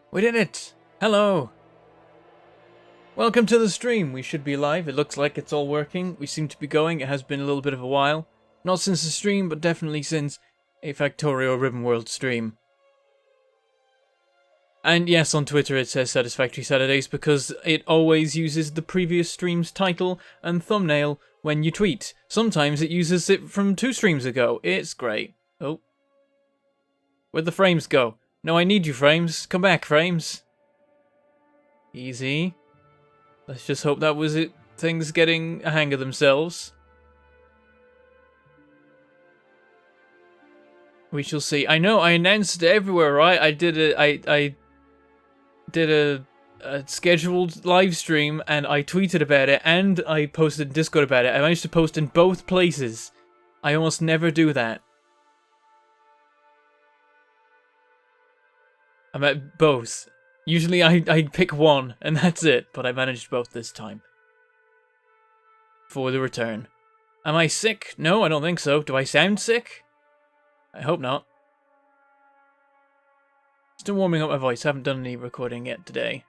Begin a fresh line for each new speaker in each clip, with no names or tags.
We did it! Hello! Welcome to the stream. We should be live. It looks like it's all working. We seem to be going. It has been a little bit of a while. Not since the stream, but definitely since a Factorio Ribbonworld stream. And yes, on Twitter it says Satisfactory Saturdays because it always uses the previous stream's title and thumbnail when you tweet. Sometimes it uses it from 2 streams ago. It's great. Oh. Where'd the frames go? No, I need you, frames. Come back, frames. Easy. Let's just hope that was it. Things getting a hang of themselves. We shall see. I know, I announced it everywhere, right? I did a scheduled live stream, and I tweeted about it, and I posted in Discord about it. I managed to post in both places. I almost never do that. I'm at both. Usually I pick one, and that's it, but I managed both this time. For the return. Am I sick? No, I don't think so. Do I sound sick? I hope not. Still warming up my voice. Haven't done any recording yet today.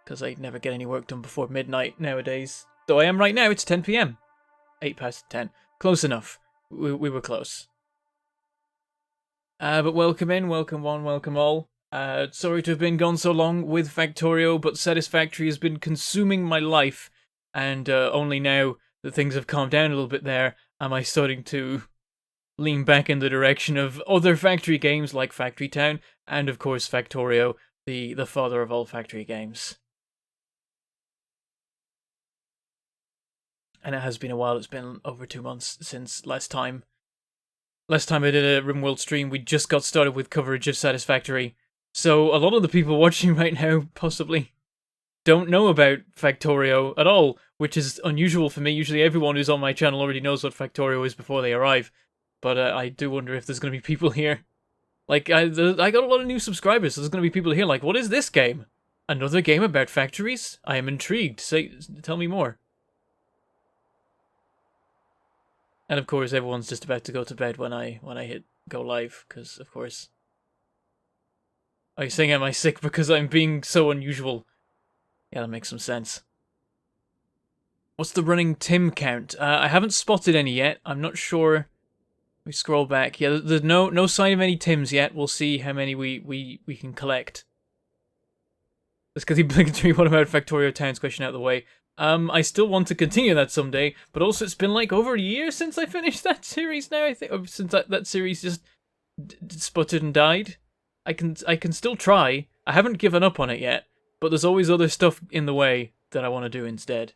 Because I never get any work done before midnight nowadays. Though I am right now, it's 10 PM. 8 past 10. Close enough. We were close. But welcome in, welcome one, welcome all. Sorry to have been gone so long with Factorio, but Satisfactory has been consuming my life, and only now that things have calmed down a little bit there, am I starting to lean back in the direction of other factory games like Factory Town, and of course Factorio, the father of all factory games. And it has been a while. It's been over 2 months since last time. Last time I did a Ribbonworld stream, we just got started with coverage of Satisfactory. So a lot of the people watching right now possibly don't know about Factorio at all, which is unusual for me. Usually everyone who's on my channel already knows what Factorio is before they arrive. But I do wonder if there's going to be people here. Like, I got a lot of new subscribers, so there's going to be people here like, what is this game? Another game about factories? I am intrigued. Tell me more. And of course, everyone's just about to go to bed when I hit go live, because of course. Are you saying am I sick because I'm being so unusual? Yeah, that makes some sense. What's the running Tim count? I haven't spotted any yet. I'm not sure. We scroll back. Yeah, there's no sign of any Tims yet. We'll see how many we can collect. Let's get the obligatory what about Factorio Towns question out of the way. I still want to continue that someday, but also it's been like over a year since I finished that series now, I think. Or since that series just sputtered and died. I can still try. I haven't given up on it yet, but there's always other stuff in the way that I want to do instead.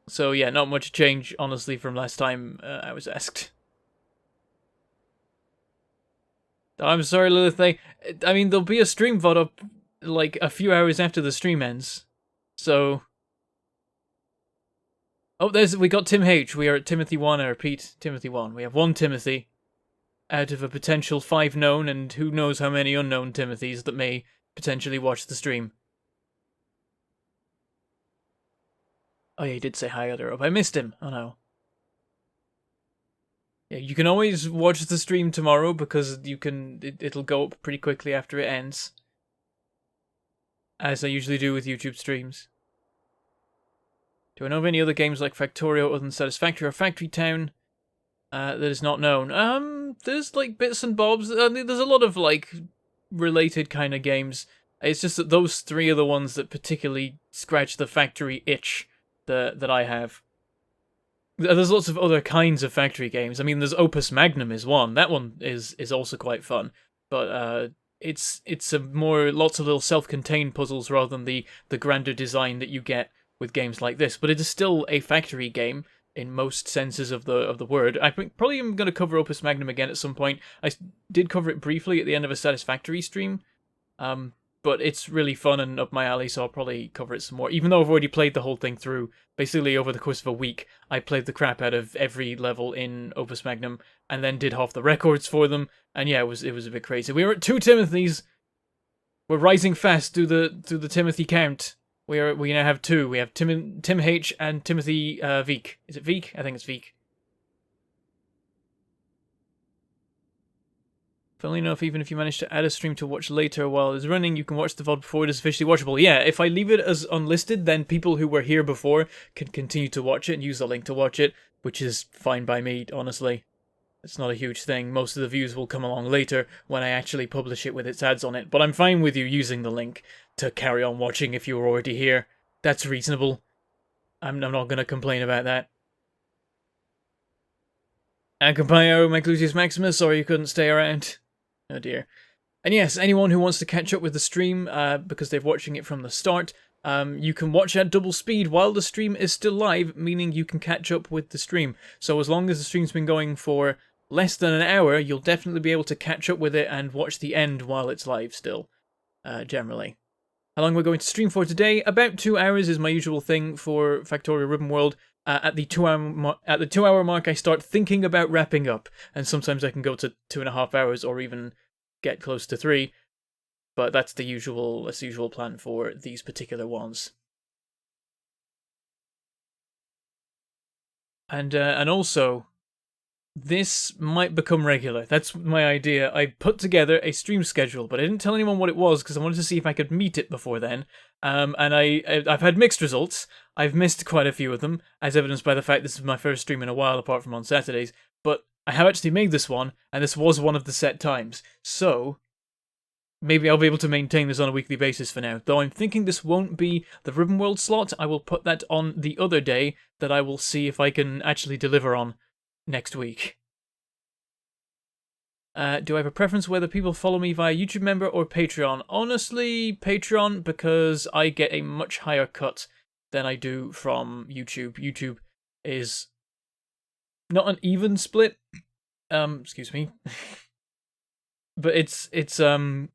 So yeah, not much change, honestly, from last time I was asked. I'm sorry, Lilith. I mean, there'll be a stream VOD up like a few hours after the stream ends. So, oh, we got Tim H. We are at Timothy 1. I repeat, Timothy 1. We have 1 Timothy out of a potential 5 known, and who knows how many unknown Timothys that may potentially watch the stream. Oh yeah, he did say hi earlier up. I missed him. Oh no. Yeah, you can always watch the stream tomorrow because it'll go up pretty quickly after it ends. As I usually do with YouTube streams. Do I know of any other games like Factorio other than Satisfactory or Factory Town that is not known? There's like bits and bobs. I mean, there's a lot of like related kind of games. It's just that those 3 are the ones that particularly scratch the factory itch that I have. There's lots of other kinds of factory games. I mean, there's Opus Magnum is one. That one is also quite fun, but it's a more lots of little self-contained puzzles rather than the grander design that you get with games like this. But it is still a factory game in most senses of the word. I think probably I'm going to cover Opus Magnum again at some point. I did cover it briefly at the end of a Satisfactory stream, but it's really fun and up my alley, so I'll probably cover it some more. Even though I've already played the whole thing through, basically over the course of a week, I played the crap out of every level in Opus Magnum, and then did half the records for them. And yeah, it was a bit crazy. We were at 2 Timothys. We're rising fast through the Timothy count. We now have 2. We have Tim H and Timothy Veek. Is it Veek? I think it's Veek. Funnily enough, even if you manage to add a stream to watch later while it's running, you can watch the VOD before it is officially watchable. Yeah, if I leave it as unlisted, then people who were here before can continue to watch it and use the link to watch it, which is fine by me, honestly. It's not a huge thing. Most of the views will come along later when I actually publish it with its ads on it. But I'm fine with you using the link to carry on watching if you were already here. That's reasonable. I'm not going to complain about that. Accompagno Maclusius Maximus, sorry you couldn't stay around. Oh dear. And yes, anyone who wants to catch up with the stream, because they're watching it from the start, you can watch at double speed while the stream is still live, meaning you can catch up with the stream. So as long as the stream's been going for less than an hour, you'll definitely be able to catch up with it and watch the end while it's live still, generally. How long we're going to stream for today? About 2 hours is my usual thing for Factorio Ribbonworld. At the 2 hour mark, I start thinking about wrapping up, and sometimes I can go to 2.5 hours or even get close to 3. But that's the usual plan for these particular ones. And also, this might become regular. That's my idea. I put together a stream schedule, but I didn't tell anyone what it was because I wanted to see if I could meet it before then. And I've had mixed results. I've missed quite a few of them, as evidenced by the fact this is my first stream in a while, apart from on Saturdays. But I have actually made this one, and this was one of the set times. So maybe I'll be able to maintain this on a weekly basis for now. Though I'm thinking this won't be the Ribbonworld slot. I will put that on the other day that I will see if I can actually deliver on next week. Do I have a preference whether people follow me via YouTube member or Patreon? Honestly, Patreon, because I get a much higher cut than I do from YouTube. YouTube is not an even split. Excuse me. But it's a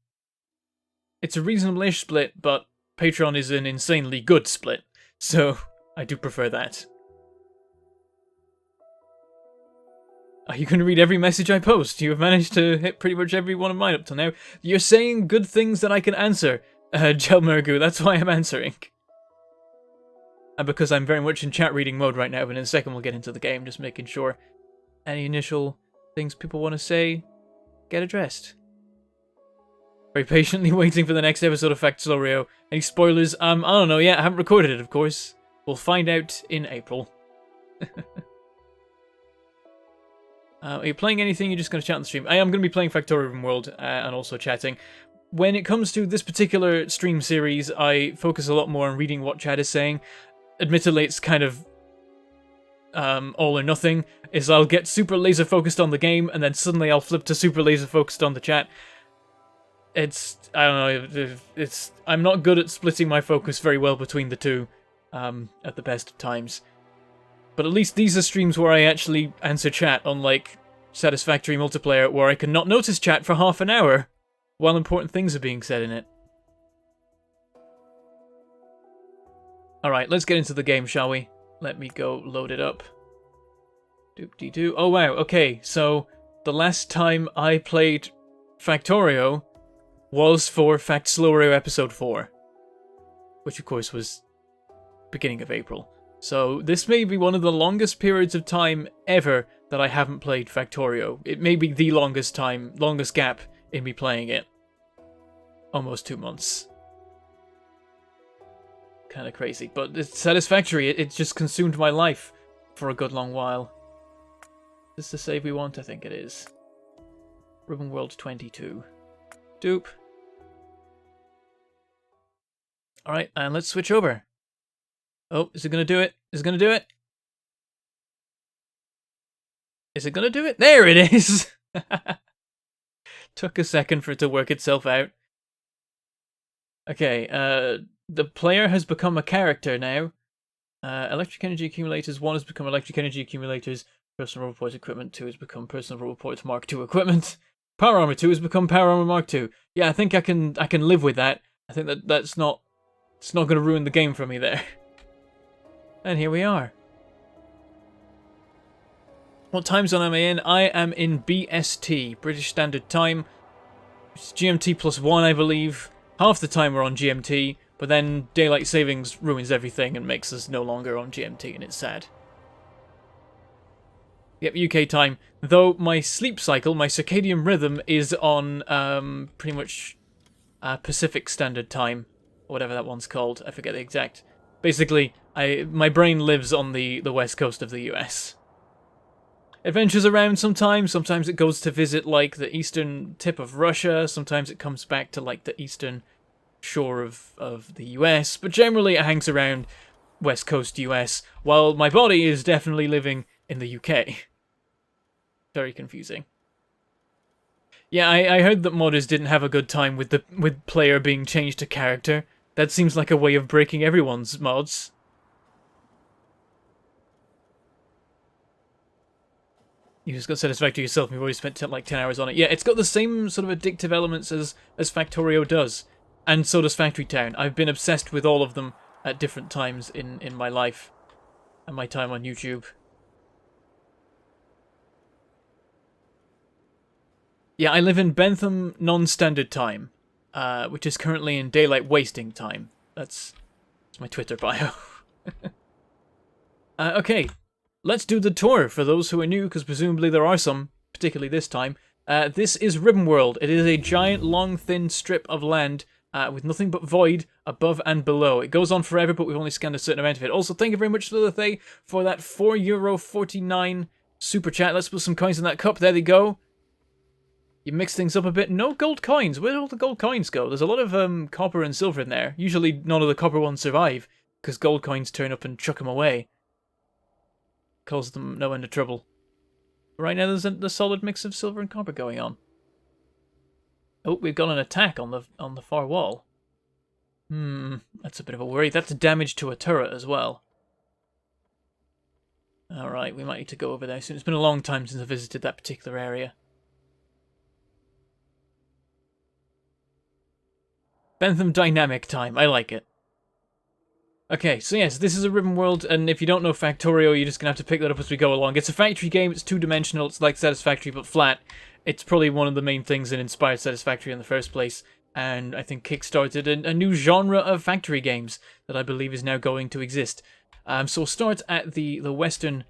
reasonable-ish split, but Patreon is an insanely good split. So I do prefer that. Are you going to read every message I post? You have managed to hit pretty much every one of mine up till now. You're saying good things that I can answer, Gelmergu. That's why I'm answering. And because I'm very much in chat reading mode right now, but in a second we'll get into the game, just making sure any initial things people want to say get addressed. Very patiently waiting for the next episode of Factorio. Any spoilers? I don't know yet. I haven't recorded it, of course. We'll find out in April. Are you playing anything? You're just going to chat on the stream? I am going to be playing Factorio Ribbonworld and also chatting. When it comes to this particular stream series, I focus a lot more on reading what chat is saying. Admittedly, it's kind of all or nothing. I'll get super laser focused on the game, and then suddenly I'll flip to super laser focused on the chat. I don't know. I'm not good at splitting my focus very well between the two at the best of times. But at least these are streams where I actually answer chat, unlike Satisfactory Multiplayer, where I can not notice chat for half an hour while important things are being said in it. Alright, let's get into the game, shall we? Let me go load it up. Doop-dee-doo. Oh wow, okay, so the last time I played Factorio was for Factorio Episode 4. Which of course was beginning of April. So this may be one of the longest periods of time ever that I haven't played Factorio. It may be the longest gap in me playing it. Almost 2 months. Kind of crazy, but it's satisfactory. It just consumed my life for a good long while. Is this the save we want? I think it is. Ribbonworld 22. Doop. Alright, and let's switch over. Oh, is it going to do it? Is it going to do it? Is it going to do it? There it is! Took a second for it to work itself out. Okay, the player has become a character now. Electric energy accumulators. 1 has become electric energy accumulators. Personal report equipment. 2 has become personal report Mark II equipment. Power armor 2 has become power armor Mark II. Yeah, I think I can live with that. I think that's not... It's not going to ruin the game for me there. And here we are. What time zone am I in? I am in BST, British Standard Time. It's GMT +1, I believe. Half the time we're on GMT, but then daylight savings ruins everything and makes us no longer on GMT, and it's sad. Yep, UK time. Though my sleep cycle, my circadian rhythm, is on pretty much Pacific Standard Time, or whatever that one's called. I forget the exact. Basically, my brain lives on the west coast of the US. It ventures around sometimes. Sometimes it goes to visit like the eastern tip of Russia. Sometimes it comes back to like the eastern shore of the US. But generally, it hangs around west coast US, while my body is definitely living in the UK. Very confusing. Yeah, I heard that modders didn't have a good time with player being changed to character. That seems like a way of breaking everyone's mods. You just got Satisfactory yourself, and you've already spent like 10 hours on it. Yeah, it's got the same sort of addictive elements as Factorio does. And so does Factory Town. I've been obsessed with all of them at different times in my life. And my time on YouTube. Yeah, I live in Bentham Non-Standard Time. Which is currently in Daylight Wasting Time. That's my Twitter bio. Okay. Let's do the tour for those who are new, because presumably there are some, particularly this time. This is Ribbonworld. It is a giant, long, thin strip of land with nothing but void above and below. It goes on forever, but we've only scanned a certain amount of it. Also, thank you very much, Lilithay, for that €4.49 super chat. Let's put some coins in that cup. There they go. You mix things up a bit. No gold coins. Where did all the gold coins go? There's a lot of copper and silver in there. Usually none of the copper ones survive, because gold coins turn up and chuck them away. Cause them no end of trouble. Right now there's a solid mix of silver and copper going on. Oh, we've got an attack on the far wall. That's a bit of a worry. That's damage to a turret as well. Alright, we might need to go over there soon. It's been a long time since I visited that particular area. Bentham Dynamic Time. I like it. Okay, so yes, this is a Ribbonworld, and if you don't know Factorio, you're just going to have to pick that up as we go along. It's a factory game, it's two-dimensional, it's like Satisfactory but flat. It's probably one of the main things that inspired Satisfactory in the first place, and I think kickstarted a new genre of factory games that I believe is now going to exist. So we'll start at the western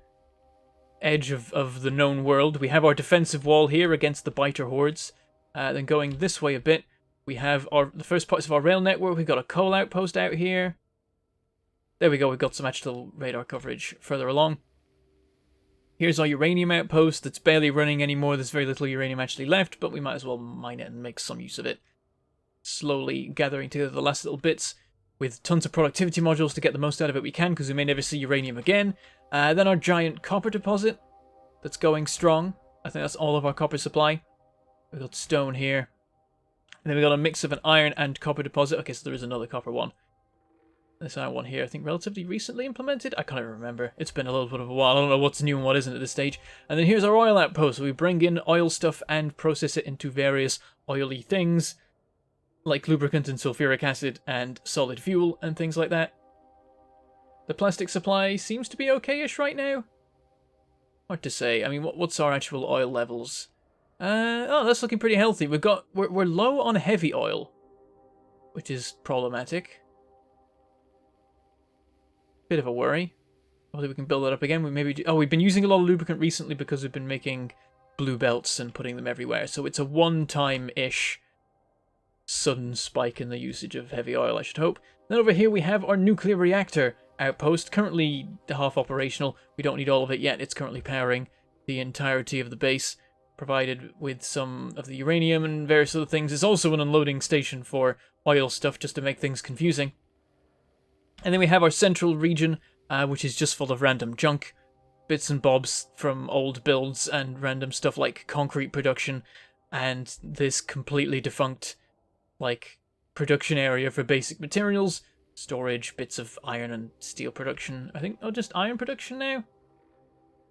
edge of the known world. We have our defensive wall here against the biter hordes. Then going this way a bit, we have the first parts of our rail network. We've got a coal outpost out here. There we go, we've got some actual radar coverage further along. Here's our uranium outpost that's barely running anymore. There's very little uranium actually left, but we might as well mine it and make some use of it. Slowly gathering together the last little bits with tons of productivity modules to get the most out of it we can, because we may never see uranium again. Then our giant copper deposit that's going strong. I think that's all of our copper supply. We've got stone here. And then we've got a mix of an iron and copper deposit. Okay, so there is another copper one. This iron one here, I think relatively recently implemented? I can't even remember. It's been a little bit of a while. I don't know what's new and what isn't at this stage. And then here's our oil outpost. So we bring in oil stuff and process it into various oily things, like lubricant and sulfuric acid and solid fuel and things like that. The plastic supply seems to be okay-ish right now. Hard to say. I mean, what's our actual oil levels? Oh, that's looking pretty healthy. We're low on heavy oil, which is problematic. Bit of a worry. Hopefully we can build that up again. We've been using a lot of lubricant recently because we've been making blue belts and putting them everywhere. So it's a one-time-ish sudden spike in the usage of heavy oil, I should hope. Then over here we have our nuclear reactor outpost, currently half operational. We don't need all of it yet. It's currently powering the entirety of the base, provided with some of the uranium and various other things. It's also an unloading station for oil stuff, just to make things confusing. And then we have our central region, which is just full of random junk, bits and bobs from old builds and random stuff like concrete production, and this completely defunct, like, production area for basic materials, storage, bits of iron and steel production. I think, just iron production now?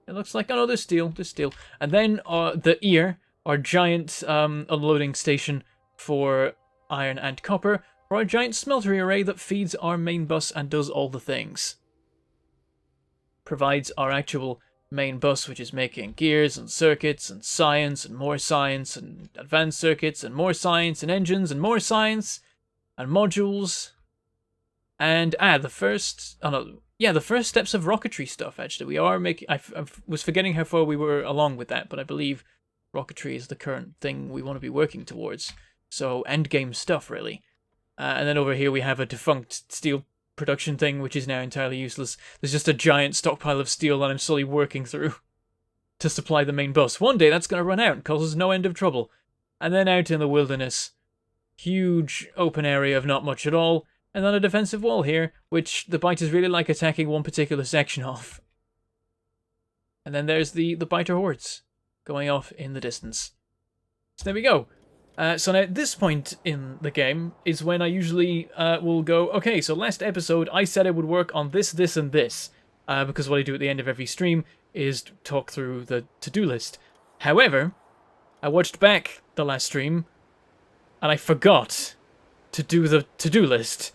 It looks like, oh no, there's steel. And then the ear, our giant unloading station for iron and copper, for our giant smeltery array that feeds our main bus and does all the things. Provides our actual main bus, which is making gears and circuits and science and more science and advanced circuits and more science and engines and more science and modules. And, the first... Oh no, Yeah, the first steps of rocketry stuff, actually. We are making... I was forgetting how far we were along with that, but I believe rocketry is the current thing we want to be working towards. So, endgame stuff, really. And then over here we have a defunct steel production thing, which is now entirely useless. There's just a giant stockpile of steel that I'm slowly working through to supply the main bus. One day that's going to run out and cause us no end of trouble. And then out in the wilderness, huge open area of not much at all, and then a defensive wall here, which the biters really like attacking one particular section of. And then there's the biter hordes going off in the distance. So there we go. So now at this point in the game is when I usually will go, okay, so last episode I said I would work on this, this, and this, because what I do at the end of every stream is talk through the to-do list. However, I watched back the last stream, and I forgot to do the to-do list.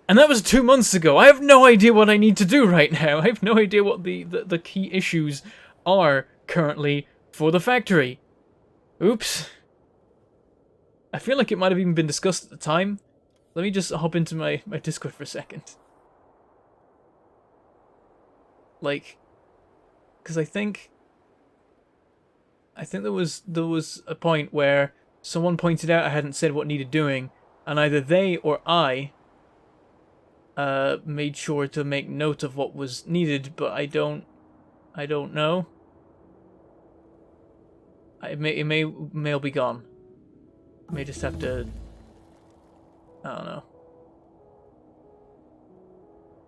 And that was 2 months ago. I have no idea what I need to do right now. I have no idea what the key issues are currently for the factory. Oops. I feel like it might have even been discussed at the time. Let me just hop into my Discord for a second. Like, because I think there was a point where someone pointed out I hadn't said what needed doing, and either they or I made sure to make note of what was needed, but I don't know. It may all be gone. I may just have to, I don't know.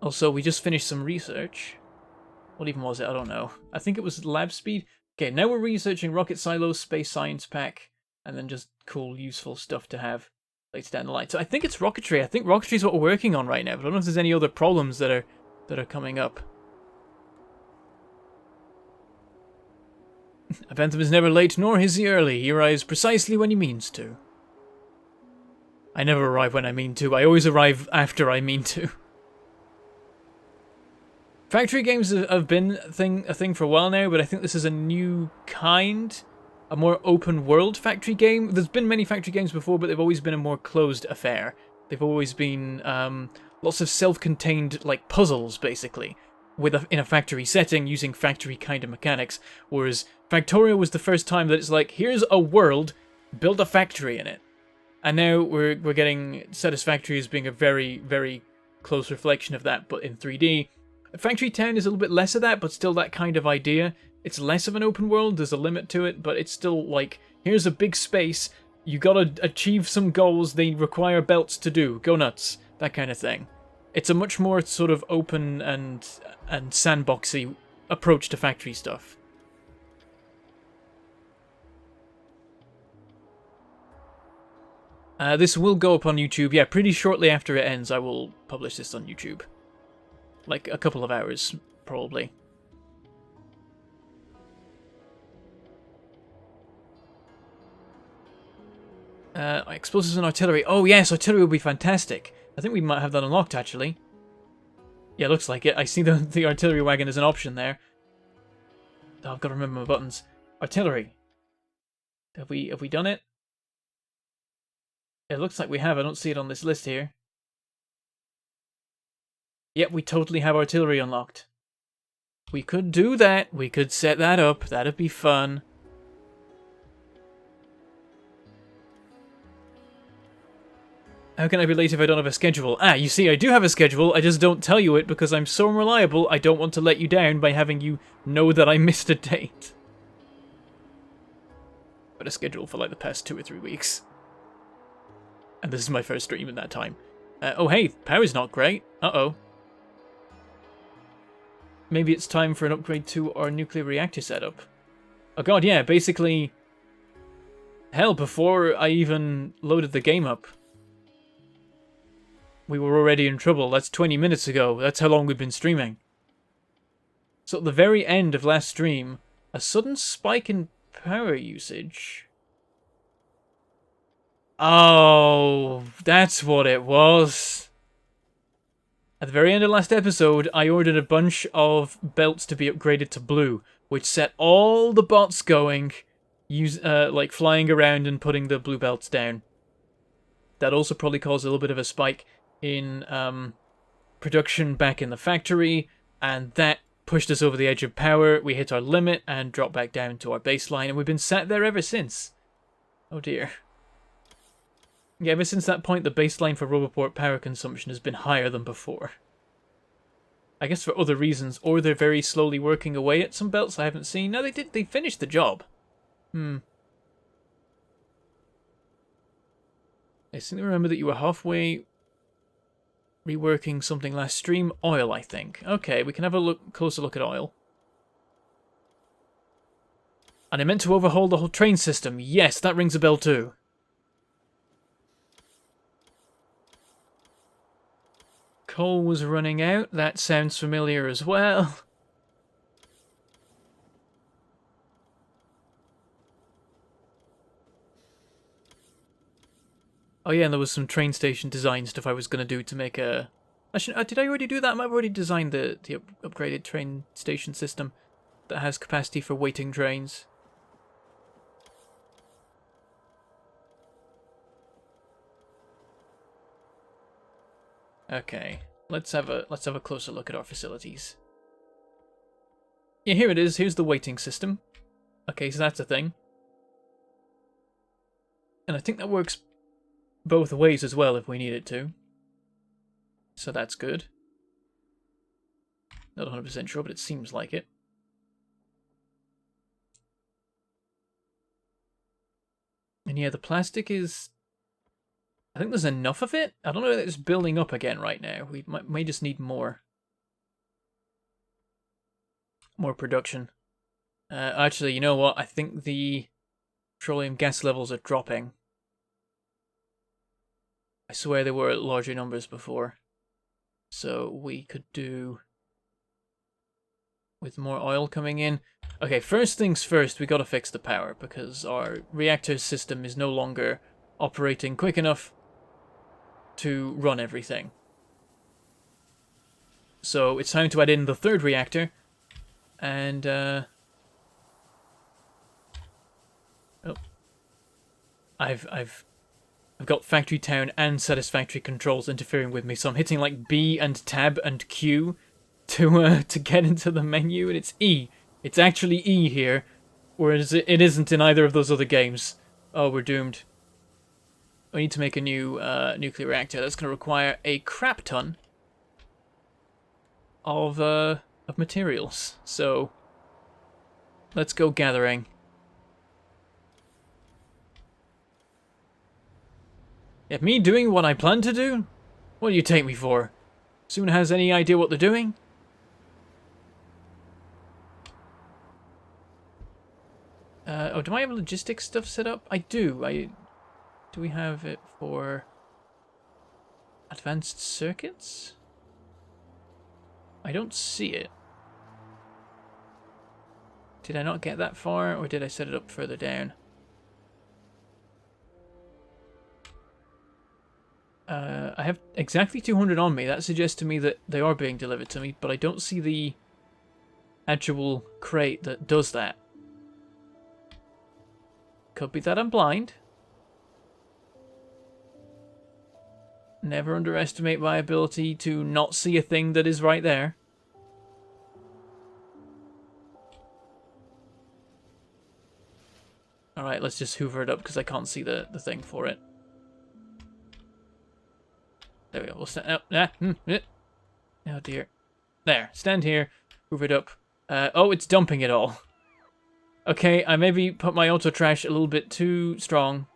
Also, we just finished some research. What even was it? I don't know. I think it was lab speed. Okay, now we're researching rocket silos, space science pack, and then just cool, useful stuff to have later down the line. So I think it's rocketry. I think rocketry is what we're working on right now. But I don't know if there's any other problems that are coming up. A phantom is never late, nor is he early. He arrives precisely when he means to. I never arrive when I mean to. I always arrive after I mean to. Factory games have been a thing for a while now, but I think this is a new kind, a more open world factory game. There's been many factory games before, but they've always been a more closed affair. They've always been lots of self-contained like puzzles, basically, in a factory setting using factory kind of mechanics. Whereas Factorio was the first time that it's like, here's a world, build a factory in it. And now we're getting Satisfactory as being a very, very close reflection of that, but in 3D. Factory Town is a little bit less of that, but still that kind of idea. It's less of an open world, there's a limit to it, but it's still like, here's a big space, you gotta achieve some goals, they require belts to do, go nuts, that kind of thing. It's a much more sort of open and sandboxy approach to factory stuff. This will go up on YouTube. Yeah, pretty shortly after it ends, I will publish this on YouTube. Like a couple of hours, probably. Explosives and artillery. Oh yes, artillery will be fantastic. I think we might have that unlocked, actually. Yeah, looks like it. I see the artillery wagon as an option there. Oh, I've got to remember my buttons. Artillery. Have we done it? It looks like we have. I don't see it on this list here. Yep, we totally have artillery unlocked. We could do that. We could set that up. That'd be fun. How can I be late if I don't have a schedule? Ah, you see, I do have a schedule. I just don't tell you it because I'm so unreliable. I don't want to let you down by having you know that I missed a date. But a schedule for like the past 2 or 3 weeks. And this is my first stream in that time. Oh hey, power's not great. Uh-oh. Maybe it's time for an upgrade to our nuclear reactor setup. Oh god, yeah, basically... Hell, before I even loaded the game up, we were already in trouble. That's 20 minutes ago. That's how long we've been streaming. So at the very end of last stream, a sudden spike in power usage... Oh, that's what it was. At the very end of last episode, I ordered a bunch of belts to be upgraded to blue, which set all the bots going, like flying around and putting the blue belts down. That also probably caused a little bit of a spike in production back in the factory, and that pushed us over the edge of power. We hit our limit and dropped back down to our baseline, and we've been sat there ever since. Oh dear. Yeah, ever since that point, the baseline for Roboport power consumption has been higher than before. I guess for other reasons, or they're very slowly working away at some belts I haven't seen. No, they finished the job. I seem to remember that you were halfway reworking something last stream. Oil, I think. Okay, we can have a closer look at oil. And I meant to overhaul the whole train system. Yes, that rings a bell too. Coal was running out. That sounds familiar as well. Oh yeah, and there was some train station design stuff I was going to do to make a... Actually, did I already do that? I might have already designed the upgraded train station system that has capacity for waiting trains. Okay, let's have a closer look at our facilities. Yeah, here it is. Here's the waiting system. Okay, so that's a thing. And I think that works both ways as well if we need it to. So that's good. Not 100% sure, but it seems like it. And yeah, the plastic is... I think there's enough of it. I don't know if it's building up again right now. We may just need more. More production. Actually, you know what? I think the petroleum gas levels are dropping. I swear they were at larger numbers before. So we could do with more oil coming in. Okay, first things first, we gotta fix the power because our reactor system is no longer operating quick enough to run everything. So it's time to add in the third reactor, and I've got Factory Town and Satisfactory controls interfering with me, so I'm hitting like B and Tab and Q to get into the menu, and it's E. It's actually E here, whereas it isn't in either of those other games. Oh, we're doomed. We need to make a new nuclear reactor. That's going to require a crap ton of materials. So let's go gathering. Yeah, me doing what I plan to do? What do you take me for? Soon has any idea what they're doing? Oh, do I have logistics stuff set up? I do. Do we have it for advanced circuits? I don't see it. Did I not get that far, or did I set it up further down? I have exactly 200 on me. That suggests to me that they are being delivered to me, but I don't see the actual crate that does that. Could be that I'm blind. Never underestimate my ability to not see a thing that is right there. Alright, let's just hoover it up because I can't see the thing for it. There we go. We'll stand up. Oh dear. There. Stand here. Hoover it up. Oh, it's dumping it all. Okay, I maybe put my auto trash a little bit too strong.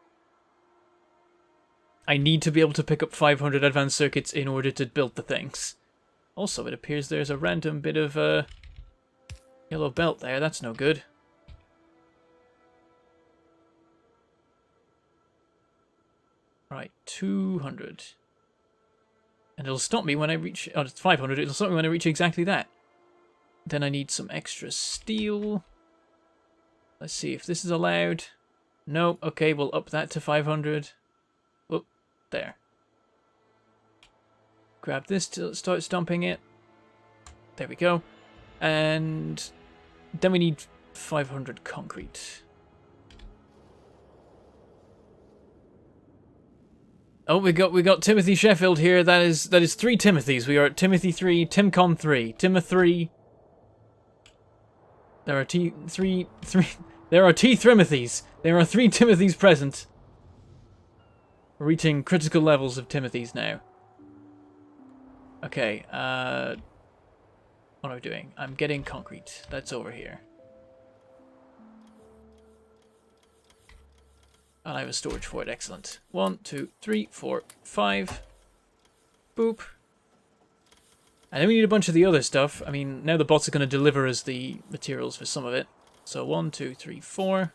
I need to be able to pick up 500 advanced circuits in order to build the things. Also, it appears there's a random bit of yellow belt there. That's no good. Right, 200. And it'll stop me when I reach... Oh, it's 500. It'll stop me when I reach exactly that. Then I need some extra steel. Let's see if this is allowed. No. Okay, we'll up that to 500. Oh, there. Grab this to start stomping it. There we go. And then we need 500 concrete. Oh, we got Timothy Sheffield here. That is 3 Timothys. We are at Timothy 3, Timcom 3, Timothy 3. There are T there are Timothys. There are 3 Timothys present. We're reaching critical levels of Timothys now. Okay, what am I doing? I'm getting concrete. That's over here. And I have a storage for it. Excellent. 1, 2, 3, 4, 5. Boop. And then we need a bunch of the other stuff. I mean, now the bots are going to deliver us the materials for some of it. So 1, 2, 3, 4.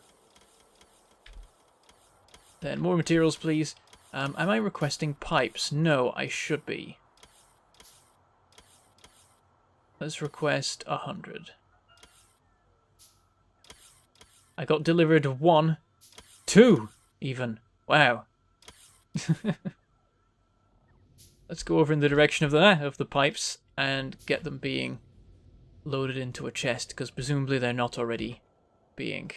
Then more materials, please. Am I requesting pipes? No, I should be. Let's request 100. I got delivered 1, 2 even. Wow. Let's go over in the direction of the pipes and get them being loaded into a chest, because presumably they're not already being.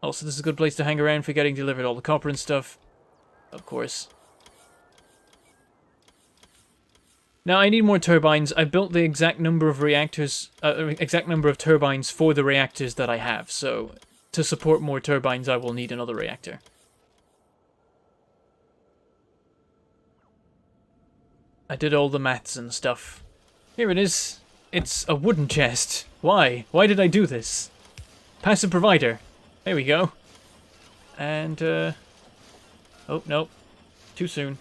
Also, this is a good place to hang around for getting delivered all the copper and stuff, of course. Now, I need more turbines. I built the exact number of reactors, exact number of turbines for the reactors that I have, so to support more turbines, I will need another reactor. I did all the maths and stuff. Here it is. It's a wooden chest. Why? Why did I do this? Passive provider. There we go. And, oh, no. Too soon.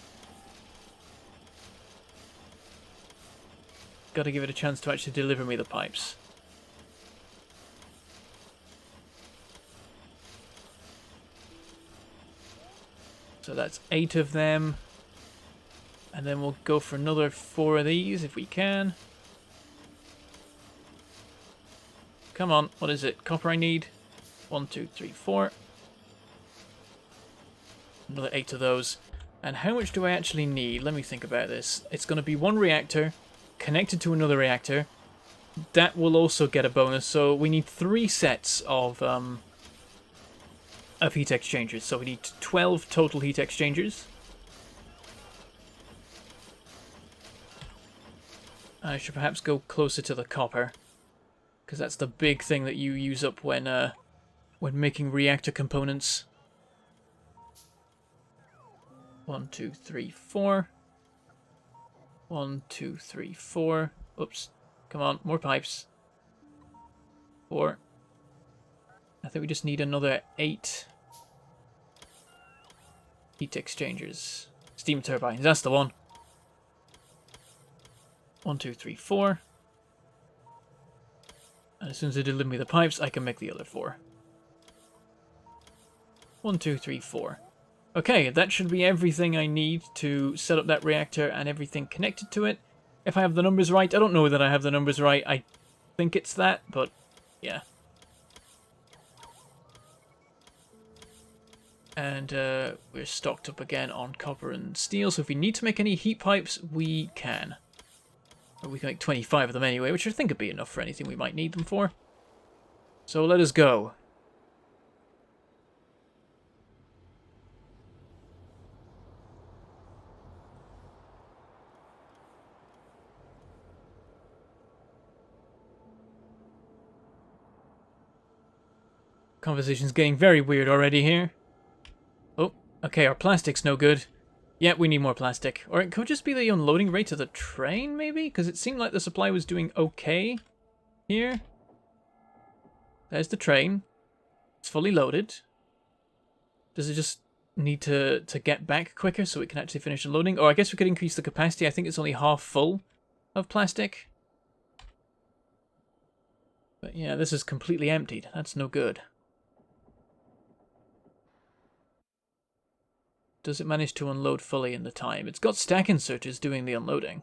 Gotta give it a chance to actually deliver me the pipes. So that's 8 of them. And then we'll go for another 4 of these if we can. Come on, what is it? Copper I need. 1, 2, 3, 4. Another 8 of those. And how much do I actually need? Let me think about this. It's going to be 1 reactor connected to another reactor. That will also get a bonus. So we need 3 sets of heat exchangers. So we need 12 total heat exchangers. I should perhaps go closer to the copper, because that's the big thing that you use up when making reactor components. 1, 2, 3, 4. 1, 2, 3, 4. Oops. Come on, more pipes. 4. I think we just need another 8 heat exchangers. Steam turbines, that's the one. 1, 2, 3, 4. And as soon as they deliver me the pipes, I can make the other 4. 1, 2, 3, 4. Okay, that should be everything I need to set up that reactor and everything connected to it. If I have the numbers right, I don't know that I have the numbers right. I think it's that, but yeah. And we're stocked up again on copper and steel, so if we need to make any heat pipes, we can. Or we can make 25 of them anyway, which I think would be enough for anything we might need them for. So let us go. Conversation's getting very weird already here. Oh, okay, our plastic's no good. Yeah, we need more plastic. Or it could just be the unloading rate of the train, maybe? Because it seemed like the supply was doing okay here. There's the train. It's fully loaded. Does it just need to get back quicker so it can actually finish unloading? Or I guess we could increase the capacity. I think it's only half full of plastic. But yeah, this is completely emptied. That's no good. Does it manage to unload fully in the time? It's got stack inserters doing the unloading.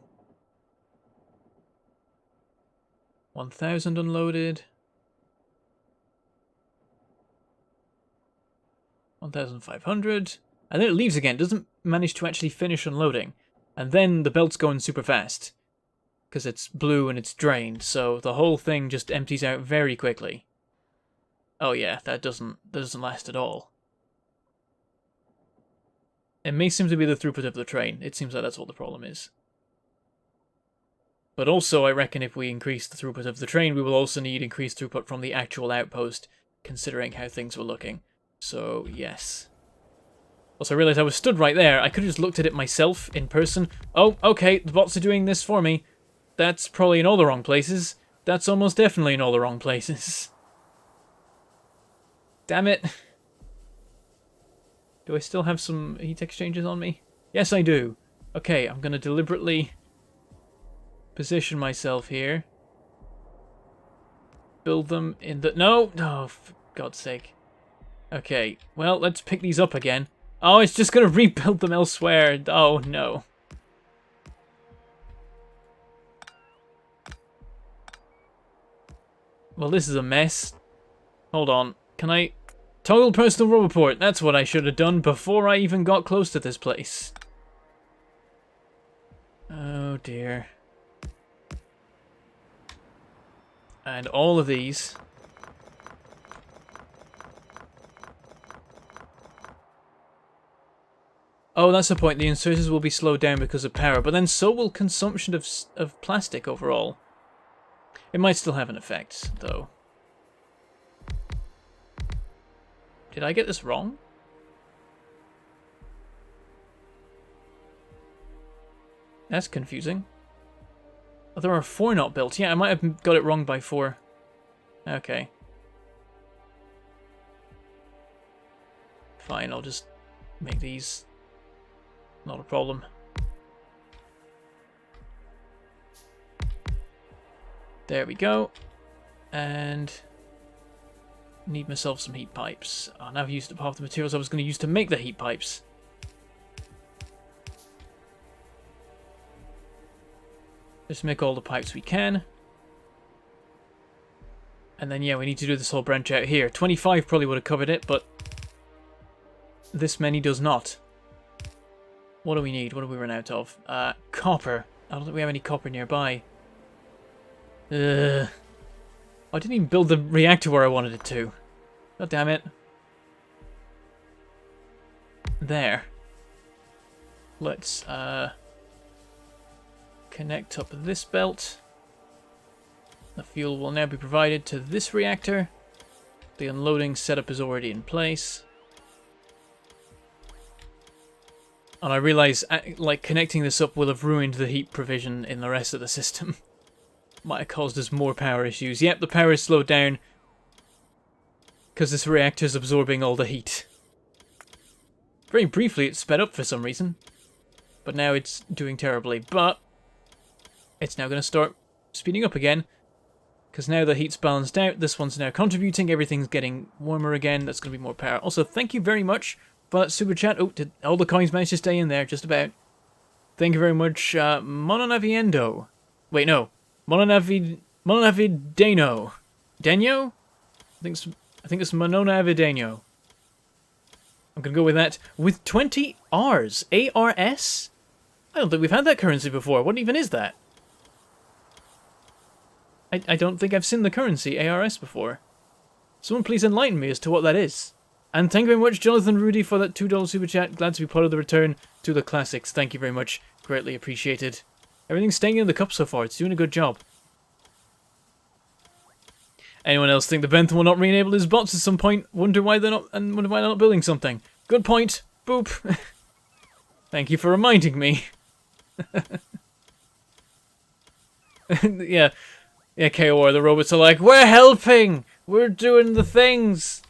1,000 unloaded. 1,500. And then it leaves again. Doesn't manage to actually finish unloading. And then the belt's going super fast. Because it's blue and it's drained. So the whole thing just empties out very quickly. Oh yeah, that doesn't last at all. It may seem to be the throughput of the train. It seems like that's what the problem is. But also, I reckon if we increase the throughput of the train, we will also need increased throughput from the actual outpost, considering how things were looking. So, yes. Also, I realized I was stood right there. I could have just looked at it myself in person. Oh, okay, the bots are doing this for me. That's probably in all the wrong places. That's almost definitely in all the wrong places. Damn it. Do I still have some heat exchangers on me? Yes, I do. Okay, I'm going to deliberately position myself here. Build them in the... No! Oh, for God's sake. Okay, well, let's pick these up again. Oh, it's just going to rebuild them elsewhere. Oh, no. Well, this is a mess. Hold on. Can I... Toggle personal roll report. That's what I should have done before I even got close to this place. Oh, dear. And all of these. Oh, that's the point. The inserters will be slowed down because of power, but then so will consumption of plastic overall. It might still have an effect, though. Did I get this wrong? That's confusing. Oh, there are 4 not built. Yeah, I might have got it wrong by 4. Okay. Fine, I'll just make these not a problem. There we go. And need myself some heat pipes. Oh, now I've used up half the materials I was going to use to make the heat pipes. Just make all the pipes we can. And then, yeah, we need to do this whole branch out here. 25 probably would have covered it, but this many does not. What do we need? What do we run out of? Copper. I don't think we have any copper nearby. I didn't even build the reactor where I wanted it to. God damn it. There. Let's connect up this belt. The fuel will now be provided to this reactor. The unloading setup is already in place. And I realize, like, connecting this up will have ruined the heat provision in the rest of the system. Might have caused us more power issues. Yep, the power is slowed down because this reactor is absorbing all the heat. Very briefly, it sped up for some reason, but now it's doing terribly. But it's now going to start speeding up again because now the heat's balanced out. This one's now contributing. Everything's getting warmer again. That's going to be more power. Also, thank you very much for that super chat. Oh, did all the coins manage to stay in there? Just about. Thank you very much, Mononaviendo. Wait, no. Mononavideno. Deno? I think it's Mononavideno. I'm going to go with that. With 20 R's. A-R-S? I don't think we've had that currency before. What even is that? I don't think I've seen the currency ARS before. Someone please enlighten me as to what that is. And thank you very much, Jonathan Rudy, for that $2 super chat. Glad to be part of the return to the classics. Thank you very much. Greatly appreciated. Everything's staying in the cup so far. It's doing a good job. Anyone else think the Bentham will not re-enable his bots at some point? Wonder why they're not building something. Good point. Boop. Thank you for reminding me. Yeah. Yeah, KOR, the robots are like, we're helping! We're doing the things!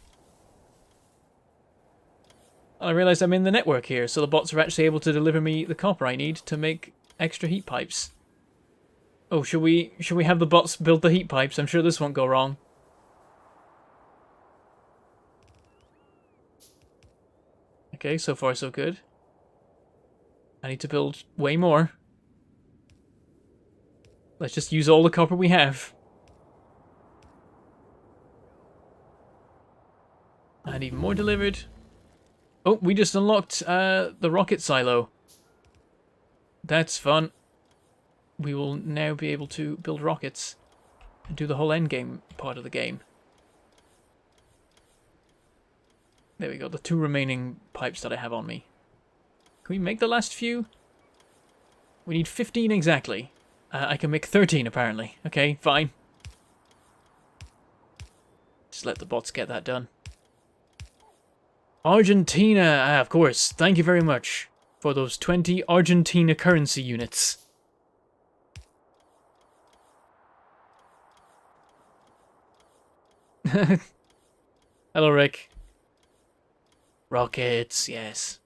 I realised I'm in the network here, so the bots are actually able to deliver me the copper I need to make extra heat pipes. Oh, should we have the bots build the heat pipes? I'm sure this won't go wrong. Okay, so far so good. I need to build way more. Let's just use all the copper we have. And even more delivered. Oh, we just unlocked the rocket silo. That's fun. We will now be able to build rockets and do the whole endgame part of the game. There we go, the 2 remaining pipes that I have on me. Can we make the last few? We need 15 exactly. I can make 13 apparently. Okay, fine. Just let the bots get that done. Argentina, of course. Thank you very much for those 20 Argentina currency units. Hello, Rick. Rockets, yes.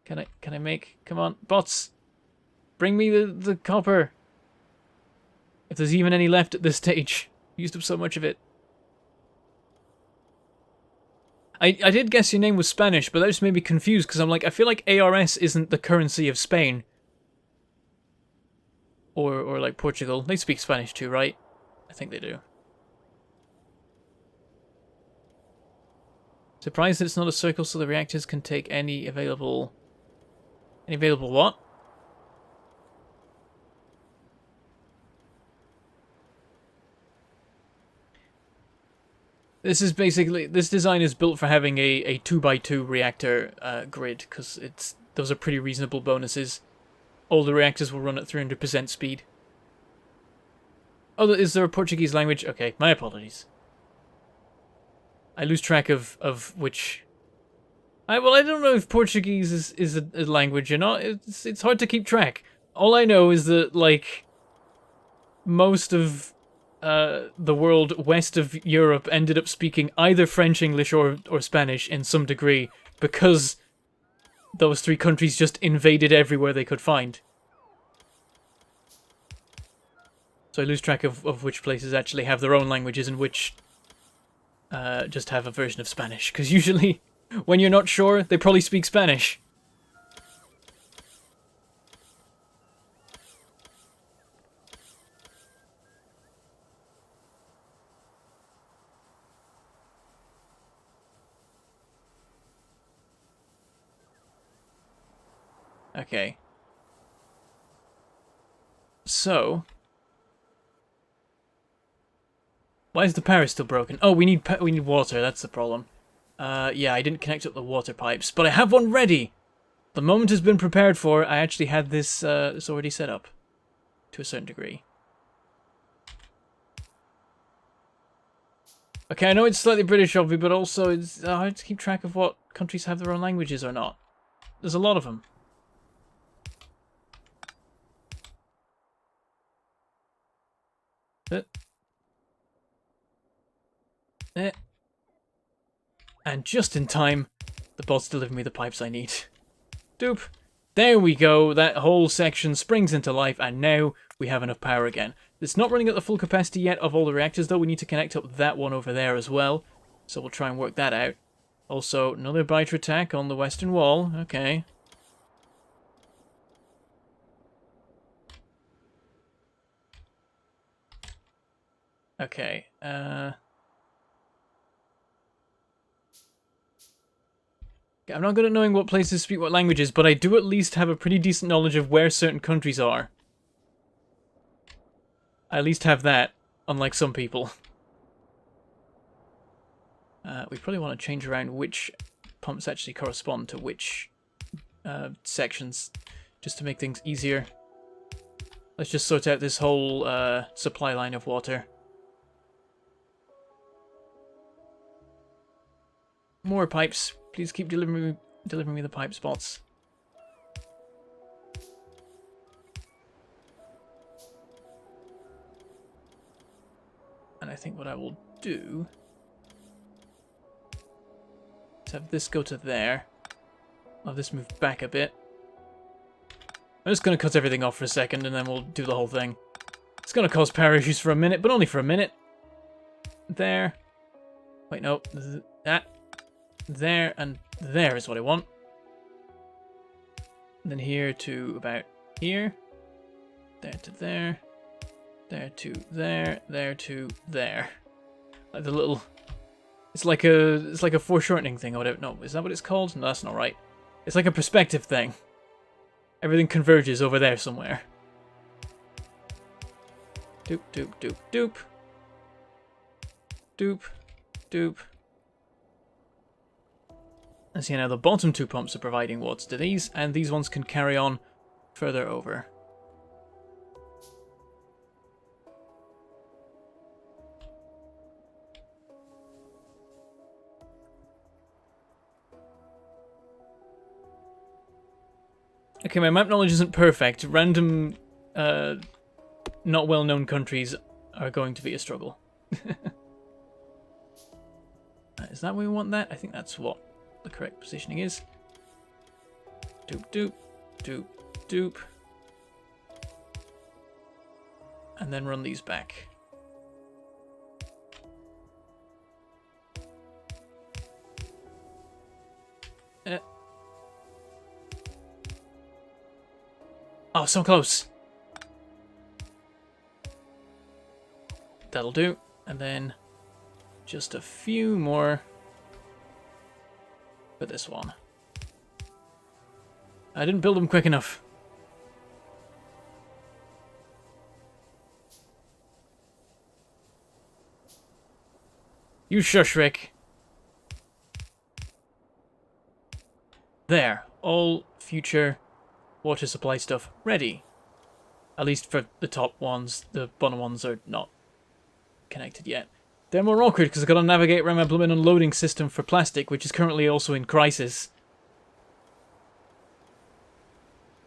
Can I make... Come on, bots. Bring me the copper. If there's even any left at this stage. Used up so much of it. I did guess your name was Spanish, but that just made me confused, because I'm like, I feel like ARS isn't the currency of Spain. Or like Portugal. They speak Spanish too, right? I think they do. Surprised that it's not a circle so the reactors can take any available... Any available what? This is basically... This design is built for having a 2x2 reactor grid, because those are pretty reasonable bonuses. All the reactors will run at 300% speed. Oh, is there a Portuguese language? Okay, my apologies. I lose track of which... Well, I don't know if Portuguese is a language or not. It's hard to keep track. All I know is that, like, most of the world west of Europe ended up speaking either French, English, or Spanish in some degree, because those three countries just invaded everywhere they could find. So I lose track of which places actually have their own languages and which just have a version of Spanish. Because usually, when you're not sure, they probably speak Spanish. Okay. So... Why is the power still broken? Oh, we need water, that's the problem. Yeah, I didn't connect up the water pipes, but I have one ready! The moment has been prepared for. I actually had this already set up. To a certain degree. Okay, I know it's slightly British of me, but also it's hard to keep track of what countries have their own languages or not. There's a lot of them. And just in time, the bots deliver me the pipes I need. Doop. There we go. That whole section springs into life, and now we have enough power again. It's not running at the full capacity yet of all the reactors, though. We need to connect up that one over there as well. So we'll try and work that out. Also, another biter attack on the western wall. Okay. Okay. I'm not good at knowing what places speak what languages, but I do at least have a pretty decent knowledge of where certain countries are. I at least have that, unlike some people. We probably want to change around which pumps actually correspond to which sections, just to make things easier. Let's just sort out this whole supply line of water. More pipes. Please keep delivering me the pipe spots. And I think what I will do is have this go to there. I'll have this move back a bit. I'm just going to cut everything off for a second and then we'll do the whole thing. It's going to cause power issues for a minute, but only for a minute. There. Wait, no. That. There and there is what I want. And then here to about here. There to there. There to there. There to there. Like the little... It's like a foreshortening thing or whatever. No, is that what it's called? No, that's not right. It's like a perspective thing. Everything converges over there somewhere. Doop, doop, doop, doop. Doop, doop. And see now the bottom two pumps are providing water to these, and these ones can carry on further over. Okay, my map knowledge isn't perfect. Random, not well-known countries are going to be a struggle. Is that where we want that? I think that's what the correct positioning is. Doop, doop, doop, doop. And then run these back. Oh, so close. That'll do. And then just a few more for this one. I didn't build them quick enough. You shush, Rick. There. All future water supply stuff ready. At least for the top ones. The bottom ones are not connected yet. They're more awkward because I've got to navigate around my blooming unloading system for plastic, which is currently also in crisis.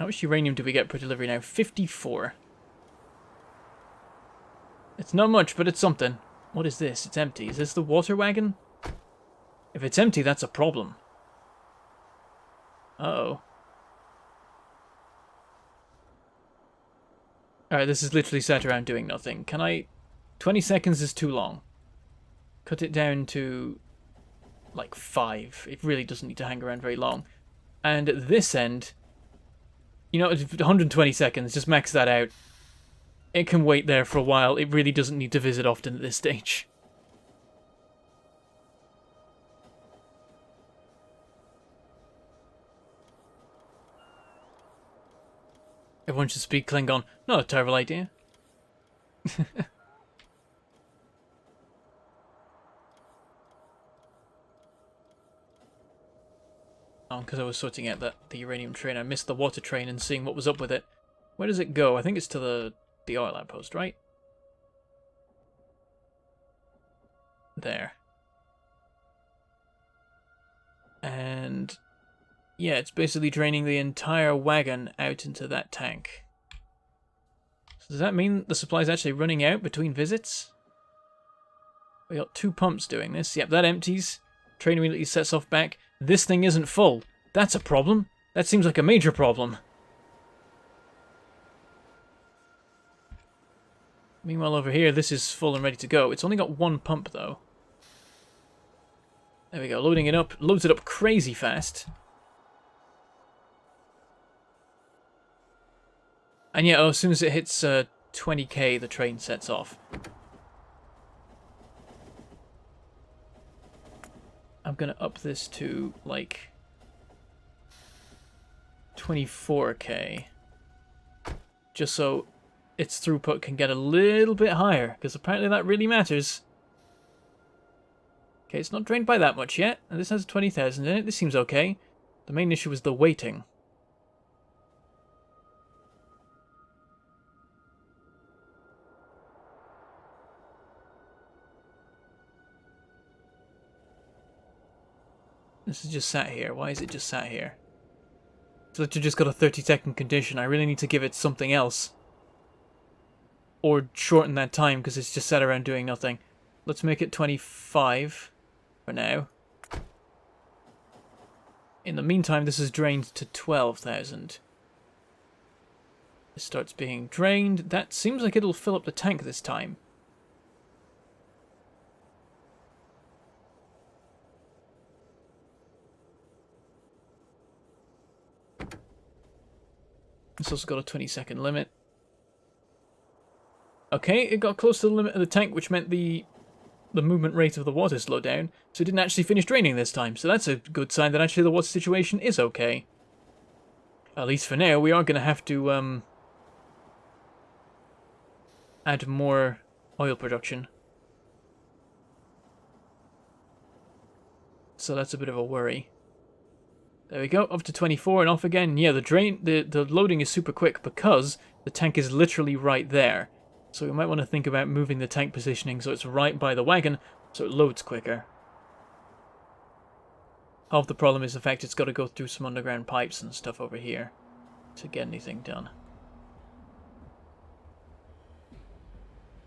How much uranium do we get per delivery now? 54. It's not much, but it's something. What is this? It's empty. Is this the water wagon? If it's empty, that's a problem. Uh-oh. Alright, this is literally sat around doing nothing. Can I... 20 seconds is too long. Cut it down to like 5. It really doesn't need to hang around very long. And at this end, you know, 120 seconds, just max that out. It can wait there for a while. It really doesn't need to visit often at this stage. Everyone should speak Klingon. Not a terrible idea. Oh, because I was sorting out the uranium train. I missed the water train and seeing what was up with it. Where does it go? I think it's to the oil outpost, right? There. And yeah, it's basically draining the entire wagon out into that tank. So does that mean the supply's actually running out between visits? We got 2 pumps doing this. Yep, that empties. Train immediately sets off back. This thing isn't full. That's a problem. That seems like a major problem. Meanwhile, over here, this is full and ready to go. It's only got 1 pump, though. There we go. Loading it up. Loads it up crazy fast. And yeah, as soon as it hits 20k, the train sets off. I'm going to up this to, like, 24k. Just so its throughput can get a little bit higher, because apparently that really matters. Okay, it's not drained by that much yet, and this has 20,000 in it. This seems okay. The main issue is the waiting. This is just sat here. Why is it just sat here? It's literally just got a 30-second condition. I really need to give it something else. Or shorten that time, because it's just sat around doing nothing. Let's make it 25 for now. In the meantime, this is drained to 12,000. This starts being drained. That seems like it'll fill up the tank this time. It's also got a 20-second limit. Okay, it got close to the limit of the tank, which meant the movement rate of the water slowed down, so it didn't actually finish draining this time. So that's a good sign that actually the water situation is okay. At least for now, we are going to have to add more oil production. So that's a bit of a worry. There we go, up to 24 and off again. Yeah, the loading is super quick because the tank is literally right there. So we might want to think about moving the tank positioning so it's right by the wagon so it loads quicker. Half the problem is the fact it's got to go through some underground pipes and stuff over here to get anything done.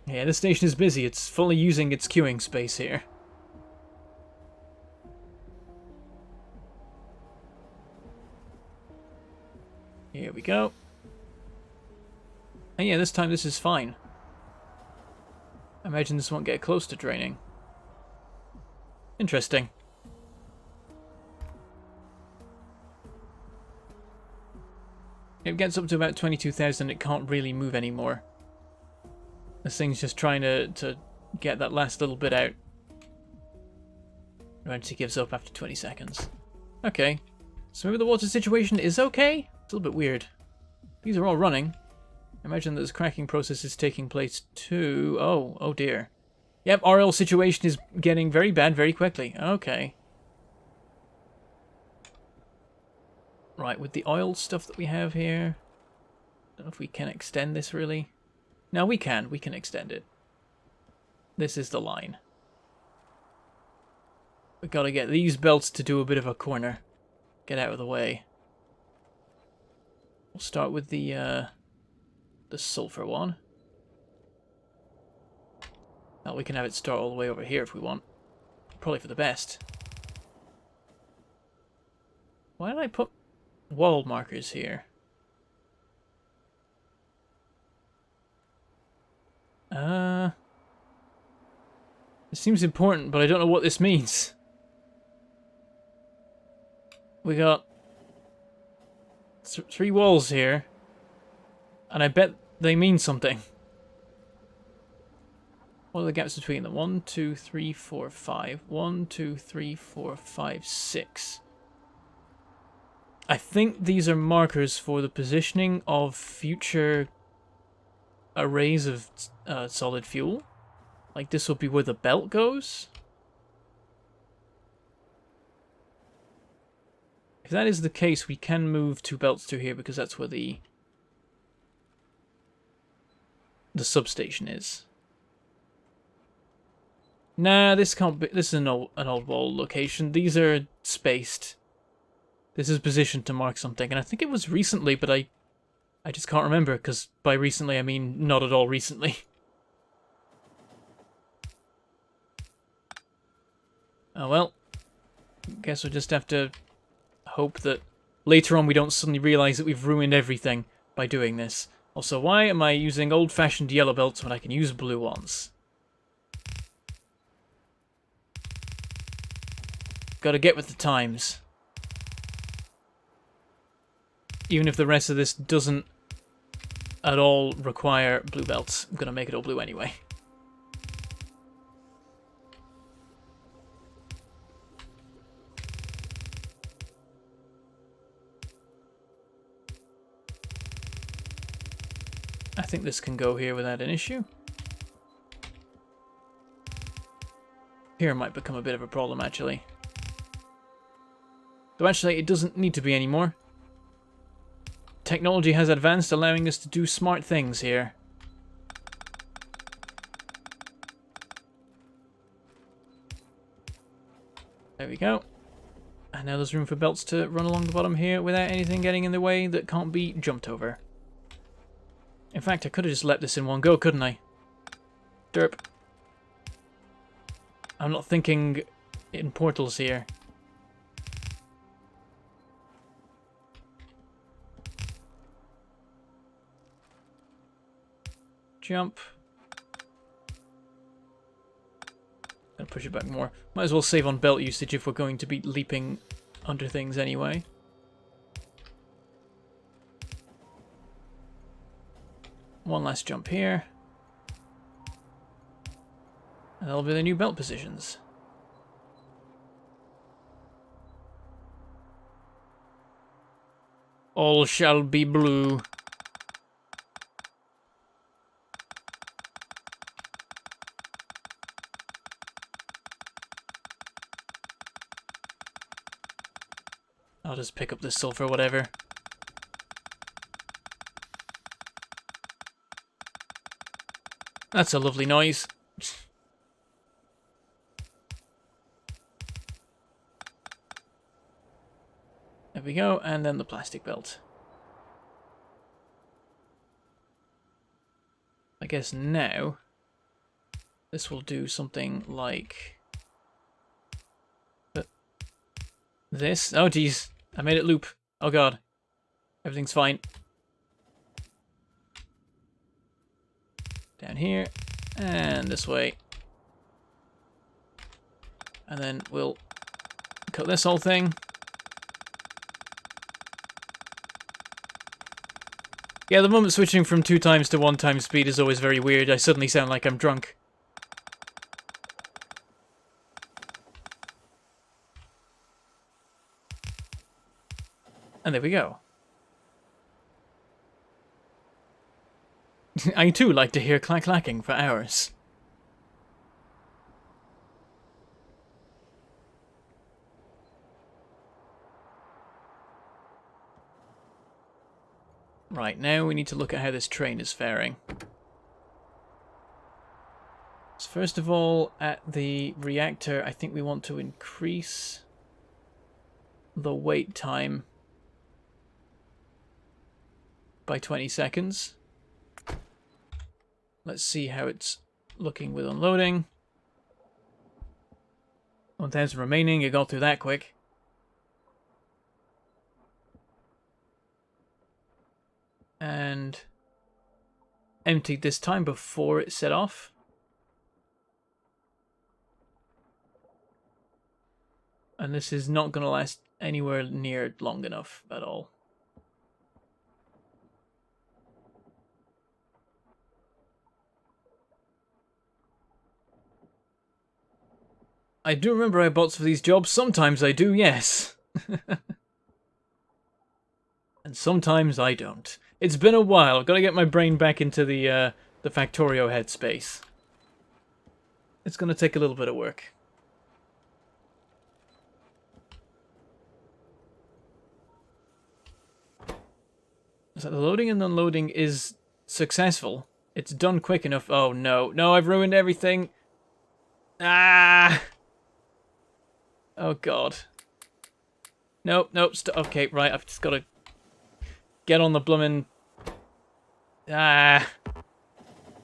Yeah, this station is busy. It's fully using its queuing space here. Here we go. And yeah, this time this is fine. I imagine this won't get close to draining. Interesting. It gets up to about 22,000, it can't really move anymore. This thing's just trying to get that last little bit out. Eventually gives up after 20 seconds. Okay. So maybe the water situation is okay? It's a little bit weird. These are all running. I imagine that this cracking process is taking place too. Oh dear. Yep, our oil situation is getting very bad very quickly. Okay. Right, with the oil stuff that we have here, don't know if we can extend this really. No, we can extend it. This is the line. We gotta get these belts to do a bit of a corner. Get out of the way. We'll start with the sulfur one. Now we can have it start all the way over here if we want. Probably for the best. Why did I put wall markers here? It seems important, but I don't know what this means. We got three walls here, and I bet they mean something. What are the gaps between them? 1, 2, 3, 4, 5. 1, 2, 3, 4, 5, 6. I think these are markers for the positioning of future arrays of solid fuel. Like this will be where the belt goes. If that is the case, we can move 2 belts to here because that's where the substation is. Nah, this can't be. This is an old wall location. These are spaced. This is positioned to mark something, and I think it was recently, but I just can't remember, because by recently I mean not at all recently. Oh well. Guess we'll just have to hope that later on we don't suddenly realize that we've ruined everything by doing this. Also, why am I using old-fashioned yellow belts when I can use blue ones? Gotta get with the times. Even if the rest of this doesn't at all require blue belts, I'm gonna make it all blue anyway. I think this can go here without an issue. Here might become a bit of a problem, actually. Though actually, it doesn't need to be anymore. Technology has advanced, allowing us to do smart things here. There we go. And now there's room for belts to run along the bottom here without anything getting in the way that can't be jumped over. In fact, I could have just let this in one go, couldn't I? Derp. I'm not thinking in portals here. Jump. Gonna push it back more. Might as well save on belt usage if we're going to be leaping under things anyway. One last jump here. And that'll be the new belt positions. All shall be blue. I'll just pick up this sulfur, whatever. That's a lovely noise. There we go, and then the plastic belt. I guess now this will do something like this. Oh geez, I made it loop. Oh god, everything's fine. Down here, and this way. And then we'll cut this whole thing. Yeah, the moment switching from 2 times to 1 time speed is always very weird. I suddenly sound like I'm drunk. And there we go. I too like to hear clacking for hours. Right, now we need to look at how this train is faring. So first of all, at the reactor, I think we want to increase the wait time by 20 seconds. Let's see how it's looking with unloading. 1,000 remaining, you got through that quick. And emptied this time before it set off. And this is not going to last anywhere near long enough at all. I do remember I bots for these jobs. Sometimes I do, yes. And sometimes I don't. It's been a while. I've got to get my brain back into the Factorio headspace. It's going to take a little bit of work. So the loading and unloading is successful. It's done quick enough. Oh no. No, I've ruined everything. Ah! Oh god. Nope, nope. Okay, right. I've just got to get on the bloomin'... Ah.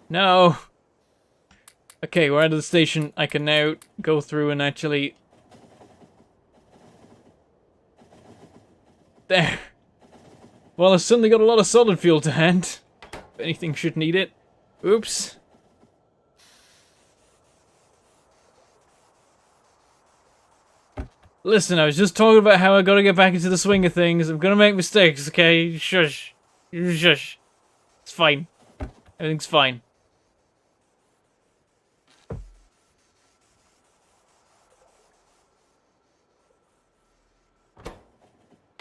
No. Okay, we're out of the station. I can now go through and actually... There. Well, I've suddenly got a lot of solid fuel to hand. If anything should need it. Oops. Listen, I was just talking about how I gotta get back into the swing of things. I'm gonna make mistakes, okay? Shush. Shush. It's fine. Everything's fine.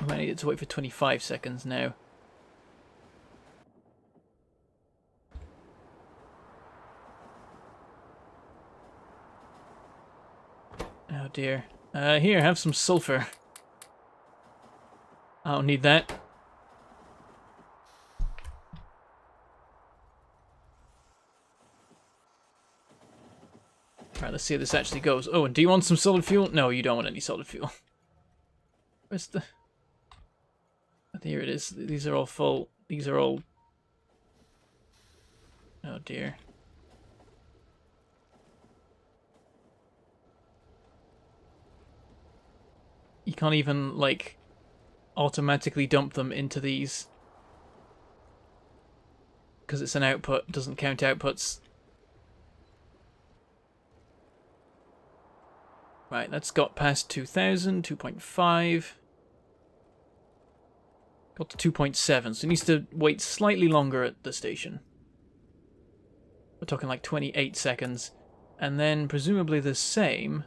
I might need to wait for 25 seconds now. Oh dear. Here, have some sulfur. I don't need that. Alright, let's see how this actually goes. Oh, and do you want some solid fuel? No, you don't want any solid fuel. Where's the... Here it is. These are all full. These are all... Oh dear. You can't even, like, automatically dump them into these. Because it's an output, doesn't count outputs. Right, that's got past 2,000, 2.5. Got to 2.7, so it needs to wait slightly longer at the station. We're talking like 28 seconds. And then presumably the same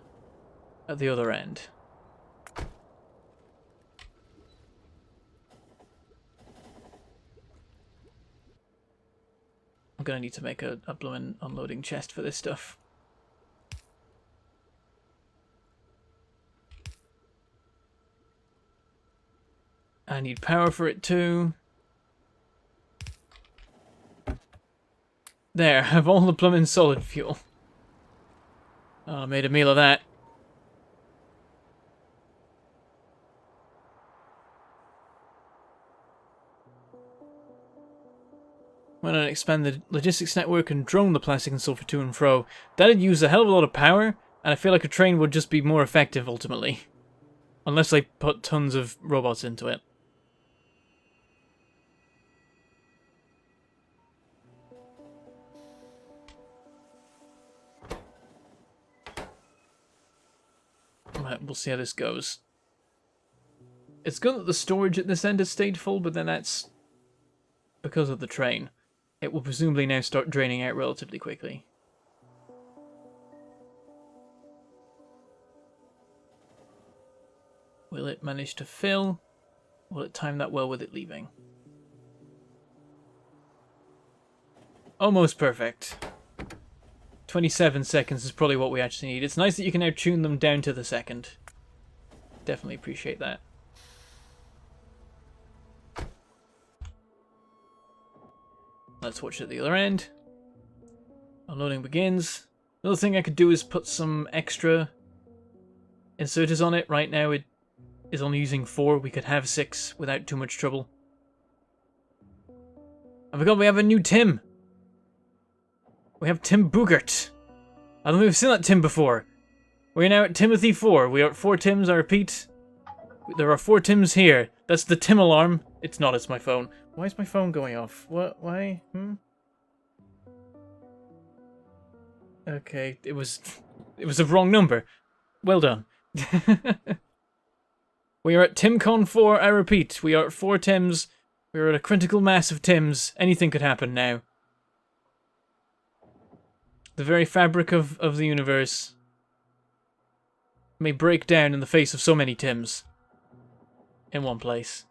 at the other end. I'm gonna need to make a bloomin' unloading chest for this stuff. I need power for it too. There, have all the plumbing solid fuel. Oh, I made a meal of that. Why not expand the logistics network and drone the plastic and sulfur to and fro? That'd use a hell of a lot of power, and I feel like a train would just be more effective ultimately. Unless they put tons of robots into it. Right, we'll see how this goes. It's good that the storage at this end has stayed full, but then that's because of the train. It will presumably now start draining out relatively quickly. Will it manage to fill? Will it time that well with it leaving? Almost perfect. 27 seconds is probably what we actually need. It's nice that you can now tune them down to the second. Definitely appreciate that. Let's watch at the other end. Unloading begins. Another thing I could do is put some extra inserters on it. Right now it is only using 4. We could have 6 without too much trouble. I forgot we have a new Tim. We have Tim Boogert. I don't think we've seen that Tim before. We're now at Timothy 4. We are at 4 Tims, I repeat. There are 4 Tims here. That's the Tim alarm. It's not, it's my phone. Why is my phone going off? What? Why? Okay, it was the wrong number. Well done. We are at TimCon 4, I repeat. We are at 4 Tims. We are at a critical mass of Tims. Anything could happen now. The very fabric of the universe may break down in the face of so many Tims in one place.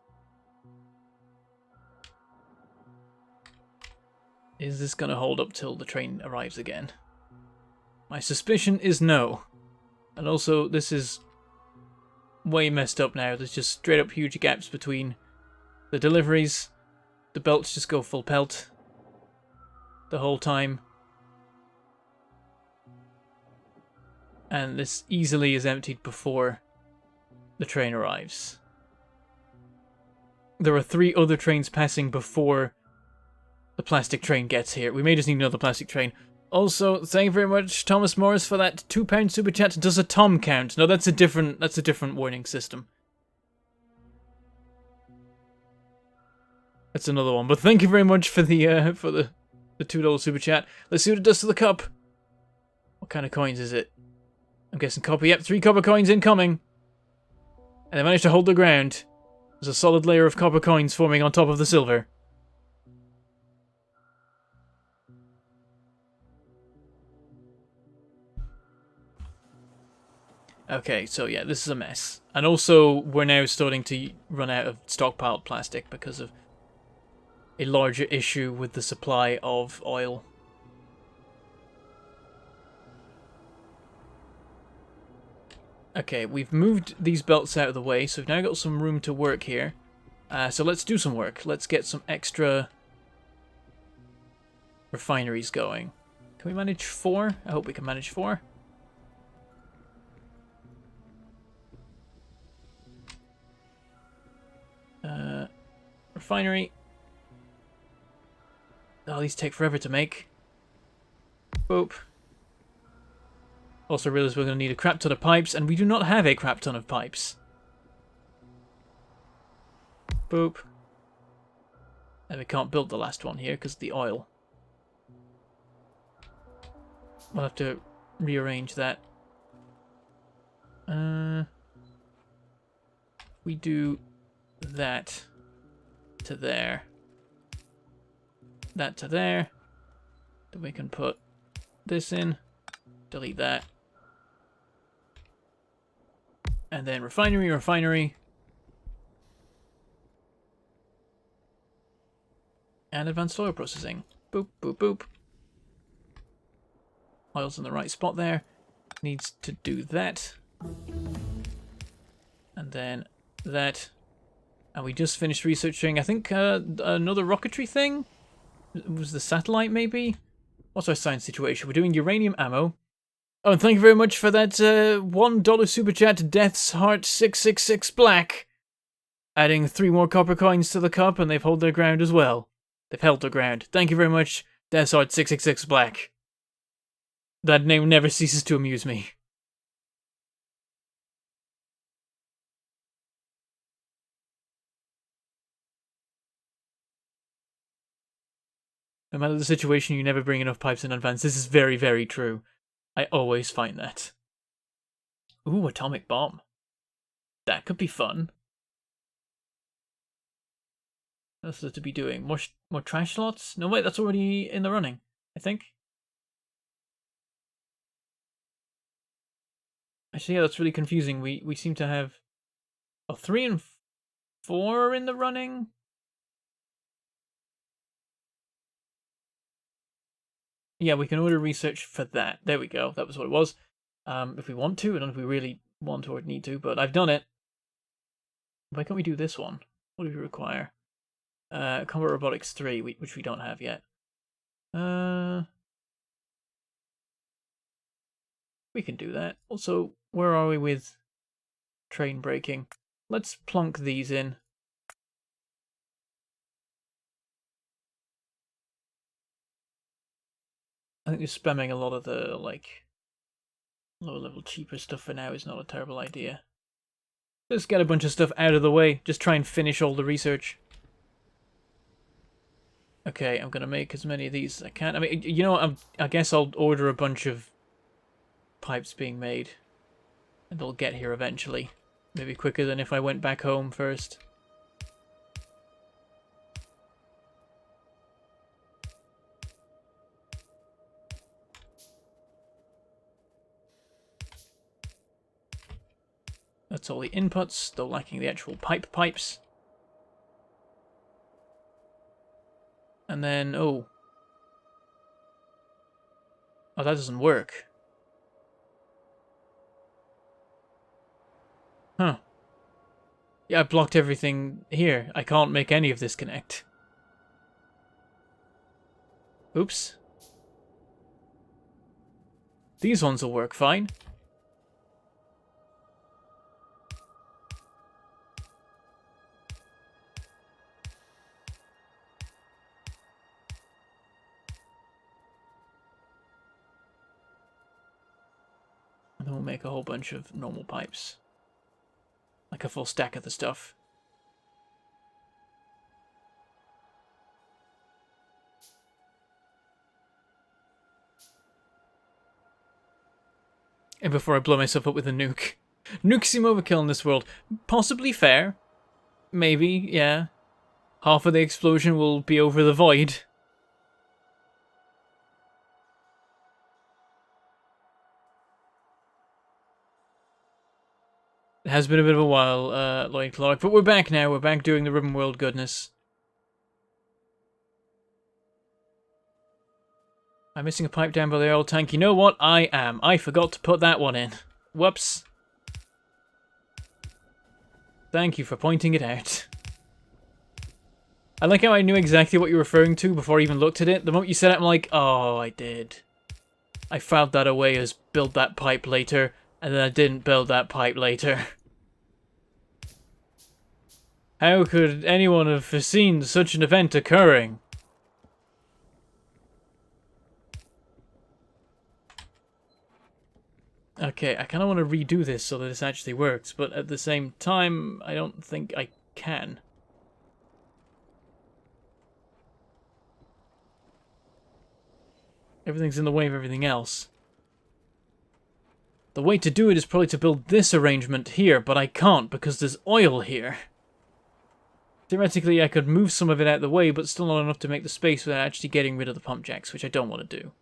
Is this going to hold up till the train arrives again? My suspicion is no. And also, this is way messed up now. There's just straight up huge gaps between the deliveries. The belts just go full pelt the whole time. And this easily is emptied before the train arrives. There are 3 other trains passing before the plastic train gets here. We may just need another plastic train. Also, thank you very much, Thomas Morris, for that £2 super chat. Does a Tom count? No, that's a different warning system. That's another one. But thank you very much for the $2 super chat. Let's see what it does to the cup. What kind of coins is it? I'm guessing copper. Yep, 3 copper coins incoming. And they managed to hold their ground. There's a solid layer of copper coins forming on top of the silver. Okay, so yeah, this is a mess. And also, we're now starting to run out of stockpiled plastic because of a larger issue with the supply of oil. Okay, we've moved these belts out of the way, so we've now got some room to work here. So let's do some work. Let's get some extra refineries going. Can we manage 4? I hope we can manage 4. Refinery. Oh, these take forever to make. Boop. Also realised we're going to need a crap ton of pipes, and we do not have a crap ton of pipes. Boop. And we can't build the last one here because of the oil. We'll have to rearrange that. We do that to there. That to there. Then we can put this in. Delete that. And then refinery, refinery. And advanced oil processing. Boop, boop, boop. Oil's in the right spot there. Needs to do that. And then that. And we just finished researching, I think, another rocketry thing? It was the satellite, maybe? What's our science situation? We're doing uranium ammo. Oh, and thank you very much for that $1 super chat to Death's Heart 666 Black. Adding 3 more copper coins to the cup, and they've held their ground as well. They've held their ground. Thank you very much, Death's Heart 666 Black. That name never ceases to amuse me. No matter the situation, you never bring enough pipes in advance. This is very, very true. I always find that. Ooh, atomic bomb. That could be fun. What's there to be doing? More trash slots? No, wait, that's already in the running, I think. Actually, yeah, that's really confusing. We seem to have 3 and 4 in the running. Yeah, we can order research for that. There we go. That was what it was. If we want to, I don't know if we really want to or need to, but I've done it. Why can't we do this one? What do we require? Combat Robotics 3, which we don't have yet. We can do that. Also, where are we with train braking? Let's plonk these in. I think just spamming a lot of the, like, lower level cheaper stuff for now is not a terrible idea. Let's get a bunch of stuff out of the way. Just try and finish all the research. Okay, I'm gonna make as many of these as I can. I mean, you know, I guess I'll order a bunch of pipes being made. And they'll get here eventually. Maybe quicker than if I went back home first. That's all the inputs, still lacking the actual pipes. And then, oh, that doesn't work. Huh. Yeah, I blocked everything here. I can't make any of this connect. Oops. These ones will work fine. And then we'll make a whole bunch of normal pipes. Like a full stack of the stuff. And before I blow myself up with a nuke. Nukes seem overkill in this world. Possibly fair. Maybe, yeah. Half of the explosion will be over the void. It has been a bit of a while, Lloyd Clark, but we're back now. We're back doing the Ribbonworld goodness. I'm missing a pipe down by the oil tank. You know what? I am. I forgot to put that one in. Whoops. Thank you for pointing it out. I like how I knew exactly what you're referring to before I even looked at it. The moment you said it, I'm like, oh, I did. I filed that away as build that pipe later, and then I didn't build that pipe later. How could anyone have foreseen such an event occurring? Okay, I kind of want to redo this so that this actually works, but at the same time, I don't think I can. Everything's in the way of everything else. The way to do it is probably to build this arrangement here, but I can't because there's oil here. Theoretically, I could move some of it out of the way, but still not enough to make the space without actually getting rid of the pump jacks, which I don't want to do.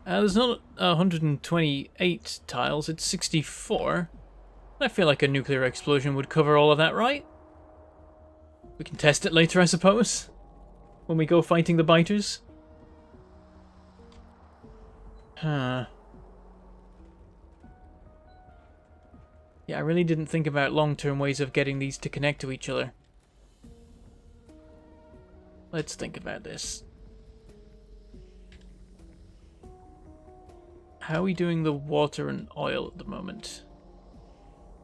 There's not 128 tiles, it's 64. I feel like a nuclear explosion would cover all of that, right? We can test it later, I suppose? When we go fighting the biters? Huh. Yeah, I really didn't think about long-term ways of getting these to connect to each other. Let's think about this. How are we doing the water and oil at the moment?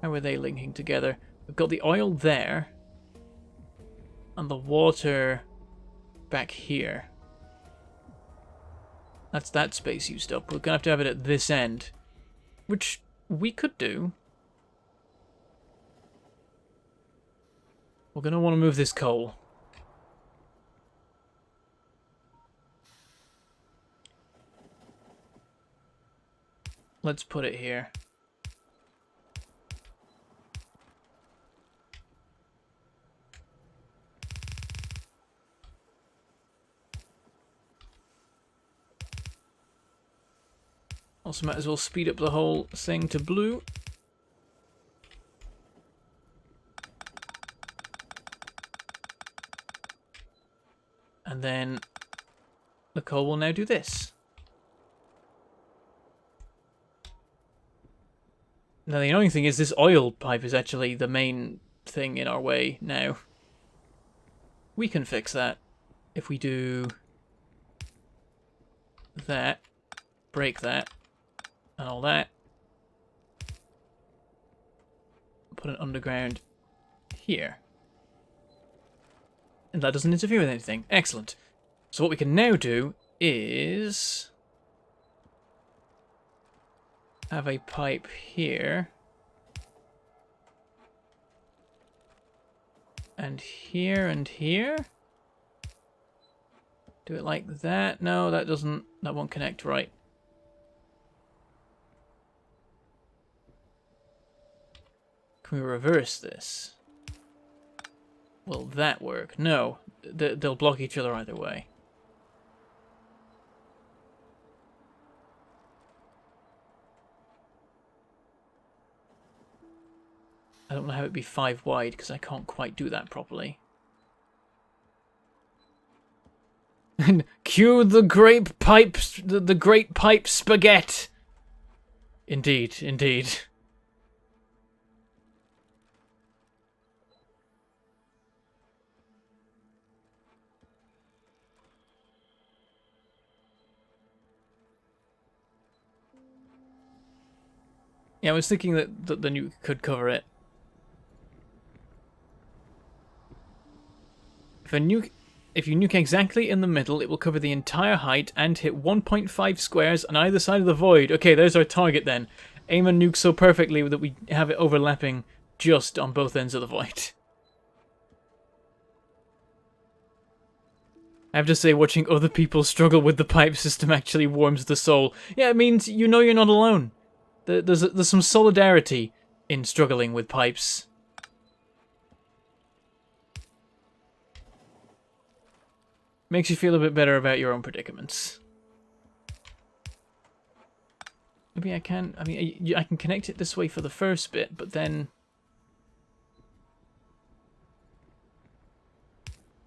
How are they linking together? We've got the oil there. And the water back here. That's that space used up. We're going to have it at this end. Which we could do. We're going to want to move this coal. Let's put it here. Also might as well speed up the whole thing to blue. And then the coal will now do this. Now the annoying thing is this oil pipe is actually the main thing in our way now. We can fix that if we do that, break that, and all that. Put an underground here. And that doesn't interfere with anything. Excellent. So what we can now do is have a pipe here. And here and here. Do it like that. No, that won't connect right. Can we reverse this? Will that work? No. They'll block each other either way. I don't know how it'd be 5 wide because I can't quite do that properly. Cue the grape pipe, the great pipe spaghetti. Indeed, indeed. Yeah, I was thinking that the nuke could cover it. If you nuke exactly in the middle, it will cover the entire height and hit 1.5 squares on either side of the void. Okay, there's our target then. Aim a nuke so perfectly that we have it overlapping just on both ends of the void. I have to say, watching other people struggle with the pipe system actually warms the soul. Yeah, it means you know you're not alone. There's some solidarity in struggling with pipes. Makes you feel a bit better about your own predicaments. Maybe I can... I mean, I can connect it this way for the first bit, but then...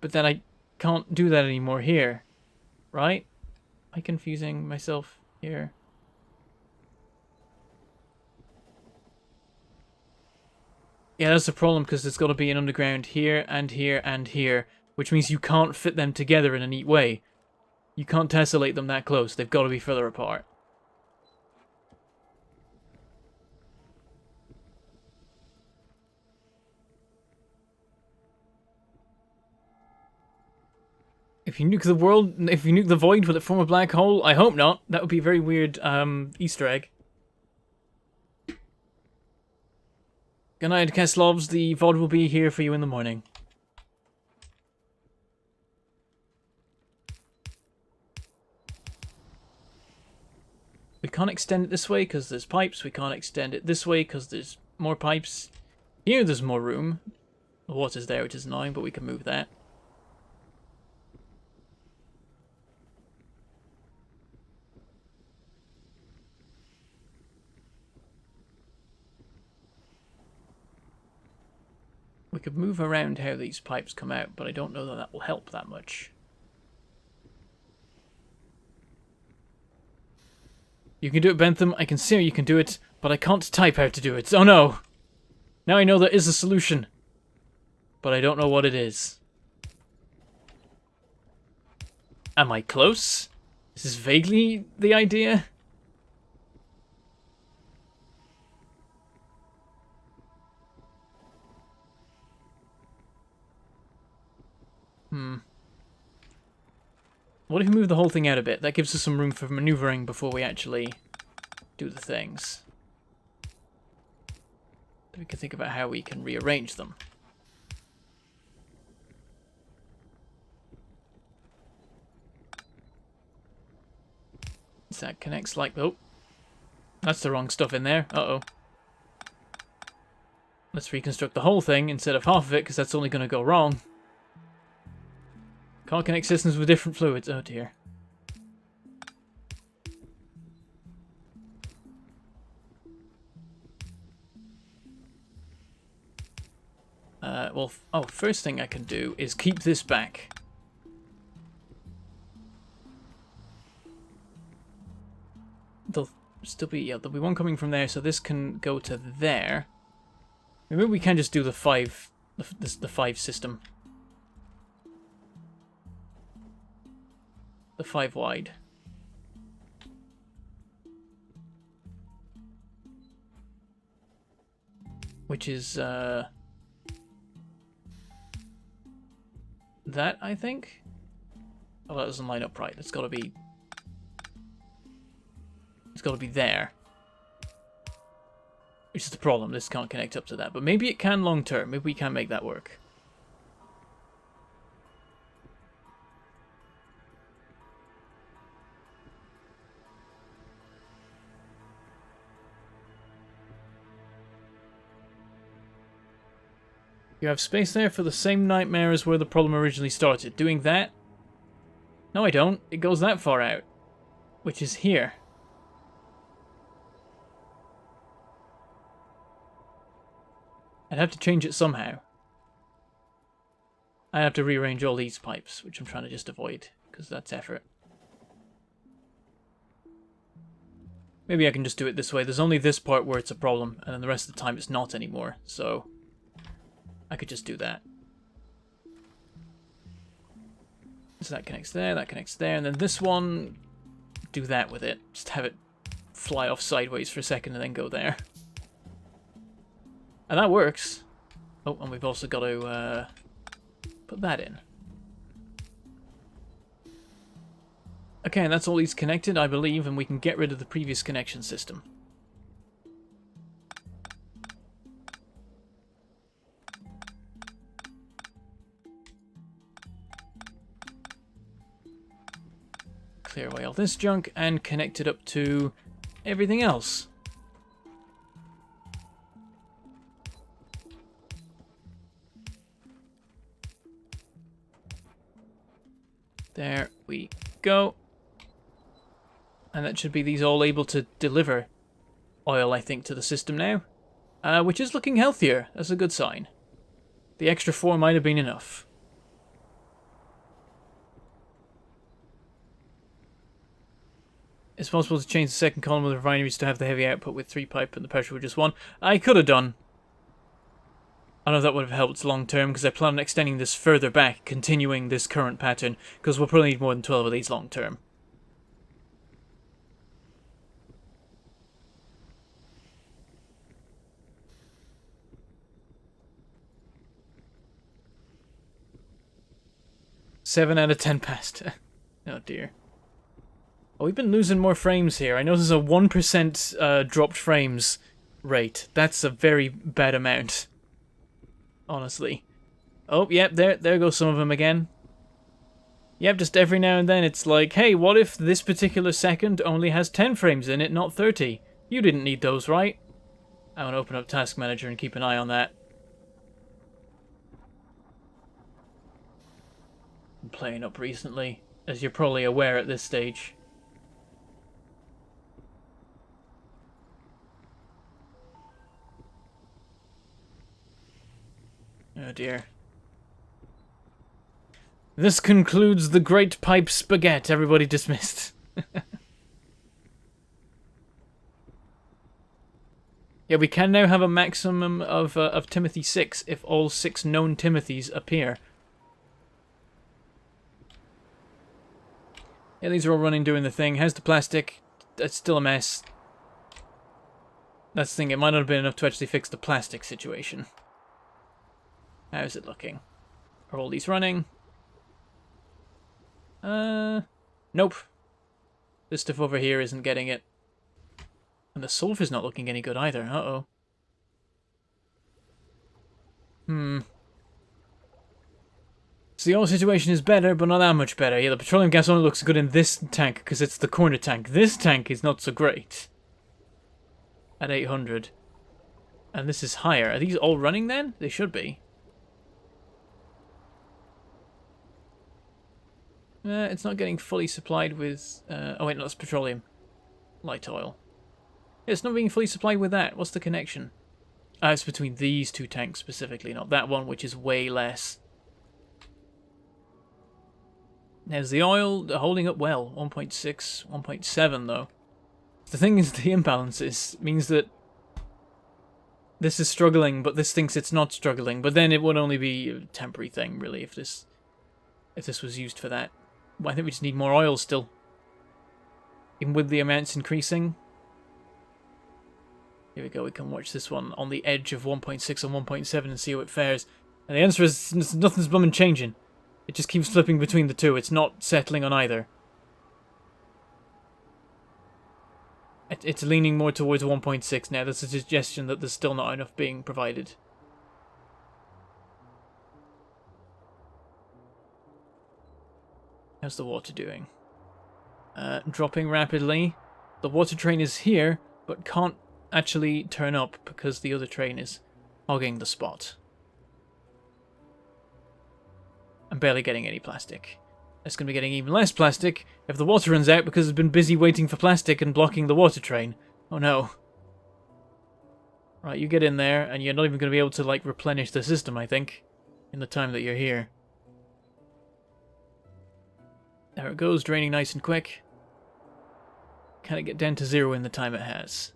But then I can't do that anymore here. Right? Am I confusing myself here? Yeah, that's the problem, because there's got to be an underground here, and here, and here. Which means you can't fit them together in a neat way. You can't tessellate them that close. They've got to be further apart. If you nuke the world, if you nuke the void, will it form a black hole? I hope not. That would be a very weird Easter egg. Good night, Keslovs. The VOD will be here for you in the morning. We can't extend it this way because there's pipes. We can't extend it this way because there's more pipes. Here there's more room. The water's there, which is annoying, but we can move that. We could move around how these pipes come out, but I don't know that that will help that much. You can do it, Bentham. I can see how you can do it, but I can't type how to do it. Oh no! Now I know there is a solution, but I don't know what it is. Am I close? Is this vaguely the idea? What if we move the whole thing out a bit? That gives us some room for maneuvering before we actually do the things. Then we can think about how we can rearrange them. So that connects like... Oh, that's the wrong stuff in there. Uh-oh. Let's reconstruct the whole thing instead of half of it, because that's only going to go wrong. Can't connect systems with different fluids. Oh dear. Well, first thing I can do is keep this back. There'll still be, yeah, there'll be one coming from there, so this can go to there. Maybe we can just do the five system. The 5 wide. Which is, that, I think? Oh, that doesn't line up right. It's gotta be there. Which is the problem. This can't connect up to that. But maybe it can long term. Maybe we can make that work. You have space there for the same nightmare as where the problem originally started. Doing that? No, I don't. It goes that far out. Which is here. I'd have to change it somehow. I have to rearrange all these pipes, which I'm trying to just avoid, because that's effort. Maybe I can just do it this way. There's only this part where it's a problem, and then the rest of the time it's not anymore, so I could just do that. So that connects there, and then this one, do that with it. Just have it fly off sideways for a second and then go there. And that works. Oh, and we've also got to put that in. Okay, and that's all these connected, I believe, and we can get rid of the previous connection system. Clear away all this junk and connect it up to everything else. There we go. And that should be these all able to deliver oil, I think, to the system now. Which is looking healthier. That's a good sign. The extra 4 might have been enough. It's possible to change the second column of the refineries to have the heavy output with 3 pipe and the pressure with just 1. I could have done. I don't know if that would have helped long term, because I plan on extending this further back, continuing this current pattern, because we'll probably need more than 12 of these long term. Seven out of 10 passed. Oh dear. Oh, we've been losing more frames here. I know there's a 1% dropped frames rate. That's a very bad amount. Honestly. Oh, yep, there goes some of them again. Yep, just every now and then it's like, hey, what if this particular second only has 10 frames in it, not 30? You didn't need those, right? I'm going to open up Task Manager and keep an eye on that. I'm playing up recently, as you're probably aware at this stage. Oh dear. This concludes the Great Pipe Spaghetti. Everybody dismissed. Yeah, we can now have a maximum of Timothy 6 if all 6 known Timothys appear. Yeah, these are all running, doing the thing. How's the plastic? It's still a mess. That's the thing, it might not have been enough to actually fix the plastic situation. How's it looking? Are all these running? Nope. This stuff over here isn't getting it. And the sulfur's not looking any good either. Uh-oh. So the oil situation is better, but not that much better. Yeah, the petroleum gas only looks good in this tank because it's the corner tank. This tank is not so great. At 800. And this is higher. Are these all running then? They should be. It's not getting fully supplied with... oh wait, no, that's petroleum. Light oil. It's not being fully supplied with that. What's the connection? It's between these two tanks specifically, not that one, which is way less. There's the oil holding up well. 1.6, 1.7 though. The thing is, the imbalances means that this is struggling, but this thinks it's not struggling. But then it would only be a temporary thing, really, if this was used for that. Well, I think we just need more oil still. Even with the amounts increasing. Here we go, we can watch this one on the edge of 1.6 and 1.7 and see how it fares. And the answer is nothing's blooming changing. It just keeps flipping between the two. It's not settling on either. It's leaning more towards 1.6 now. That's a suggestion that there's still not enough being provided. How's the water doing? Dropping rapidly. The water train is here, but can't actually turn up because the other train is hogging the spot. I'm barely getting any plastic. It's going to be getting even less plastic if the water runs out because it's been busy waiting for plastic and blocking the water train. Oh no. Right, you get in there and you're not even going to be able to, like, replenish the system, I think, in the time that you're here. There it goes, draining nice and quick. Can it get down to 0 in the time it has?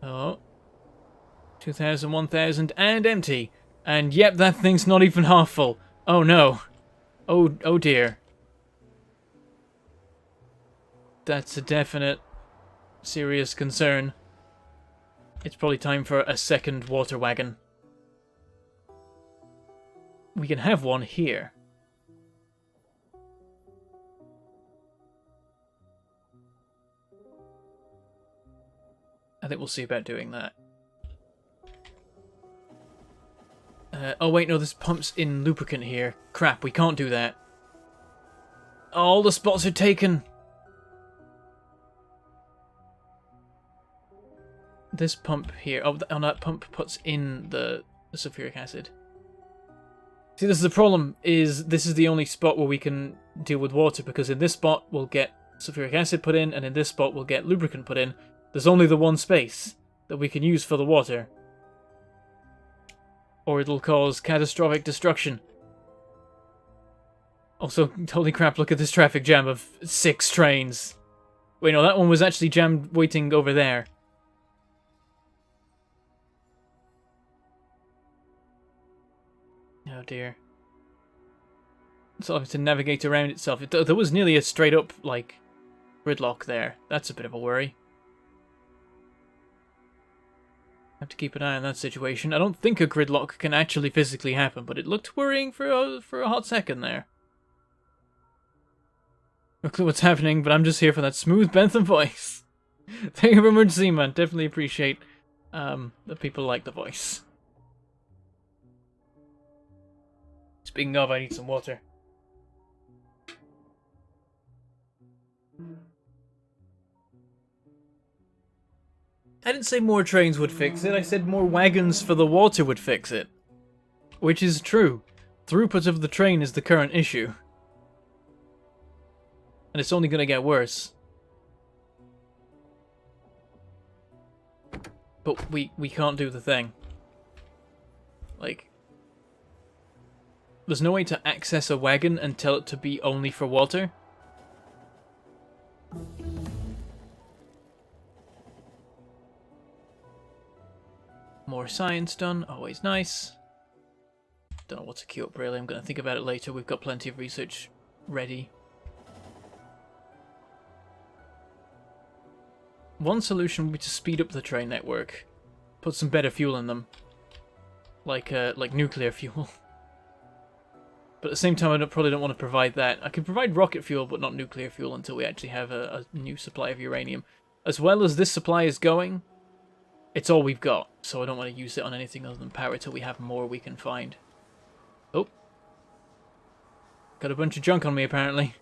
Oh. 2,000, 1,000, and empty. And yep, that thing's not even half full. Oh no. Oh dear. That's a definite, serious concern. It's probably time for a second water wagon. We can have one here. I think we'll see about doing that. Oh wait, no, this pumps in lubricant here. Crap, we can't do that. All the spots are taken. This pump here, oh, that pump puts in the sulfuric acid. See, this is the problem, is this is the only spot where we can deal with water, because in this spot we'll get sulfuric acid put in, and in this spot we'll get lubricant put in. There's only the one space that we can use for the water. Or it'll cause catastrophic destruction. Also, holy crap, look at this traffic jam of 6 trains. Wait, no, that one was actually jammed waiting over there. Oh dear. It's having to navigate around itself. There was nearly a straight up, like, gridlock there. That's a bit of a worry. Have to keep an eye on that situation. I don't think a gridlock can actually physically happen, but it looked worrying for a hot second there. No clue what's happening, but I'm just here for that smooth Bentham voice. Thank you very much, Z-Man. Definitely appreciate that people like the voice. Speaking of, I need some water. I didn't say more trains would fix it, I said more wagons for the water would fix it. Which is true. Throughput of the train is the current issue. And it's only going to get worse. But we can't do the thing. Like, there's no way to access a wagon and tell it to be only for water. more science done. Always nice. Don't know what to queue up really. I'm going to think about it later. We've got plenty of research ready. One solution would be to speed up the train network. Put some better fuel in them. Like nuclear fuel. But at the same time, I probably don't want to provide that. I can provide rocket fuel, but not nuclear fuel until we actually have a new supply of uranium. As well as this supply is going, it's all we've got. So I don't want to use it on anything other than power till we have more we can find. Oh. Got a bunch of junk on me, apparently.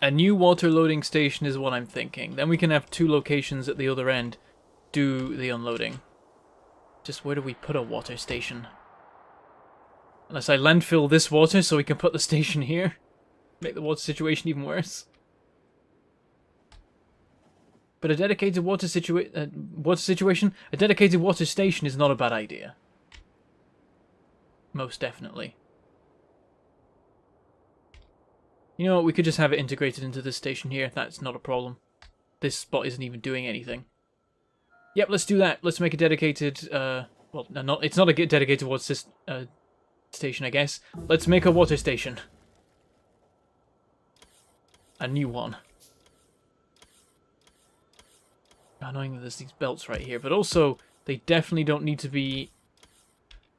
A new water loading station is what I'm thinking. Then we can have 2 locations at the other end do the unloading. Just where do we put a water station? Unless I landfill this water so we can put the station here. Make the water situation even worse. But a dedicated water situation, a dedicated water station is not a bad idea. Most definitely. You know what, we could just have it integrated into this station here. That's not a problem. This spot isn't even doing anything. Yep, let's do that. Let's make a dedicated, well, no, it's not a dedicated water station, I guess. Let's make a water station. A new one. Annoying that there's these belts right here, but also, they definitely don't need to be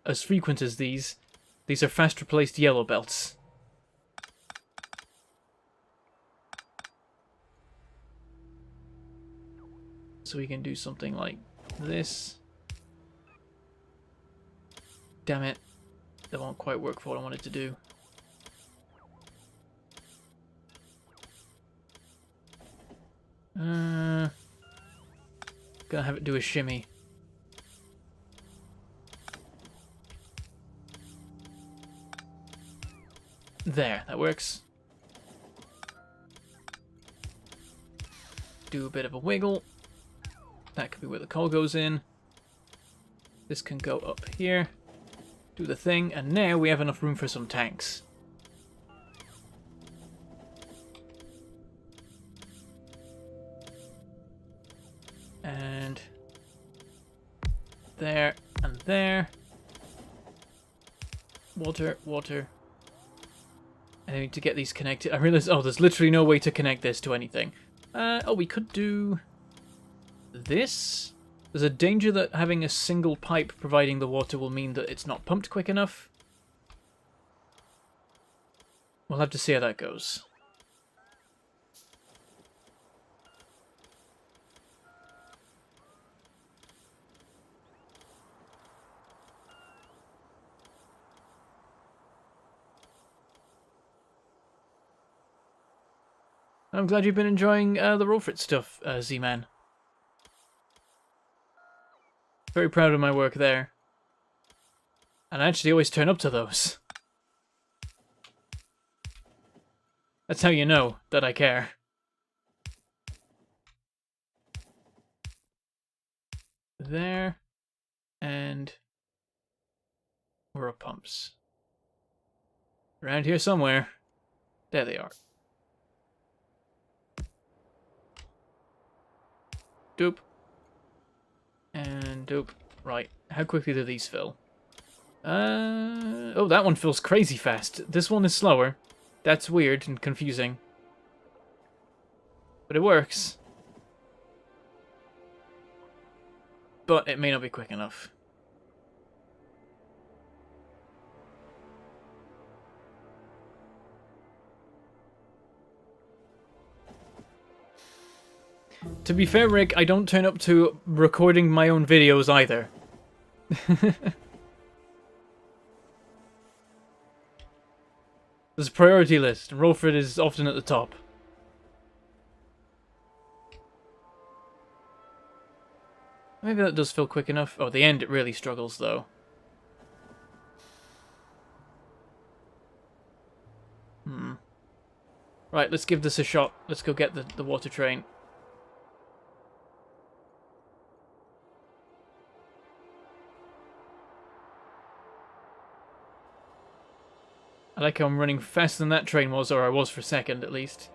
as frequent as these. These are fast replaced yellow belts. So we can do something like this. Damn it. That won't quite work for what I wanted to do. Gonna have it do a shimmy. There, that works. Do a bit of a wiggle. That could be where the coal goes in. This can go up here. Do the thing, and now we have enough room for some tanks. And there, and there. Water, water. I need to get these connected. I realize, oh, there's literally no way to connect this to anything. Oh, we could do this. There's a danger that having a single pipe providing the water will mean that it's not pumped quick enough. We'll have to see how that goes. I'm glad you've been enjoying the Rolfrit stuff, Z-Man. Very proud of my work there. And I actually always turn up to those. That's how you know that I care. There. And where are pumps? Around here somewhere. There they are. Doop. And doop. Right. How quickly do these fill? Oh, that one fills crazy fast. This one is slower. That's weird and confusing. But it works. But it may not be quick enough. To be fair, Rick, I don't turn up to recording my own videos either. There's a priority list, and Rolfrit is often at the top. Maybe that does feel quick enough. Oh, at the end it really struggles, though. Right, let's give this a shot. Let's go get the water train. I like how I'm running faster than that train was, or I was for a second at least.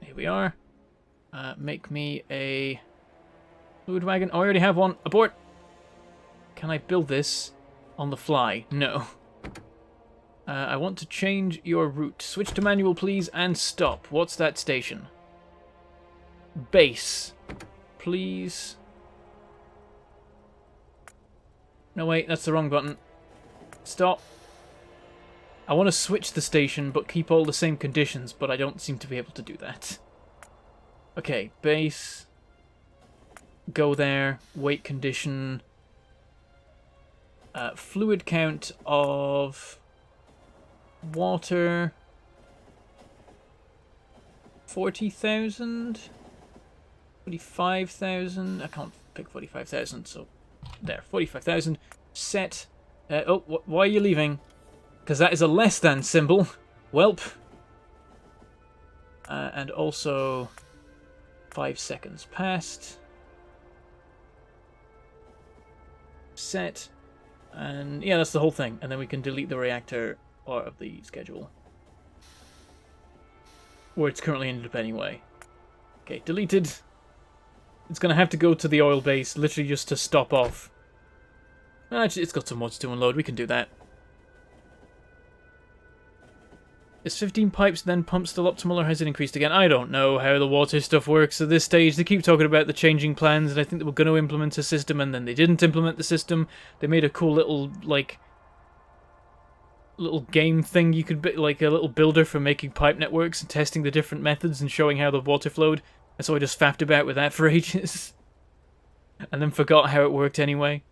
Here we are. Make me a fluid wagon. Oh, I already have one. Abort! Can I build this on the fly? No. I want to change your route. Switch to manual, please, and stop. What's that station? Base. Please. No, wait, that's the wrong button. Stop. I want to switch the station, but keep all the same conditions, but I don't seem to be able to do that. Okay, base. Go there. Weight condition. Fluid count of water. 40,000? 45,000? I can't pick 45,000, so there. 45,000. Set. Oh, why are you leaving? Because that is a less than symbol. Welp. And also 5 seconds passed. Set. And yeah, that's the whole thing. And then we can delete the reactor out of the schedule. Where it's currently ended up anyway. Okay, deleted. It's going to have to go to the oil base, literally just to stop off. Actually, it's got some mods to unload. We can do that. Is 15 pipes then pump still optimal, or has it increased again? I don't know how the water stuff works at this stage. They keep talking about the changing plans, and I think they were going to implement a system, and then they didn't implement the system. They made a cool little, like, little game thing you could, like a little builder for making pipe networks and testing the different methods and showing how the water flowed. And so I just faffed about with that for ages. And then forgot how it worked anyway.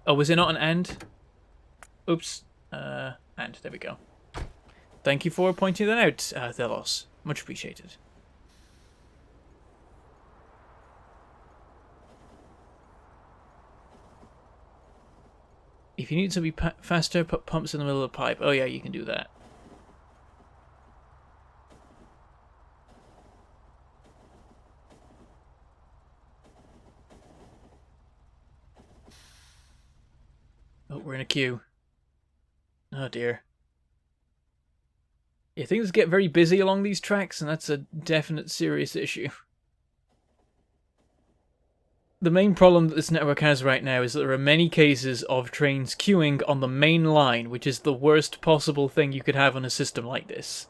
Oh, was it not an and? Oops. And. There we go. Thank you for pointing that out, Thelos. Much appreciated. If you need to be faster, put pumps in the middle of the pipe. Oh yeah, you can do that. Oh, we're in a queue. Oh dear. Yeah, things get very busy along these tracks, and that's a definite serious issue. The main problem that this network has right now is that there are many cases of trains queuing on the main line, which is the worst possible thing you could have on a system like this.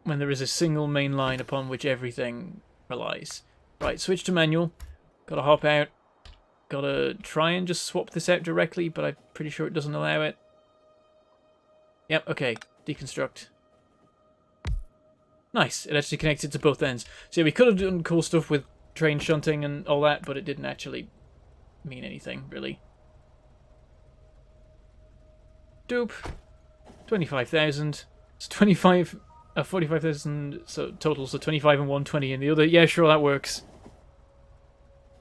When there is a single main line upon which everything relies. Right, switch to manual. Gotta hop out. Gotta try and just swap this out directly, but I'm pretty sure it doesn't allow it. Yep, okay. Deconstruct. Nice. It actually connected to both ends. So yeah, we could have done cool stuff with train shunting and all that, but it didn't actually mean anything, really. Dope. 25,000. It's 25... 45,000 so total, so 25 and 120 in the other. Yeah, sure, that works.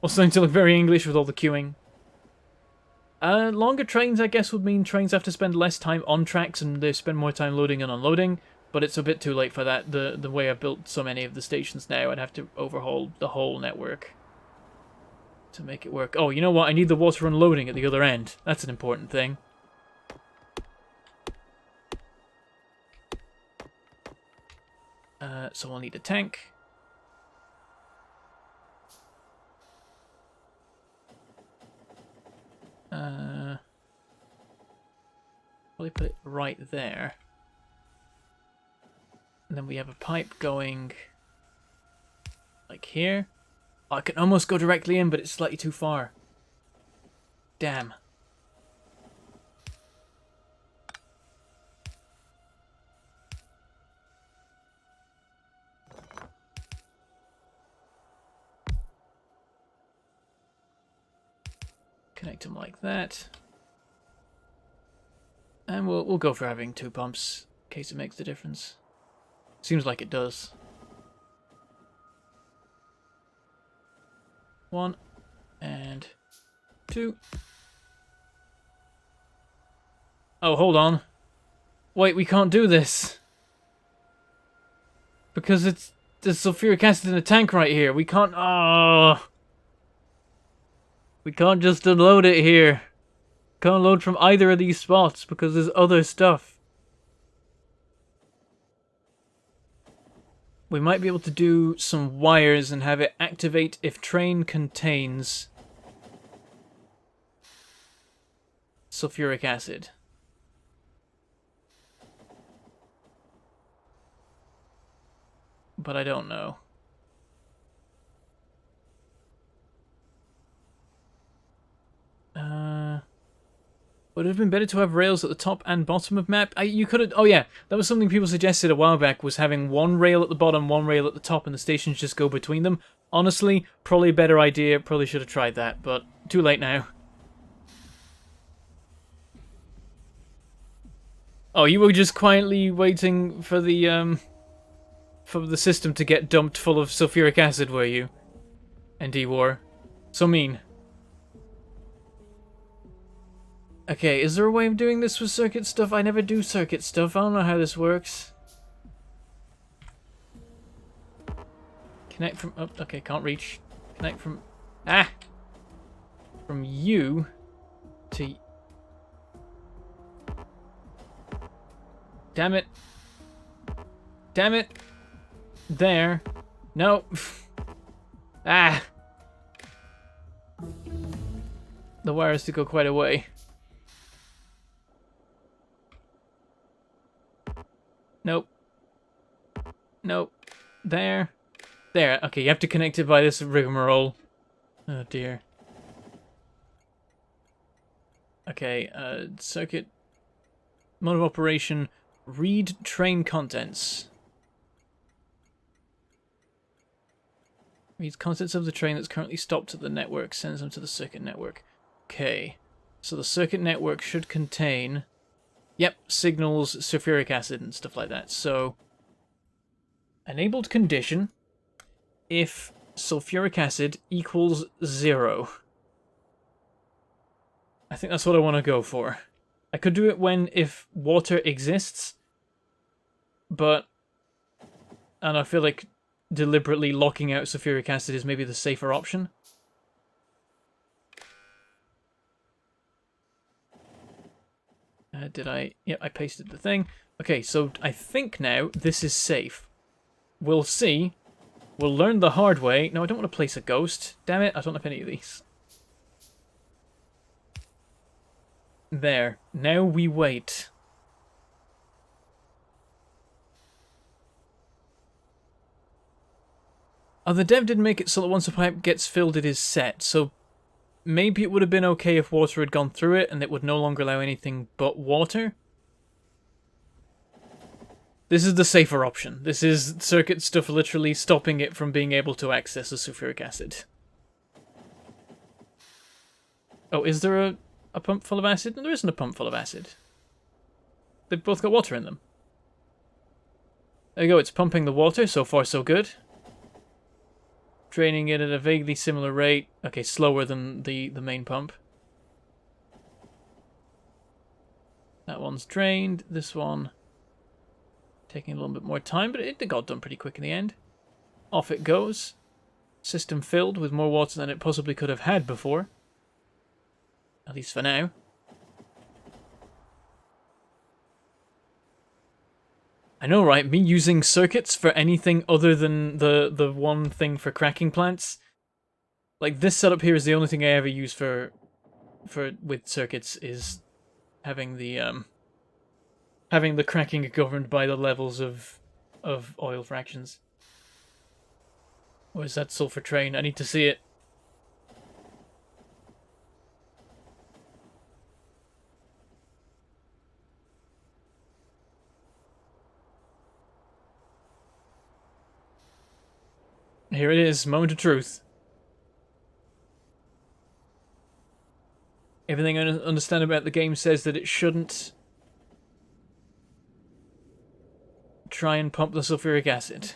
Also starting to look very English with all the queuing. Longer trains, I guess, would mean trains have to spend less time on tracks and they spend more time loading and unloading, but it's a bit too late for that. The way I've built so many of the stations now, I'd have to overhaul the whole network to make it work. Oh, you know what? I need the water unloading at the other end. That's an important thing. So I'll need a tank. Probably put it right there. And then we have a pipe going like here. Oh, I can almost go directly in, but it's slightly too far. Damn. Connect them like that. And we'll go for having 2 pumps in case it makes the difference. Seems like it does. 1 and 2. Oh, hold on. Wait, we can't do this. Because there's sulfuric acid in the tank right here. We can't... Oh. We can't just unload it here. Can't load from either of these spots because there's other stuff. we might be able to do some wires and have it activate if train contains sulfuric acid. But I don't know. Would it have been better to have rails at the top and bottom of map? You could have... Oh yeah, that was something people suggested a while back, was having one rail at the bottom, one rail at the top, and the stations just go between them. Honestly, probably a better idea. Probably should have tried that, but too late now. Oh, you were just quietly waiting for the system to get dumped full of sulfuric acid, were you? ND War. So mean. Okay, is there a way of doing this with circuit stuff? I never do circuit stuff. I don't know how this works. Connect from... Oh, okay, can't reach. Connect from... Ah! From you to... Damn it. Damn it. There. No. Ah! The wire has to go quite a way. Nope. Nope. There. There. Okay, you have to connect it by this rigmarole. Oh dear. Okay, circuit. Mode of operation. Read train contents. Reads contents of the train that's currently stopped at the network. Sends them to the circuit network. Okay. So the circuit network should contain... Yep, signals, sulfuric acid and stuff like that. So, enabled condition if sulfuric acid equals 0. I think that's what I want to go for. I could do it if water exists, but... And I feel like deliberately locking out sulfuric acid is maybe the safer option. Did I... Yep, I pasted the thing. Okay, so I think now this is safe. We'll see. We'll learn the hard way. No, I don't want to place a ghost. Damn it, I don't have any of these. There. Now we wait. Oh, the dev did make it so that once a pipe gets filled, it is set. So maybe it would have been okay if water had gone through it and it would no longer allow anything but water. This is the safer option. This is circuit stuff literally stopping it from being able to access the sulfuric acid. Oh, is there a pump full of acid? No, there isn't a pump full of acid. They've both got water in them. There you go, it's pumping the water. So far, so good. Draining it at a vaguely similar rate. Okay, slower than the main pump. That one's drained. This one taking a little bit more time, but it got done pretty quick in the end. Off it goes. System filled with more water than it possibly could have had before. At least for now. I know, right? Me using circuits for anything other than the one thing for cracking plants. Like, this setup here is the only thing I ever use with circuits, is having the cracking governed by the levels of oil fractions. Where's that sulfur train? I need to see it. Here it is, moment of truth. Everything I understand about the game says that it shouldn't try and pump the sulfuric acid.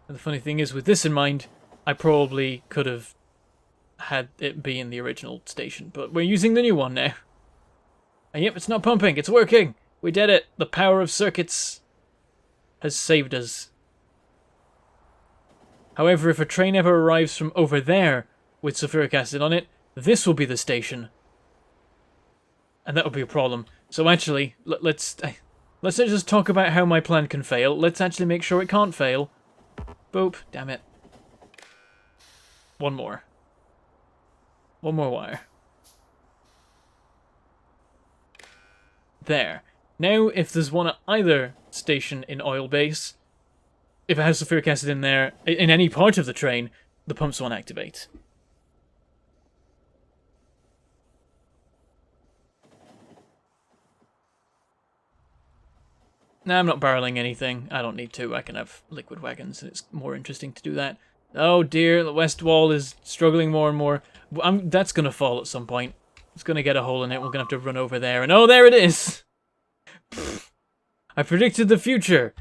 And the funny thing is, with this in mind, I probably could have had it be in the original station, but we're using the new one now. And yep, it's not pumping, it's working! We did it! The power of circuits has saved us. However, if a train ever arrives from over there with sulfuric acid on it, this will be the station. And that would be a problem, So actually, let's not just talk about how my plan can fail. Let's actually make sure it can't fail. Boop. Damn it. One more. One more wire. There. Now, if there's one at either station in oil base, if it has sulfuric acid in there, in any part of the train, the pumps won't activate. Nah, I'm not barreling anything. I don't need to. I can have liquid wagons. It's more interesting to do that. Oh dear, the west wall is struggling more and more. That's going to fall at some point. It's going to get a hole in it. We're going to have to run over there. And oh, there it is! I predicted the future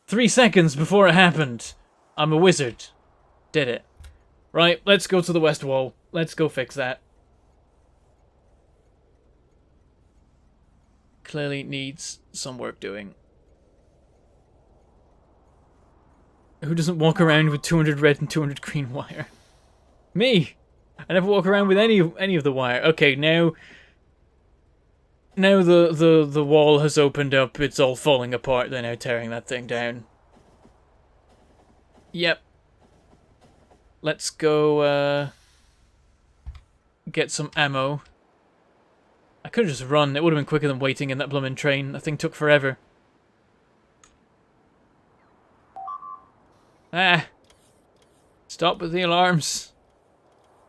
3 seconds before it happened. I'm a wizard. Did it. Right, let's go to the west wall. Let's go fix that. Clearly needs some work doing. Who doesn't walk around with 200 red and 200 green wire? Me! I never walk around with any of the wire. Okay, now the wall has opened up. It's all falling apart. They're now tearing that thing down. Yep. Let's go get some ammo. I could have just run. It would have been quicker than waiting in that blooming train. That thing took forever. Ah! Stop with the alarms.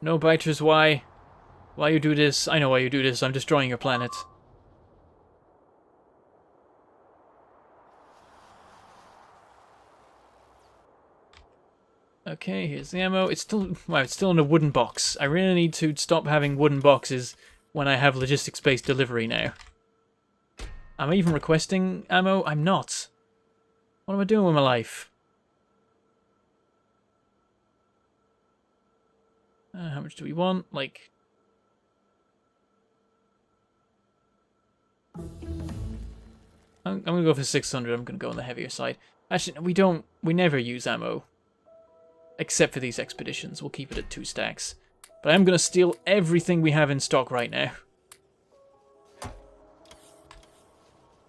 No biters, why? Why you do this? I know why you do this. I'm destroying your planet. Okay, here's the ammo. It's still, wow, it's still in a wooden box. I really need to stop having wooden boxes when I have logistics-based delivery now. Am I even requesting ammo? I'm not. What am I doing with my life? How much do we want? Like... I'm gonna go for 600. I'm gonna go on the heavier side. Actually, we never use ammo. Except for these expeditions. We'll keep it at 2 stacks. But I am gonna steal everything we have in stock right now.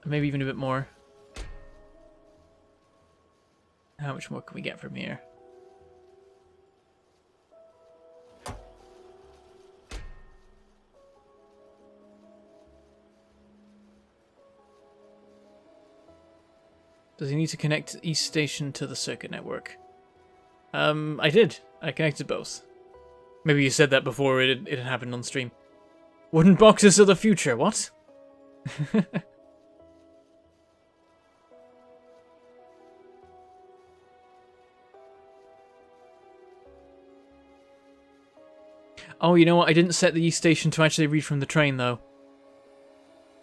Maybe even a bit more. How much more can we get from here? Does he need to connect East Station to the circuit network? I did. I connected both. Maybe you said that before it had happened on stream. Wooden boxes of the future, what? Oh, you know what? I didn't set the East Station to actually read from the train, though.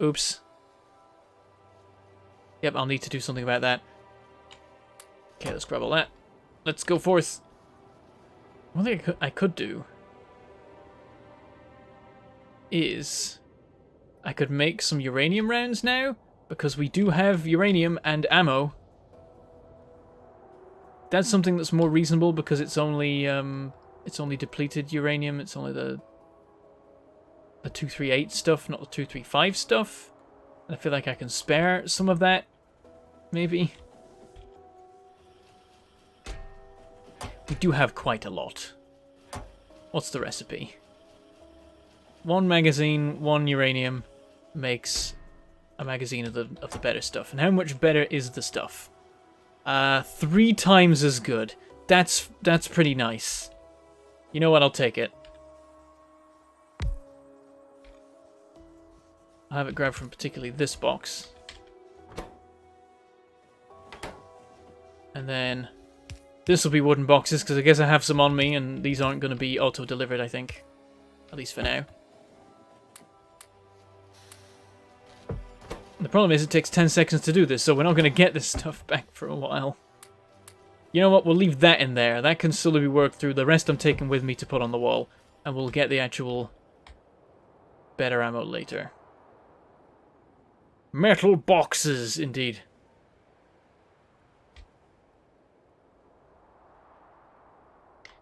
Oops. Yep, I'll need to do something about that. Okay, let's grab all that. Let's go forth. One thing I could do is I could make some uranium rounds now, because we do have uranium and ammo. That's something that's more reasonable because it's only depleted uranium. It's only the 238 stuff, not the 235 stuff. And I feel like I can spare some of that, maybe. We do have quite a lot. What's the recipe? 1 magazine, 1 uranium makes a magazine of the better stuff. And how much better is the stuff? 3 times as good. That's pretty nice. You know what? I'll take it. I'll have it grabbed from particularly this box. And then this will be wooden boxes, because I guess I have some on me, and these aren't going to be auto-delivered, I think. At least for now. The problem is it takes 10 seconds to do this, so we're not going to get this stuff back for a while. You know what? We'll leave that in there. That can still be worked through. The rest I'm taking with me to put on the wall. And we'll get the actual better ammo later. Metal boxes, indeed.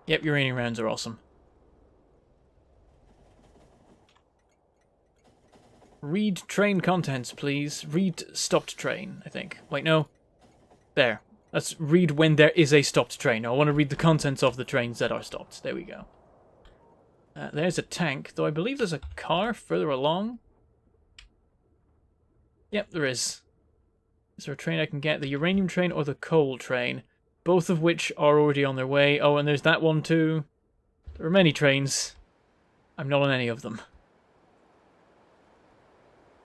Yep, uranium rounds are awesome. Read train contents, please. Read stopped train, I think. Wait, no. There. Let's read when there is a stopped train. I want to read the contents of the trains that are stopped. There we go. There's a tank, though I believe there's a car further along. Yep, there is. Is there a train I can get? The uranium train or the coal train? Both of which are already on their way. Oh, and there's that one too. There are many trains. I'm not on any of them.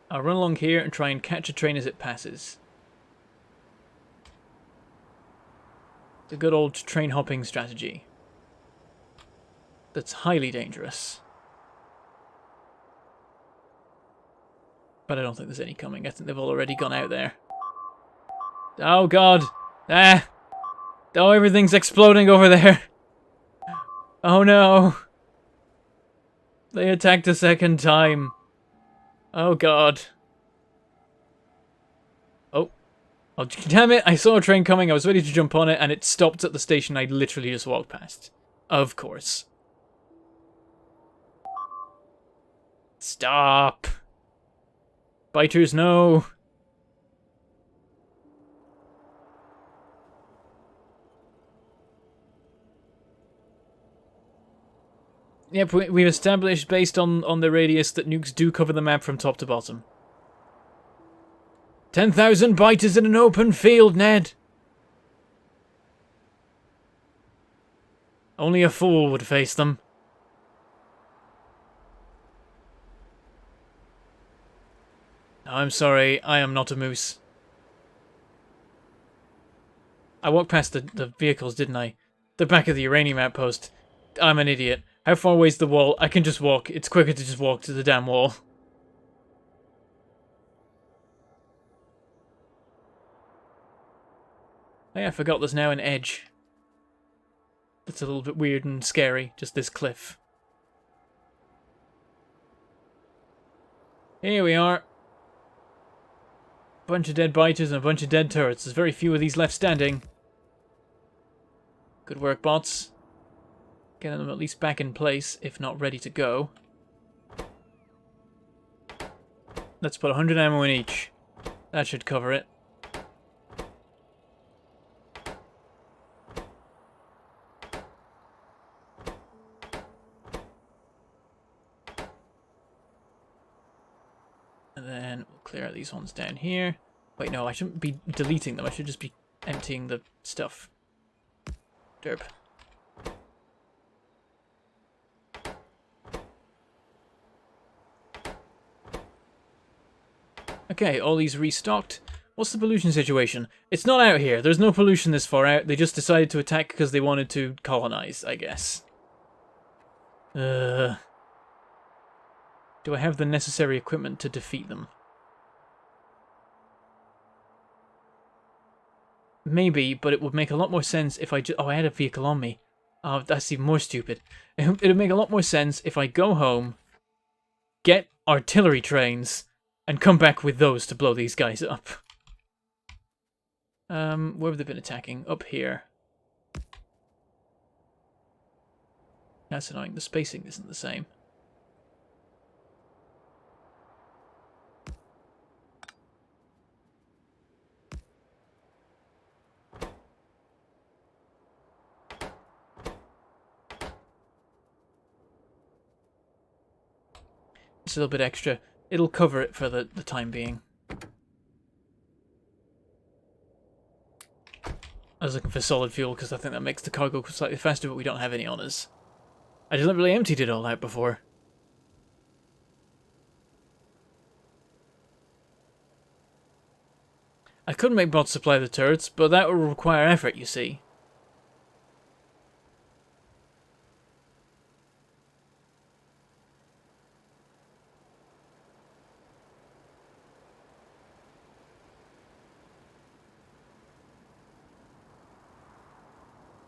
I'll run along here and try and catch a train as it passes. The good old train hopping strategy. That's highly dangerous. But I don't think there's any coming. I think they've already gone out there. Oh god! Ah! Oh, everything's exploding over there! Oh no! They attacked a second time. Oh god. Oh. Oh, damn it! I saw a train coming, I was ready to jump on it, and it stopped at the station I literally just walked past. Of course. Stop! Biters, no! Yep, we've established, based on the radius, that nukes do cover the map from top to bottom. 10,000 biters in an open field, Ned! Only a fool would face them. I'm sorry, I am not a moose. I walked past the vehicles, didn't I? The back of the uranium outpost. I'm an idiot. How far away is the wall? I can just walk. It's quicker to just walk to the damn wall. Oh yeah, I forgot there's now an edge. That's a little bit weird and scary, just this cliff. Here we are. Bunch of dead biters and a bunch of dead turrets. There's very few of these left standing. Good work, bots. Getting them at least back in place, if not ready to go. Let's put 100 ammo in each. That should cover it. And then we'll clear out these ones down here. Wait, no, I shouldn't be deleting them. I should just be emptying the stuff. Derp. Okay, all these restocked. What's the pollution situation? It's not out here. There's no pollution this far out. They just decided to attack because they wanted to colonize, I guess. Do I have the necessary equipment to defeat them? Maybe, but it would make a lot more sense if I just... Oh, I had a vehicle on me. Oh, that's even more stupid. It would make a lot more sense if I go home, get artillery trains, and come back with those to blow these guys up. Where have they been attacking? Up here. That's annoying. The spacing isn't the same. Just a little bit extra. It'll cover it for the time being. I was looking for solid fuel because I think that makes the cargo slightly faster, but we don't have any on us. I deliberately emptied it all out before. I could make bots supply the turrets, but that would require effort, you see.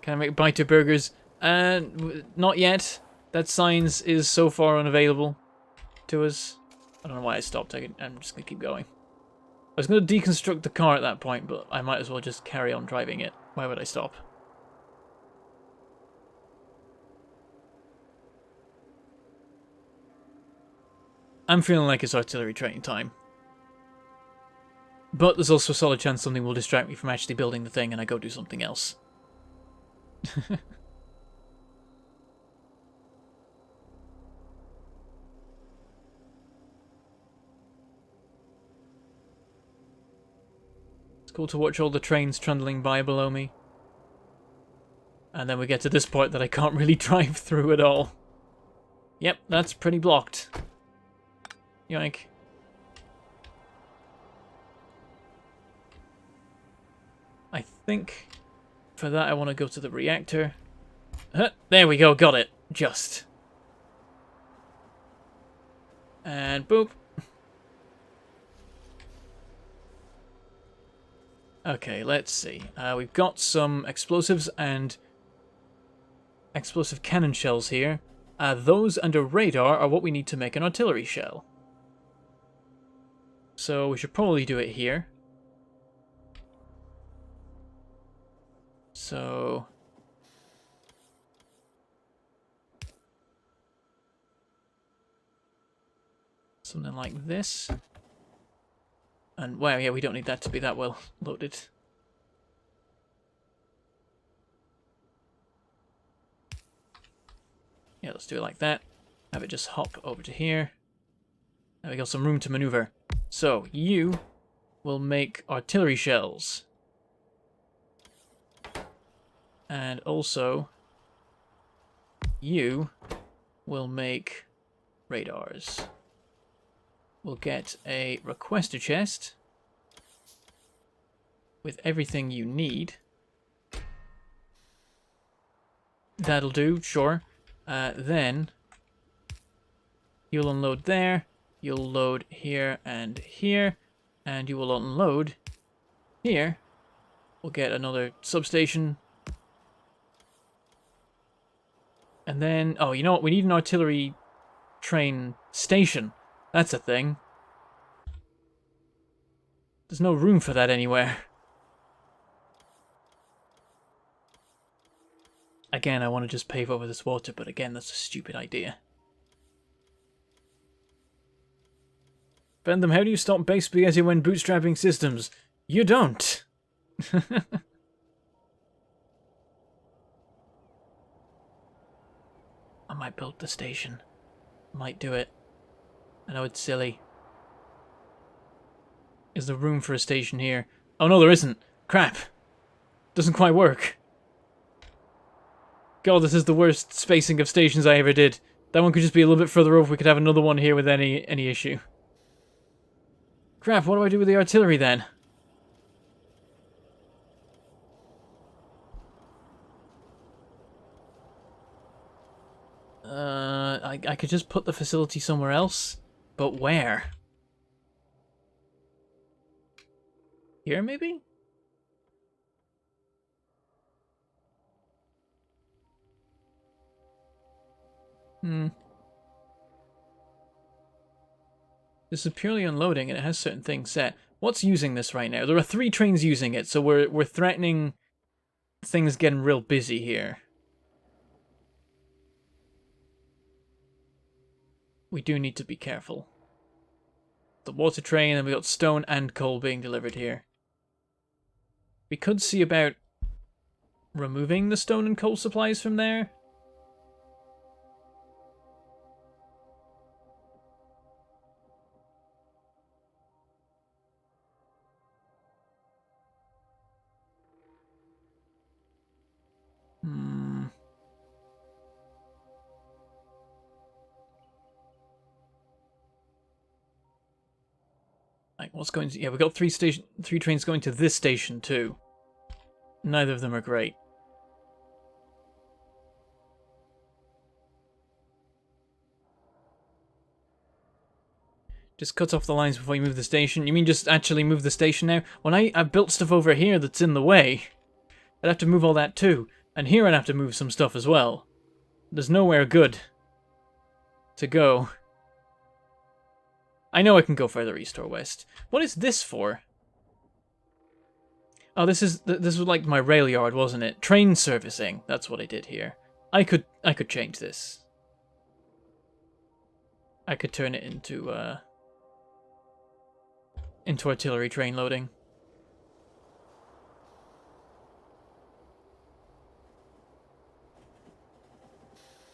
Can I make biter burgers? Not yet. That signs is so far unavailable to us. I don't know why I stopped. I'm just going to keep going. I was going to deconstruct the car at that point, but I might as well just carry on driving it. Why would I stop? I'm feeling like it's artillery training time. But there's also a solid chance something will distract me from actually building the thing and I go do something else. It's cool to watch all the trains trundling by below me. And then we get to this point that I can't really drive through at all. Yep, that's pretty blocked. Yoink. I think for that I want to go to the reactor. There we go, got it. Just. And boop. Okay, let's see. We've got some explosives and explosive cannon shells here. Those and a radar are what we need to make an artillery shell. So we should probably do it here. So... something like this. And, wow, yeah, we don't need that to be that well loaded. Yeah, let's do it like that. Have it just hop over to here. Now we got some room to maneuver. So, you will make artillery shells. And also, you will make radars. We'll get a requester chest with everything you need. That'll do, sure. Then you'll unload there, you'll load here, and you will unload here. We'll get another substation. And then, oh, you know what? We need an artillery train station. That's a thing. There's no room for that anywhere. Again, I want to just pave over this water, but again, that's a stupid idea. Bentham, how do you stop base spaghetti when bootstrapping systems? You don't! I might build the station. Might do it. I know it's silly. Is there room for a station here? Oh no, there isn't. Crap. Doesn't quite work. God, this is the worst spacing of stations I ever did. That one could just be a little bit further over. We could have another one here with any issue. Crap, what do I do with the artillery then? I could just put the facility somewhere else, but where? Here, maybe? This is purely unloading, and it has certain things set. What's using this right now? There are 3 trains using it, so we're threatening things getting real busy here. We do need to be careful. The water train, and we got stone and coal being delivered here. We could see about removing the stone and coal supplies from there. Like, what's going to... Yeah, we've got 3 trains going to this station, too. Neither of them are great. Just cut off the lines before you move the station. You mean just actually move the station now? When I've built stuff over here that's in the way, I'd have to move all that too. And here I'd have to move some stuff as well. There's nowhere good to go. I know I can go further east or west. What is this for? Oh, this was like my rail yard, wasn't it? Train servicing. That's what I did here. I could change this. I could turn it into artillery train loading.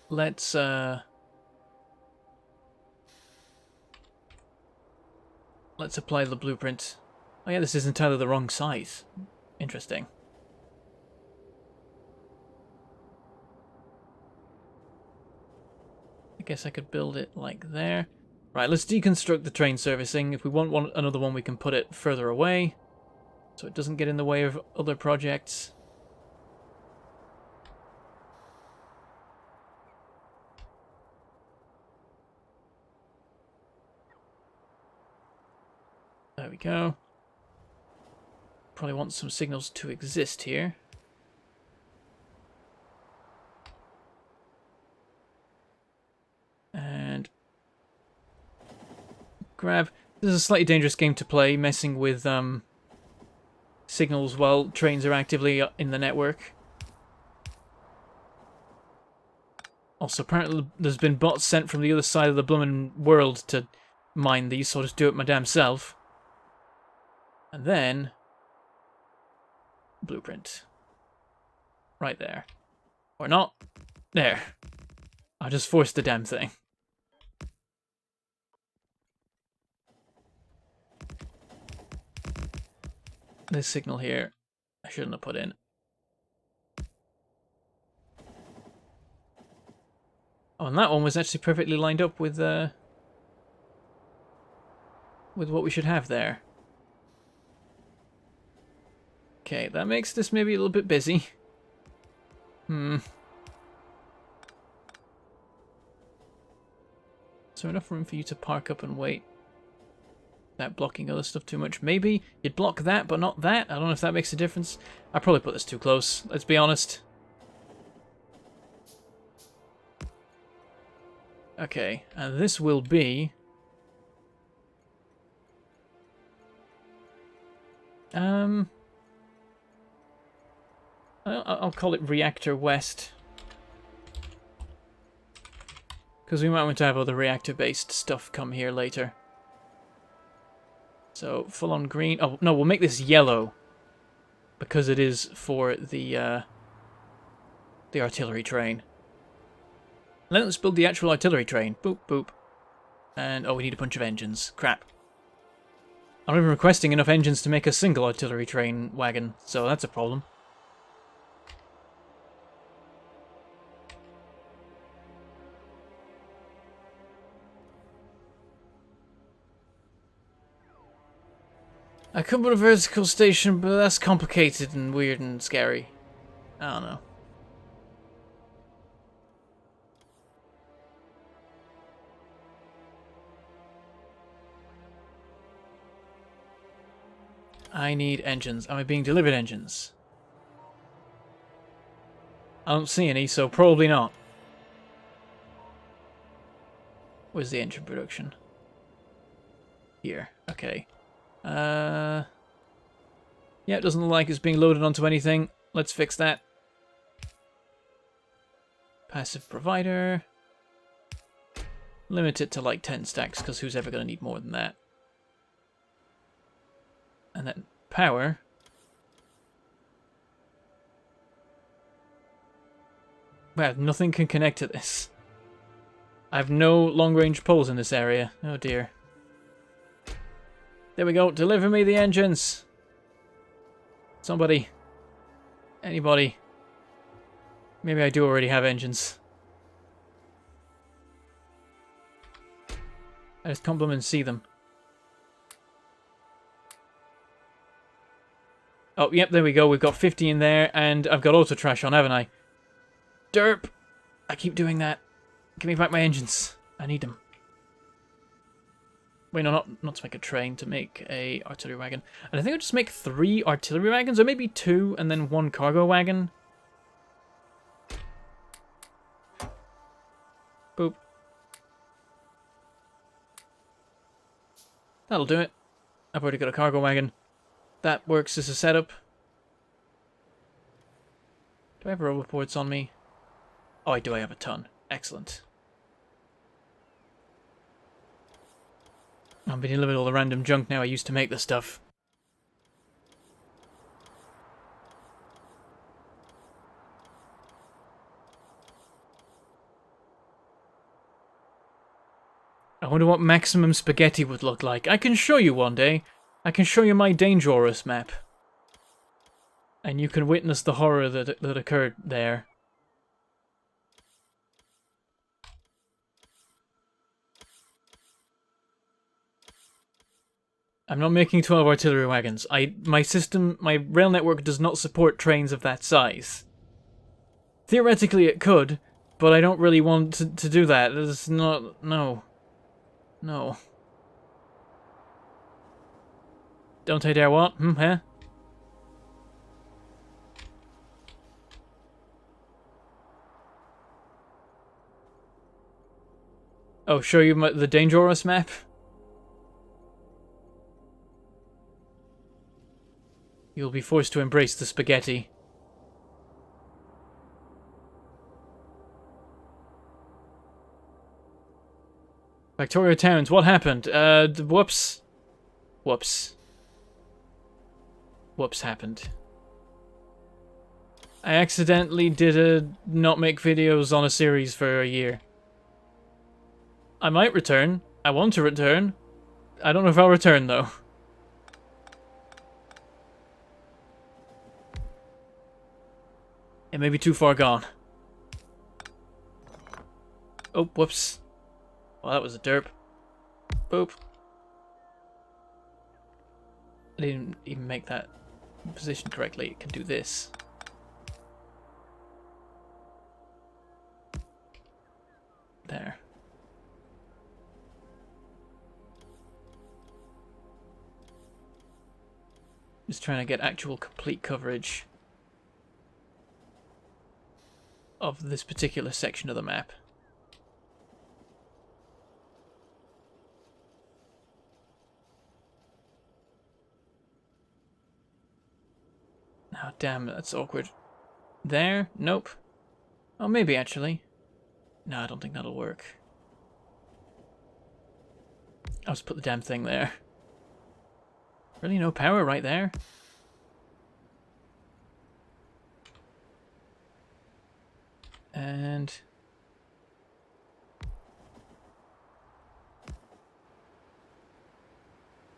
Let's apply the blueprint. Oh yeah, this is entirely the wrong size. Interesting. I guess I could build it like there. Right, let's deconstruct the train servicing. If we want another one, we can put it further away, so it doesn't get in the way of other projects. There we go. Probably want some signals to exist here. And grab. This is a slightly dangerous game to play, messing with signals while trains are actively in the network. Also, apparently there's been bots sent from the other side of the bloomin' world to mine these, so I'll just do it my damn self. And then blueprint. Right there. Or not. There. I just forced the damn thing. This signal here, I shouldn't have put in. Oh, and that one was actually perfectly lined up with what we should have there. Okay, that makes this maybe a little bit busy. Is there enough room for you to park up and wait? That blocking other stuff too much. Maybe you'd block that, but not that. I don't know if that makes a difference. I probably put this too close, let's be honest. Okay, and this will be... I'll call it Reactor West. Because we might want to have other reactor-based stuff come here later. So, full-on green. Oh, no, we'll make this yellow. Because it is for the artillery train. And then let's build the actual artillery train. Boop, boop. And, oh, we need a bunch of engines. Crap. I'm not even requesting enough engines to make a single artillery train wagon, so that's a problem. I could put a vertical station, but that's complicated and weird and scary. I don't know. I need engines. Am I being delivered engines? I don't see any, so probably not. Where's the engine production? Here. Okay. Yeah, it doesn't look like it's being loaded onto anything. Let's fix that. Passive provider. Limit it to like 10 stacks, because who's ever going to need more than that? And then power. Wow, nothing can connect to this. I have no long-range poles in this area. Oh dear. There we go. Deliver me the engines. Somebody. Anybody. Maybe I do already have engines. I just can't bloom and see them. Oh, yep, there we go. We've got 50 in there, and I've got auto trash on, haven't I? Derp! I keep doing that. Give me back my engines. I need them. Wait, no, not to make a train, to make a artillery wagon. And I think I'll just make 3 artillery wagons, or maybe 2, and then 1 cargo wagon. Boop. That'll do it. I've already got a cargo wagon. That works as a setup. Do I have roboports on me? Oh, I do. I have a ton. Excellent. I'm being delivered all the random junk now I used to make the stuff. I wonder what maximum spaghetti would look like. I can show you one day. I can show you my Dangerous map. And you can witness the horror that occurred there. I'm not making 12 artillery wagons. My rail network does not support trains of that size. Theoretically it could, but I don't really want to do that. It's not... no. No. Don't I dare what? Huh? Oh, show you the Dangerous map? You'll be forced to embrace the spaghetti. Factorio Towns, what happened? Whoops. Whoops. Whoops happened. I accidentally did a not make videos on a series for a year. I might return. I want to return. I don't know if I'll return, though. It may be too far gone. Oh, whoops. Well, that was a derp. Boop. I didn't even make that position correctly. It can do this. There. Just trying to get actual complete coverage of this particular section of the map. Oh, damn, that's awkward. There? Nope. Oh, maybe actually. No, I don't think that'll work. I'll just put the damn thing there. Really no power right there. And...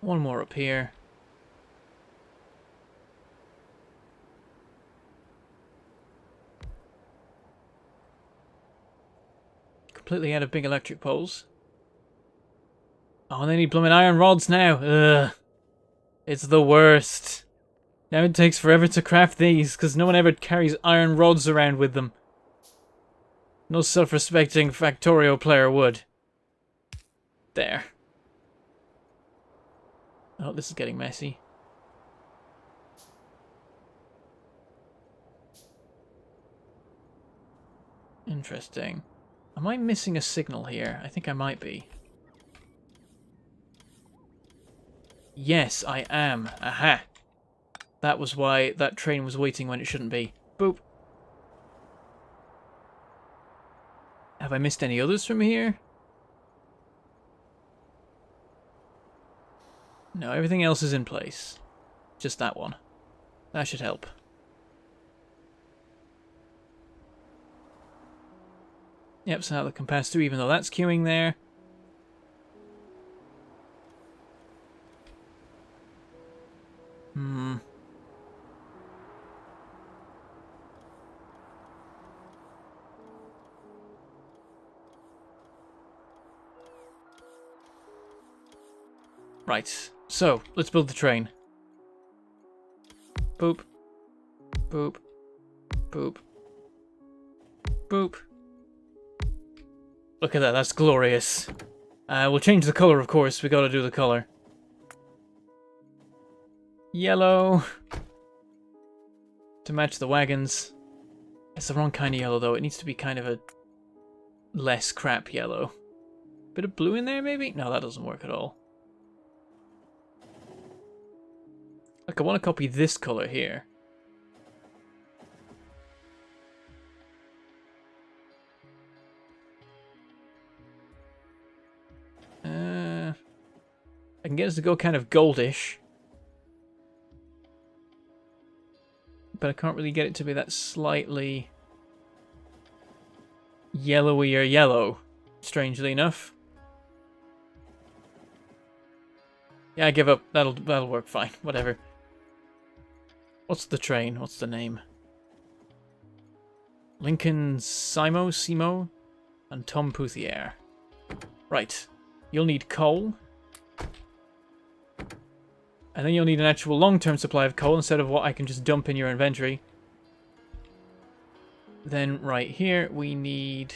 one more up here. Completely out of big electric poles. Oh, and they need blooming iron rods now. Ugh. It's the worst. Now it takes forever to craft these, because no one ever carries iron rods around with them. No self-respecting Factorio player would. There. Oh, this is getting messy. Interesting. Am I missing a signal here? I think I might be. Yes, I am. Aha! That was why that train was waiting when it shouldn't be. Boop. Have I missed any others from here? No, everything else is in place. Just that one. That should help. Yep, so now that can pass through, even though that's queuing there. Right, so, let's build the train. Boop. Boop. Boop. Boop. Look at that, that's glorious. We'll change the color, of course. We gotta do the color. Yellow. To match the wagons. It's the wrong kind of yellow, though. It needs to be kind of a less crap yellow. Bit of blue in there, maybe? No, that doesn't work at all. Look, I want to copy this color here. I can get us to go kind of goldish. But I can't really get it to be that slightly yellowier yellow, strangely enough. Yeah, I give up. That'll work fine. Whatever. What's the train? What's the name? Lincoln Simo, and Tom Pouthier. Right. You'll need coal. And then you'll need an actual long-term supply of coal instead of what I can just dump in your inventory. Then right here we need...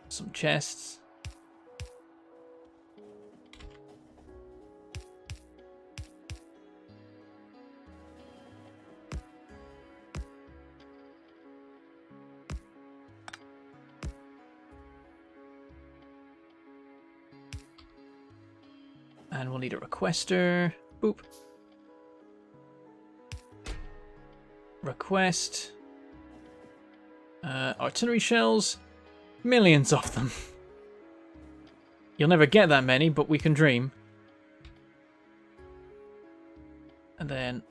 some chests. And we'll need a requester. Boop. Request. Artillery shells. Millions of them. You'll never get that many, but we can dream. And then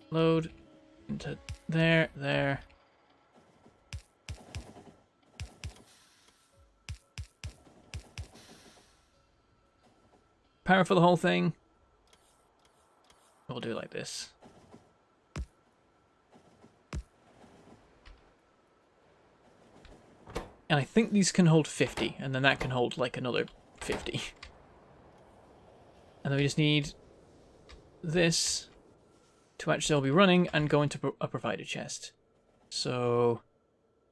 load into there. Power for the whole thing. We'll do it like this. And I think these can hold 50, and then that can hold like another 50. And then we just need this to actually all be running and go into a provider chest. So,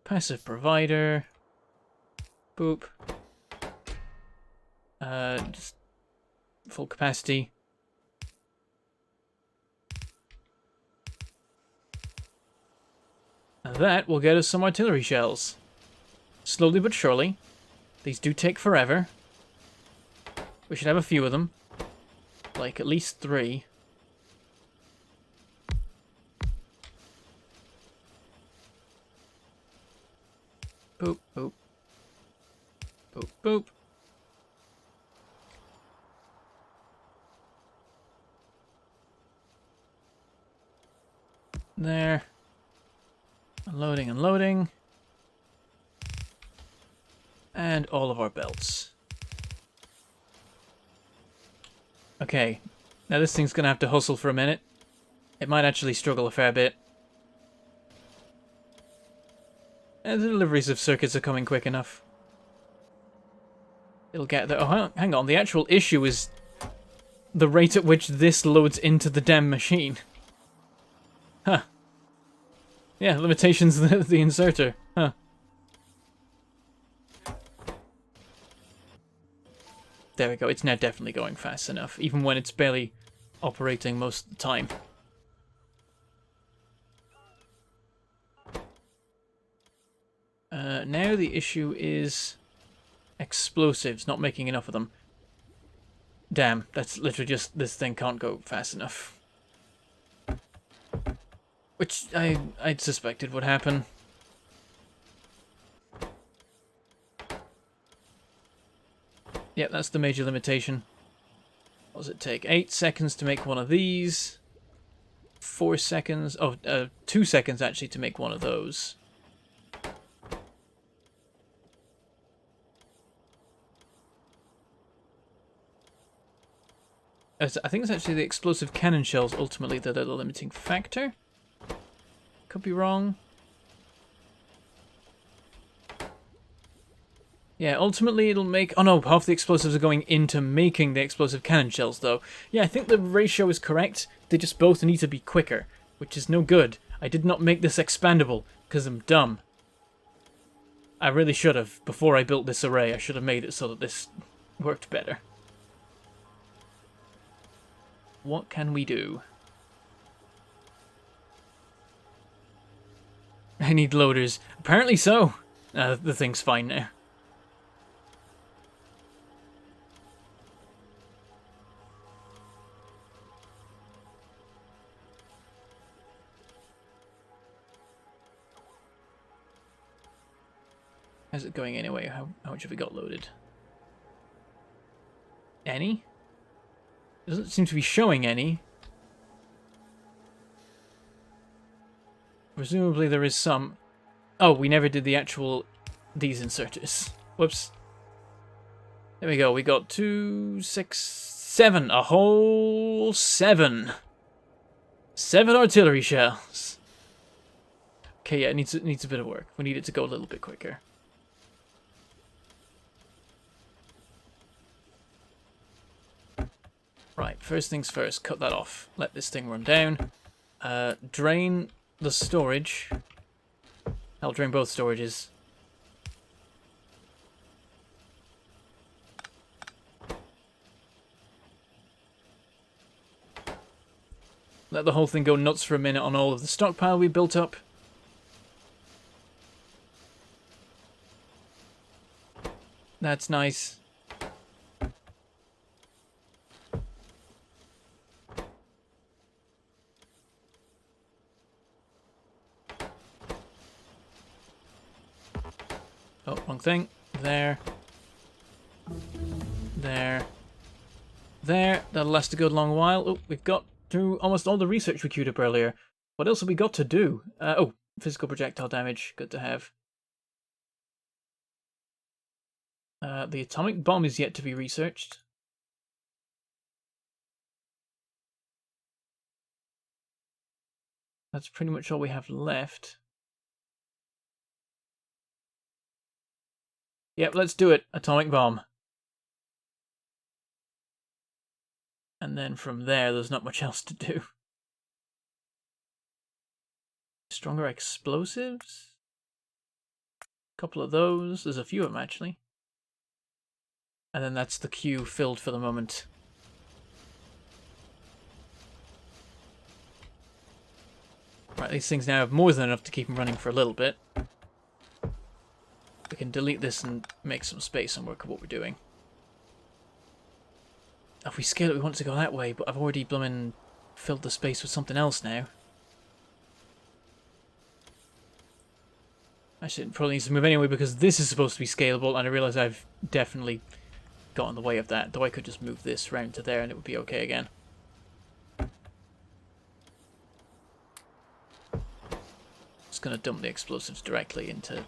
passive provider. Boop. Just full capacity. And that will get us some artillery shells. Slowly but surely. These do take forever. We should have a few of them. Like at least 3. Boop, boop. Boop, boop. There. Unloading, unloading. And all of our belts. Okay. Now this thing's gonna have to hustle for a minute. It might actually struggle a fair bit. And the deliveries of circuits are coming quick enough. It'll get there. Oh, hang on. The actual issue is the rate at which this loads into the damn machine. Huh. Yeah, limitations the inserter. Huh. There we go. It's now definitely going fast enough, even when it's barely operating most of the time. Now the issue is explosives, not making enough of them. Damn, that's literally just, this thing can't go fast enough. Which I'd suspected would happen. Yeah, that's the major limitation. What does it take? 8 seconds to make one of these. 4 seconds... Oh, 2 seconds actually to make one of those. I think it's actually the explosive cannon shells ultimately that are the limiting factor. Could be wrong. Yeah, ultimately it'll make... Oh no, half the explosives are going into making the explosive cannon shells though. Yeah, I think the ratio is correct. They just both need to be quicker, which is no good. I did not make this expandable, because I'm dumb. I really should have. Before I built this array, I should have made it so that this worked better. What can we do? I need loaders. Apparently so. The thing's fine now. it going anyway? How much have we got loaded? Any? Doesn't seem to be showing any. Presumably there is some. Oh, we never did the actual these inserters. Whoops. There we go. We got 2, 6, 7. A whole 7. 7 artillery shells. Okay, yeah, it needs a bit of work. We need it to go a little bit quicker. Right, first things first, cut that off. Let this thing run down. Drain the storage. I'll drain both storages. Let the whole thing go nuts for a minute on all of the stockpile we built up. That's nice. Oh, wrong thing. There. There. There. That'll last a good long while. Oh, we've got through almost all the research we queued up earlier. What else have we got to do? Oh, physical projectile damage. Good to have. The atomic bomb is yet to be researched. That's pretty much all we have left. Yep, let's do it. Atomic bomb. And then from there's not much else to do. Stronger explosives? A couple of those. There's a few of them, actually. And then that's the queue filled for the moment. Right, these things now have more than enough to keep them running for a little bit. We can delete this and make some space and work at what we're doing. If we scale it, we want it to go that way, but I've already bloomin' filled the space with something else now. Actually, it probably needs to move anyway because this is supposed to be scalable, and I realise I've definitely got in the way of that. Though I could just move this round to there and it would be okay again. Just gonna dump the explosives directly into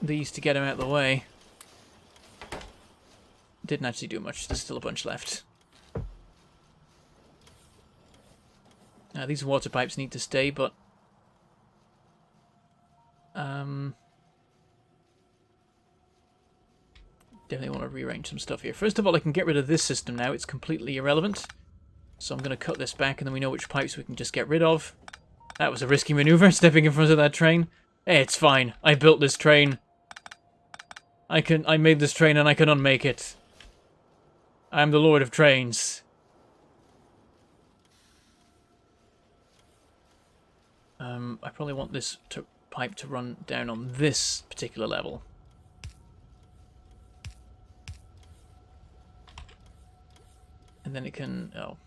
these to get them out of the way. Didn't actually do much. There's still a bunch left. Now these water pipes need to stay, but definitely want to rearrange some stuff here. First of all, I can get rid of this system now. It's completely irrelevant. So I'm going to cut this back, and then we know which pipes we can just get rid of. That was a risky maneuver, stepping in front of that train. Hey, it's fine. I built this train. I made this train, and I can unmake it. I'm the Lord of Trains. I probably want this pipe to run down on this particular level. And then it can... oh.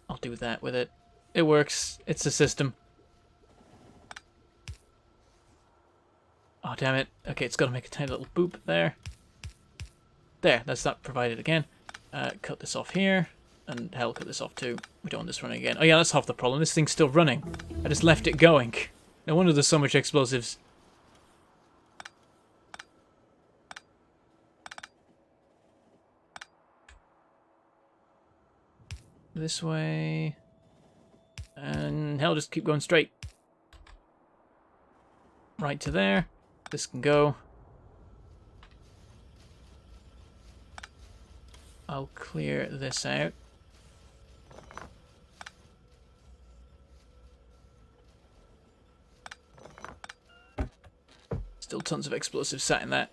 I'll do that with it. It works. It's a system. Oh, damn it. Okay, it's got to make a tiny little boop there. There, that's not provided again. Cut this off here. And hell, cut this off too. We don't want this running again. Oh yeah, that's half the problem. This thing's still running. I just left it going. No wonder there's so much explosives. This way. And hell, just keep going straight. Right to there. This can go. I'll clear this out. Still tons of explosives sat in that.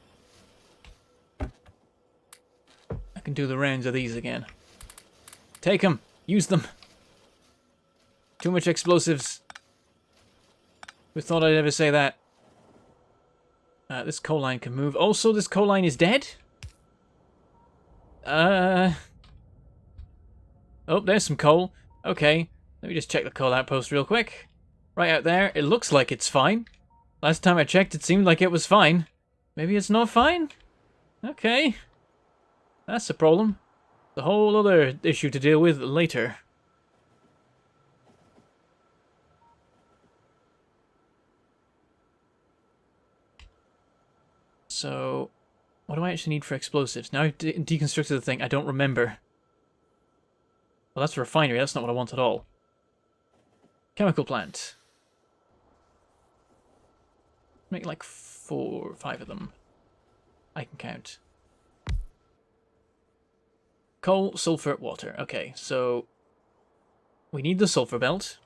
I can do the rounds of these again. Take them. Use them. Too much explosives. Who thought I'd ever say that? This coal line can move. Also, this coal line is dead. Oh, there's some coal. Okay, let me just check the coal outpost real quick. Right out there, it looks like it's fine. Last time I checked, it seemed like it was fine. Maybe it's not fine? Okay. That's a problem. The whole other issue to deal with later. So, what do I actually need for explosives? Now I've deconstructed the thing, I don't remember. Well, that's a refinery, that's not what I want at all. Chemical plant. Make like 4 or 5 of them. I can count. Coal, sulfur, water. Okay, so we need the sulfur belt.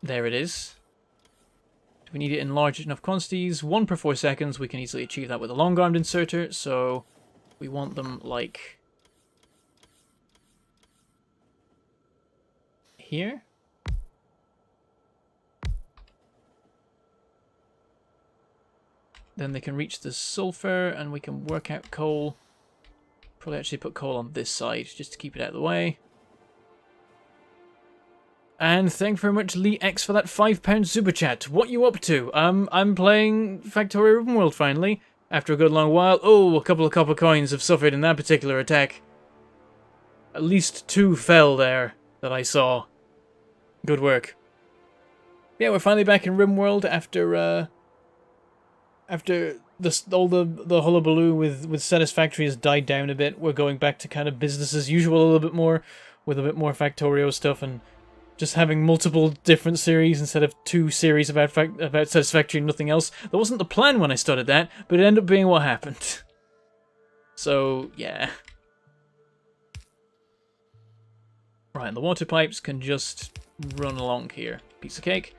There it is. Do we need it in large enough quantities? 1 per 4 seconds. We can easily achieve that with a long-armed inserter, so we want them like here. Then they can reach the sulfur, and we can work out coal. Probably actually put coal on this side, just to keep it out of the way. And thank you very much, Lee X, for that £5 super chat. What you up to? I'm playing Factorio Ribbonworld finally, after a good long while. Oh, a couple of copper coins have suffered in that particular attack. At least 2 fell there, that I saw. Good work. Yeah, we're finally back in Ribbonworld after all the hullabaloo with Satisfactory has died down a bit. We're going back to kind of business as usual a little bit more, with a bit more Factorio stuff, and just having multiple different series instead of 2 series about Satisfactory and nothing else. That wasn't the plan when I started that, but it ended up being what happened. So, yeah. Right, and the water pipes can just run along here. Piece of cake.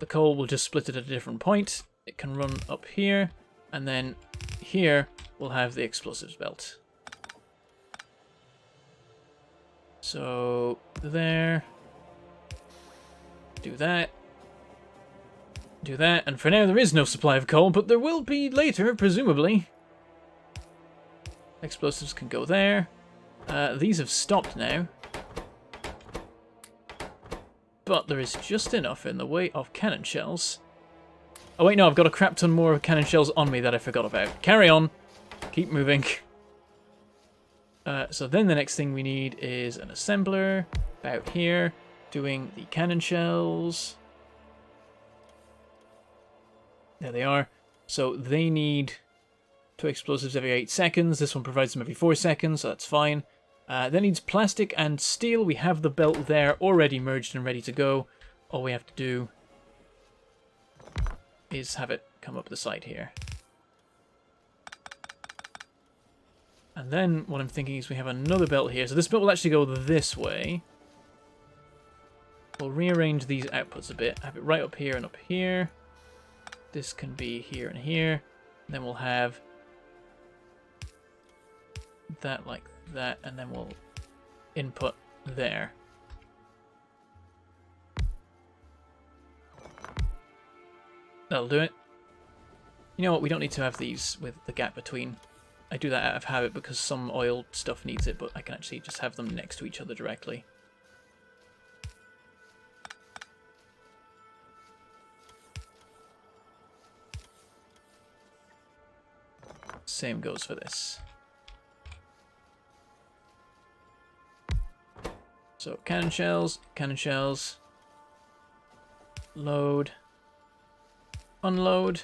The coal will just split it at a different point. It can run up here, and then here we'll have the explosives belt. So, there. Do that. Do that, and for now there is no supply of coal, but there will be later, presumably. Explosives can go there. These have stopped now. But there is just enough in the way of cannon shells. Oh wait, no, I've got a crap ton more cannon shells on me that I forgot about. Carry on. Keep moving. So then the next thing we need is an assembler. About here. Doing the cannon shells. There they are. So they need 2 explosives every 8 seconds. This one provides them every 4 seconds, so that's fine. That needs plastic and steel. We have the belt there already merged and ready to go. All we have to do is have it come up the side here. And then what I'm thinking is we have another belt here. So this belt will actually go this way. We'll rearrange these outputs a bit. Have it right up here and up here. This can be here and here. And then we'll have that like that, and then we'll input there. That'll do it. You know what, we don't need to have these with the gap between. I do that out of habit because some oil stuff needs it, but I can actually just have them next to each other directly. Same goes for this. So cannon shells, load, unload,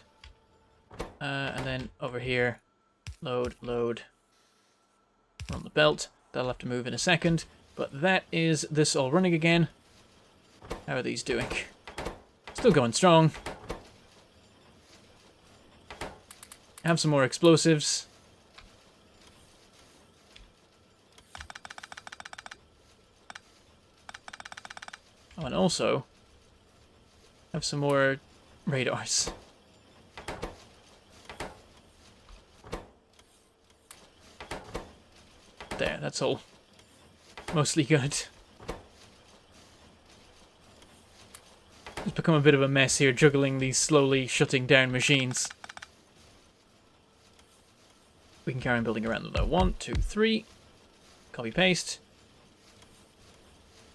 and then over here, load, run the belt. That'll have to move in a second, but that is this all running again. How are these doing? Still going strong. Have some more explosives. Oh, and also have some more radars. There, that's all. Mostly good. It's become a bit of a mess here, juggling these slowly shutting down machines. We can carry on building around them though. 1, 2, 3. Copy paste.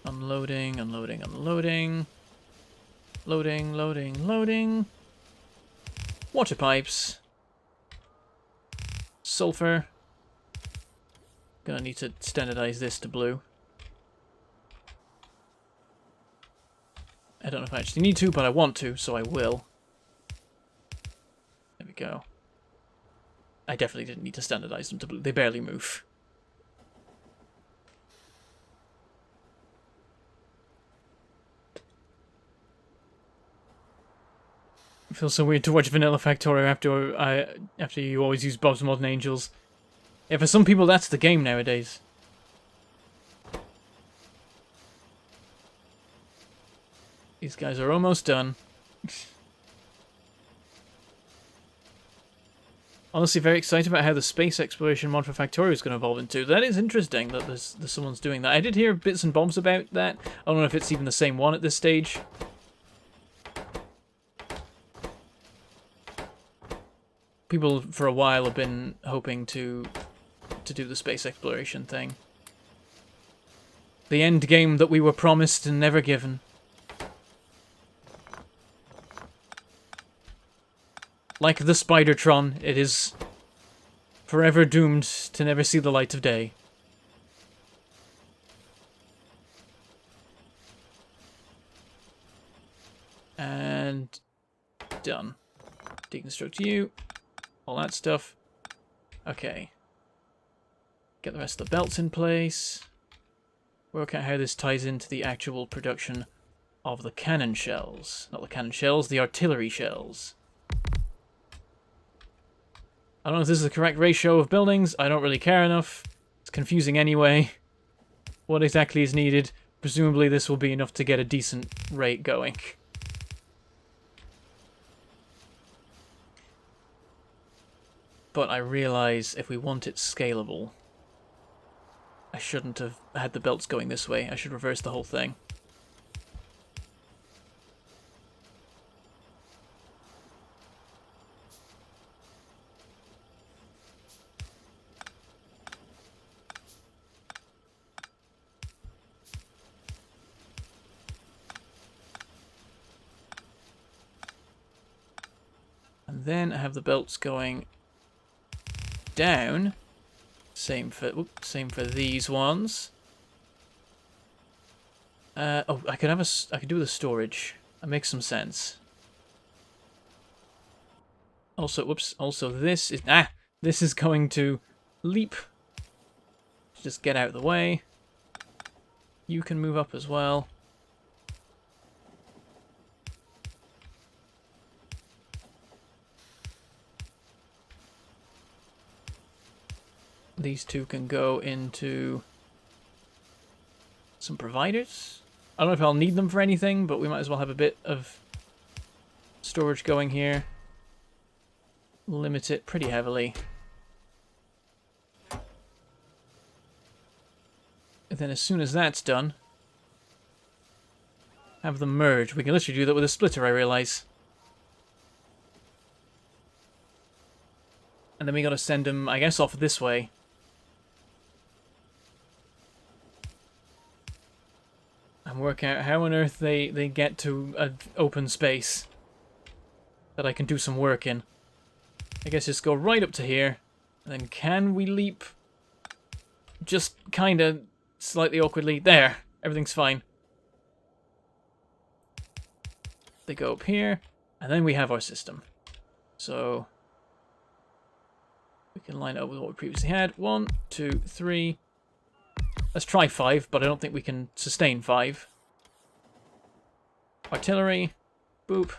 Unloading, unloading, unloading. Loading, loading, loading. Water pipes. Sulfur. Gonna need to standardize this to blue. I don't know if I actually need to, but I want to, so I will. There we go. I definitely didn't need to standardize them to blue. They barely move. It feels so weird to watch Vanilla Factorio after you always use Bob's Modern Angels. Yeah, for some people that's the game nowadays. These guys are almost done. Honestly, very excited about how the space exploration mod for Factorio is going to evolve into. That is interesting that there's someone's doing that. I did hear bits and bobs about that. I don't know if it's even the same one at this stage. People for a while have been hoping to do the space exploration thing. The end game that we were promised and never given. Like the Spidertron, it is forever doomed to never see the light of day. And done. Deconstruct you. All that stuff. Okay. Get the rest of the belts in place. Work out how this ties into the actual production of the cannon shells. Not the cannon shells, the artillery shells. I don't know if this is the correct ratio of buildings. I don't really care enough. It's confusing anyway. What exactly is needed? Presumably this will be enough to get a decent rate going. But I realize if we want it scalable, I shouldn't have had the belts going this way. I should reverse the whole thing. And then I have the belts going down. Same for these ones. Oh, I could do the storage. That makes some sense. Also, whoops. Also, this is going to leap. Just get out of the way. You can move up as well. These two can go into some providers. I don't know if I'll need them for anything, but we might as well have a bit of storage going here. Limit it pretty heavily. And then as soon as that's done, have them merge. We can literally do that with a splitter, I realize. And then we gotta send them, I guess, off this way. And work out how on earth they get to an open space that I can do some work in. I guess just go right up to here. And then can we leap? Just kind of slightly awkwardly. There. Everything's fine. They go up here. And then we have our system. So we can line it up with what we previously had. 1, 2, 3. Let's try 5, but I don't think we can sustain 5. Artillery. Boop.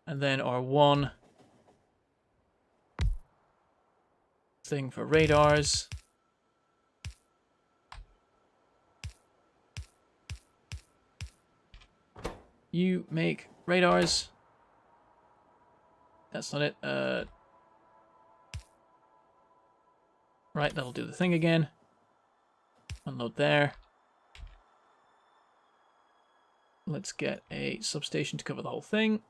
And then our 1 thing for radars. You make radars. That's not it. Right, that'll do the thing again. Unload there. Let's get a substation to cover the whole thing.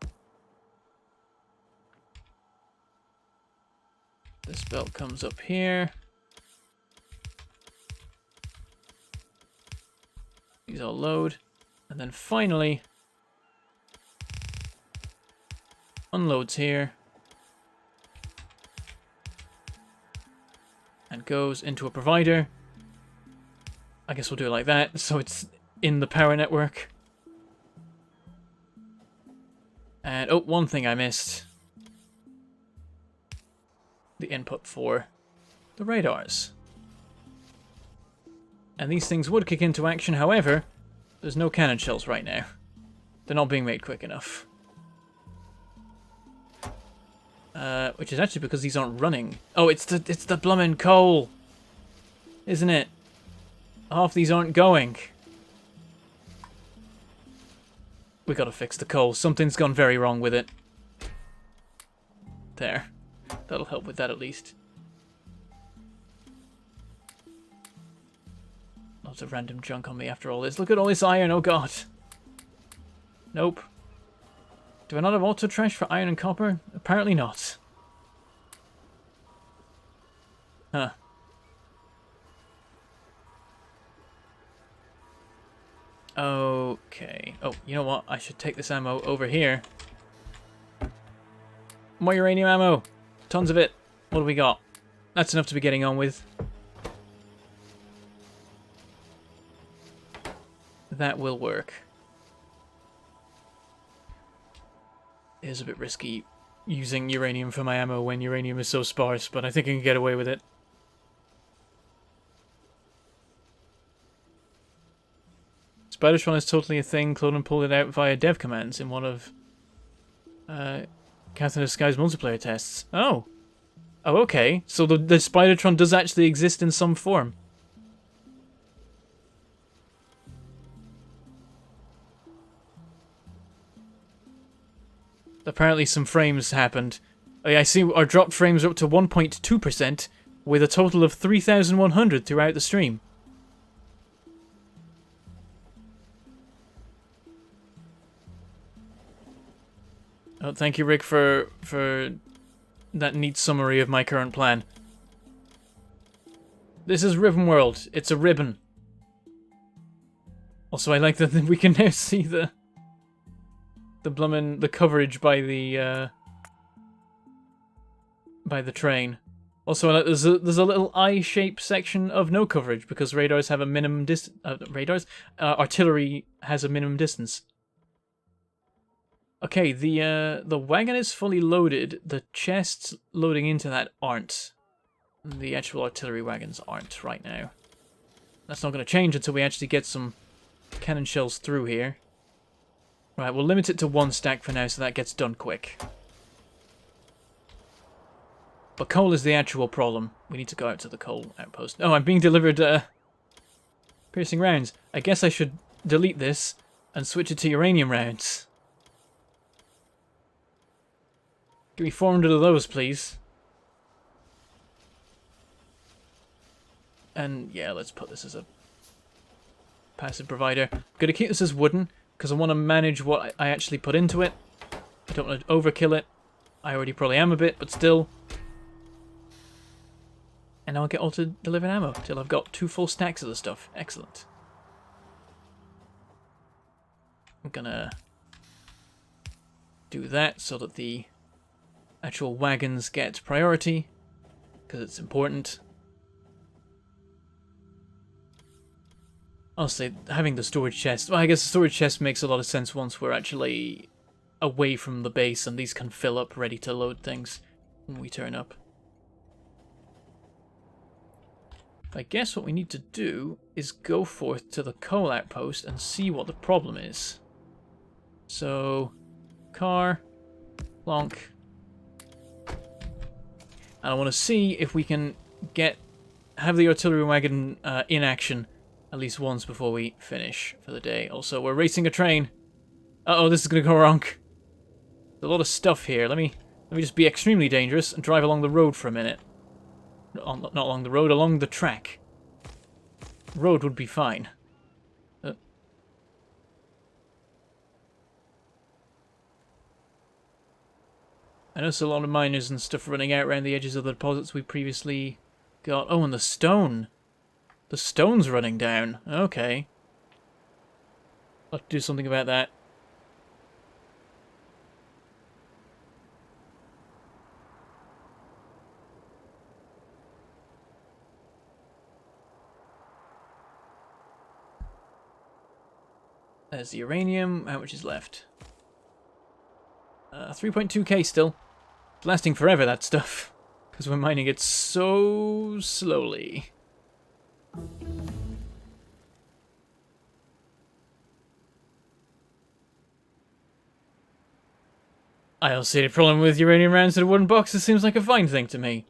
This belt comes up here. These all load. And then finally, unloads here. And goes into a provider. I guess we'll do it like that, so it's in the power network. And, oh, one thing I missed. The input for the radars. And these things would kick into action, however, there's no cannon shells right now. They're not being made quick enough. Which is actually because these aren't running. Oh, it's the bloomin' coal! Isn't it? Half these aren't going. We gotta fix the coal. Something's gone very wrong with it. There. That'll help with that at least. Lots of random junk on me after all this. Look at all this iron, oh god. Nope. Do I not have auto trash for iron and copper? Apparently not. Huh. Okay. Oh, you know what? I should take this ammo over here. More uranium ammo. Tons of it. What do we got? That's enough to be getting on with. That will work. It is a bit risky using uranium for my ammo when uranium is so sparse, but I think I can get away with it. Spidertron is totally a thing. Cloden pulled it out via dev commands in one of Captain of Sky's multiplayer tests. Oh. Oh, okay. So the Spidertron does actually exist in some form. Apparently some frames happened. I see our dropped frames are up to 1.2% with a total of 3,100 throughout the stream. Oh, thank you, Rick, for that neat summary of my current plan. This is Ribbonworld. It's a ribbon. Also, I like that we can now see the coverage by the train. Also, there's a little eye-shaped section of no coverage because radars have a minimum distance. Artillery has a minimum distance. Okay, the wagon is fully loaded. The chests loading into that aren't. The actual artillery wagons aren't right now. That's not going to change until we actually get some cannon shells through here. Right, we'll limit it to one stack for now so that gets done quick. But coal is the actual problem. We need to go out to the coal outpost. Oh, I'm being delivered piercing rounds. I guess I should delete this and switch it to uranium rounds. Give me 400 of those, please. And yeah, let's put this as a passive provider. I'm going to keep this as wooden because I want to manage what I actually put into it. I don't want to overkill it. I already probably am a bit, but still. And I'll get auto-delivered ammo till I've got 2 full stacks of the stuff. Excellent. I'm gonna do that so that the actual wagons get priority, because it's important. Honestly, having the storage chest... Well, I guess the storage chest makes a lot of sense once we're actually away from the base and these can fill up ready to load things when we turn up. I guess what we need to do is go forth to the coal outpost and see what the problem is. So, car, plonk. And I want to see if we can have the artillery wagon in action at least once before we finish for the day. Also, we're racing a train. Uh-oh, this is going to go wrong. There's a lot of stuff here. Let me just be extremely dangerous and drive along the road for a minute. Not along the road, along the track. Road would be fine. I noticed a lot of miners and stuff running out around the edges of the deposits we previously got. Oh, and the stone. The stone's running down. Okay. I'll have to do something about that. There's the uranium. How much is left? 3.2k still. It's lasting forever, that stuff. Because we're mining it so slowly. I don't see any problem with uranium rounds in a wooden box. It seems like a fine thing to me.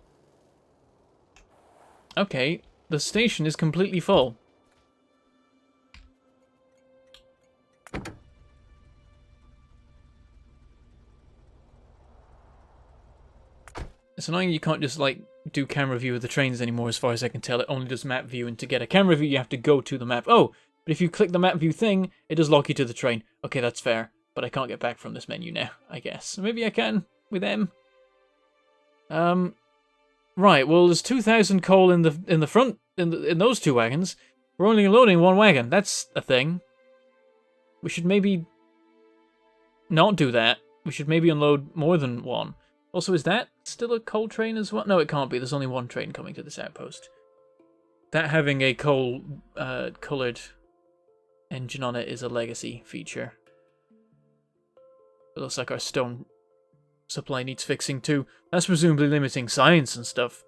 Okay, the station is completely full. It's annoying you can't just, like, do camera view of the trains anymore, as far as I can tell. It only does map view, and to get a camera view, you have to go to the map. Oh, but if you click the map view thing, it does lock you to the train. Okay, that's fair. But I can't get back from this menu now, I guess. Maybe I can with M. Right, well, there's 2,000 coal in the front, in those two wagons. We're only loading one wagon. That's a thing. We should maybe not do that. We should maybe unload more than one. Also, is that still a coal train as well? No, it can't be. There's only one train coming to this outpost. That having a coal coloured engine on it is a legacy feature. It looks like our stone supply needs fixing too. That's presumably limiting science and stuff.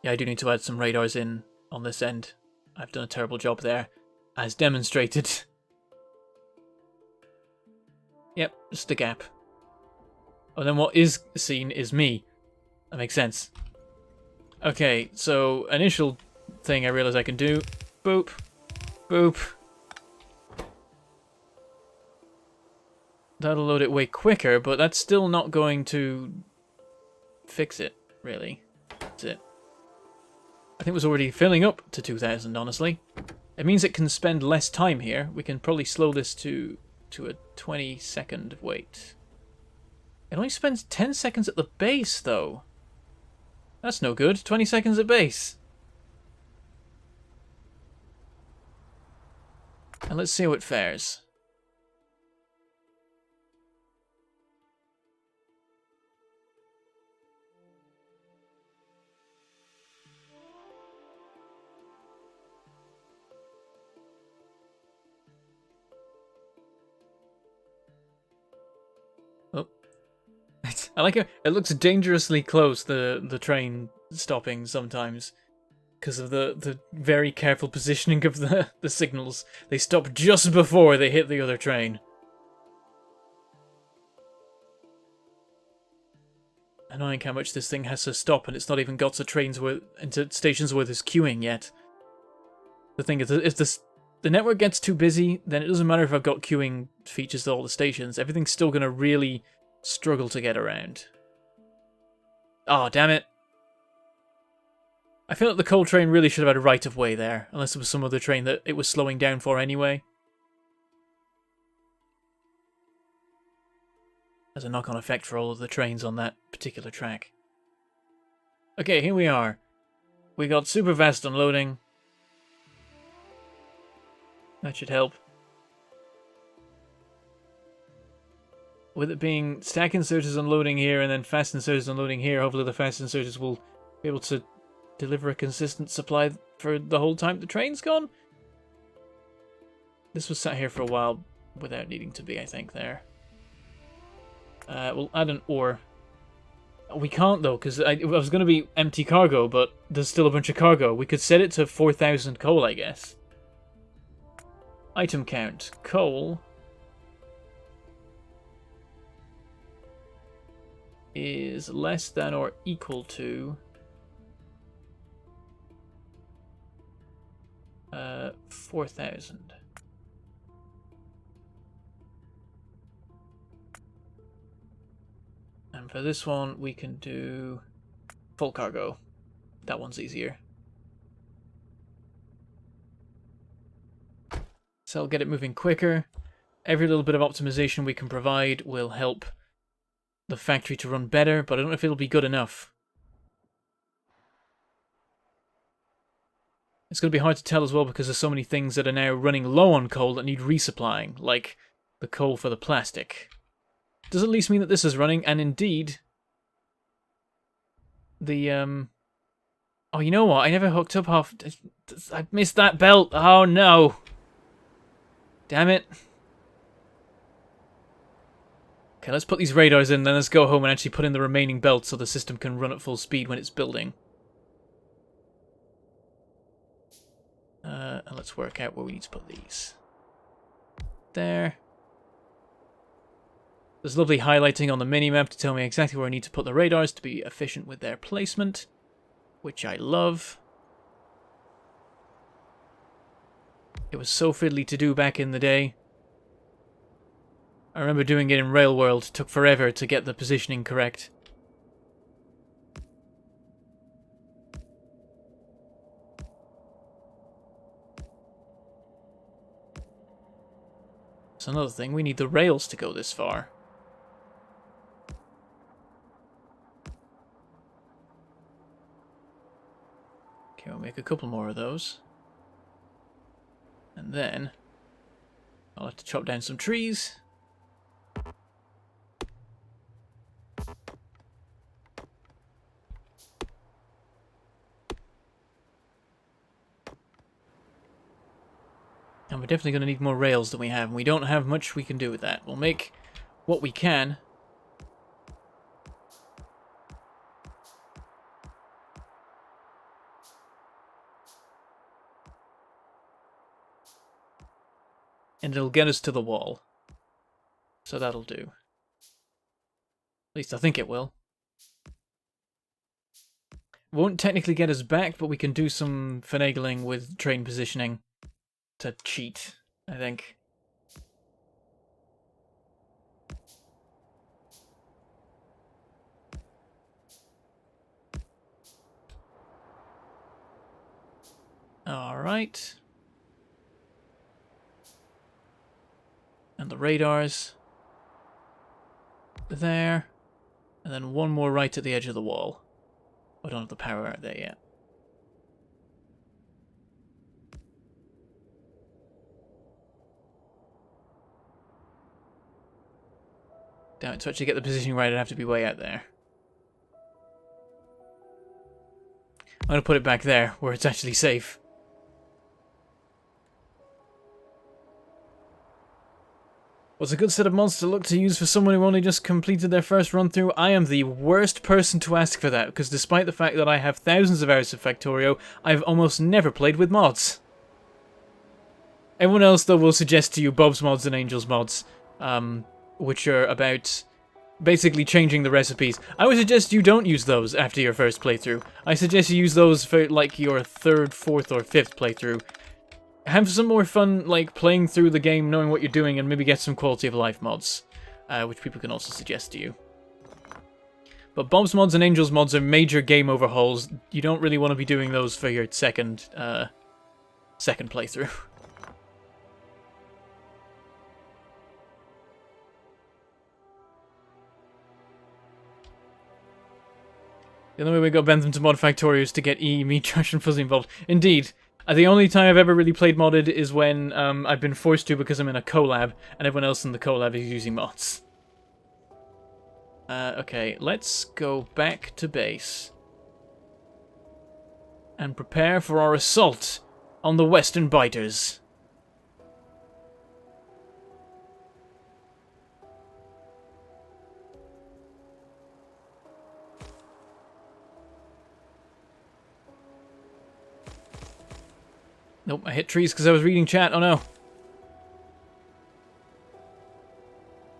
Yeah, I do need to add some radars in on this end. I've done a terrible job there, as demonstrated. Yep, just a gap. Oh, then what is seen is me. That makes sense. Okay, so initial thing I realize I can do. Boop. Boop. That'll load it way quicker, but that's still not going to fix it, really. That's it. I think it was already filling up to 2,000, honestly. It means it can spend less time here. We can probably slow this to a 20-second wait. It only spends 10 seconds at the base, though. That's no good. 20 seconds at base. And let's see how it fares. Oh. I like it. It looks dangerously close, the train stopping sometimes. Because of the very careful positioning of the signals. They stop just before they hit the other train. Annoying how much this thing has to stop, and it's not even got to trains into stations where there's queuing yet. The thing is, if the network gets too busy, then it doesn't matter if I've got queuing features to all the stations. Everything's still going to really struggle to get around. Oh, damn it. I feel like the coal train really should have had a right-of-way there, unless it was some other train that it was slowing down for anyway. Has a knock-on effect for all of the trains on that particular track. Okay, here we are. We got super fast unloading. That should help. With it being stack inserters unloading here and then fast inserters unloading here, hopefully the fast inserters will be able to deliver a consistent supply for the whole time the train's gone. This was sat here for a while without needing to be, I think, there. We'll add an ore. We can't, though, because it was going to be empty cargo, but there's still a bunch of cargo. We could set it to 4,000 coal, I guess. Item count. Coal is less than or equal to 4,000. And for this one, we can do full cargo. That one's easier. So I'll get it moving quicker. Every little bit of optimization we can provide will help the factory to run better, but I don't know if it'll be good enough. It's going to be hard to tell as well because there's so many things that are now running low on coal that need resupplying, like the coal for the plastic. Does at least mean that this is running, and indeed, the, oh, you know what? I never hooked up half... I missed that belt. Oh, no. Damn it. Okay, let's put these radars in, then let's go home and actually put in the remaining belt so the system can run at full speed when it's building. And let's work out where we need to put these. There. There's lovely highlighting on the minimap to tell me exactly where I need to put the radars to be efficient with their placement, which I love. It was so fiddly to do back in the day. I remember doing it in Railworld. It took forever to get the positioning correct. That's another thing. We need the rails to go this far. Okay, we'll make a couple more of those. And then I'll have to chop down some trees. And we're definitely going to need more rails than we have, and we don't have much we can do with that. We'll make what we can. And it'll get us to the wall. So that'll do. At least I think it will. Won't technically get us back, but we can do some finagling with train positioning to cheat, I think. Alright. And the radars. There. And then one more right at the edge of the wall. I don't have the power out there yet. Damn it, to actually get the positioning right, I'd have to be way out there. I'm going to put it back there, where it's actually safe. What's a good set of mods to look to use for someone who only just completed their first run through? I am the worst person to ask for that, because despite the fact that I have thousands of hours of Factorio, I've almost never played with mods. Everyone else, though, will suggest to you Bob's mods and Angel's mods, which are about basically changing the recipes. I would suggest you don't use those after your first playthrough. I suggest you use those for, like, your third, fourth, or fifth playthrough. Have some more fun, like, playing through the game, knowing what you're doing, and maybe get some quality of life mods, which people can also suggest to you. But Bob's mods and Angel's mods are major game overhauls. You don't really want to be doing those for your second playthrough. The only way we got Bentham to mod Factorio is to get E, me, Josh, and Fuzzy involved. Indeed. The only time I've ever really played modded is when I've been forced to because I'm in a collab, and everyone else in the collab is using mods. Okay, let's go back to base. And prepare for our assault on the Western Biters. Nope, I hit trees because I was reading chat. Oh no.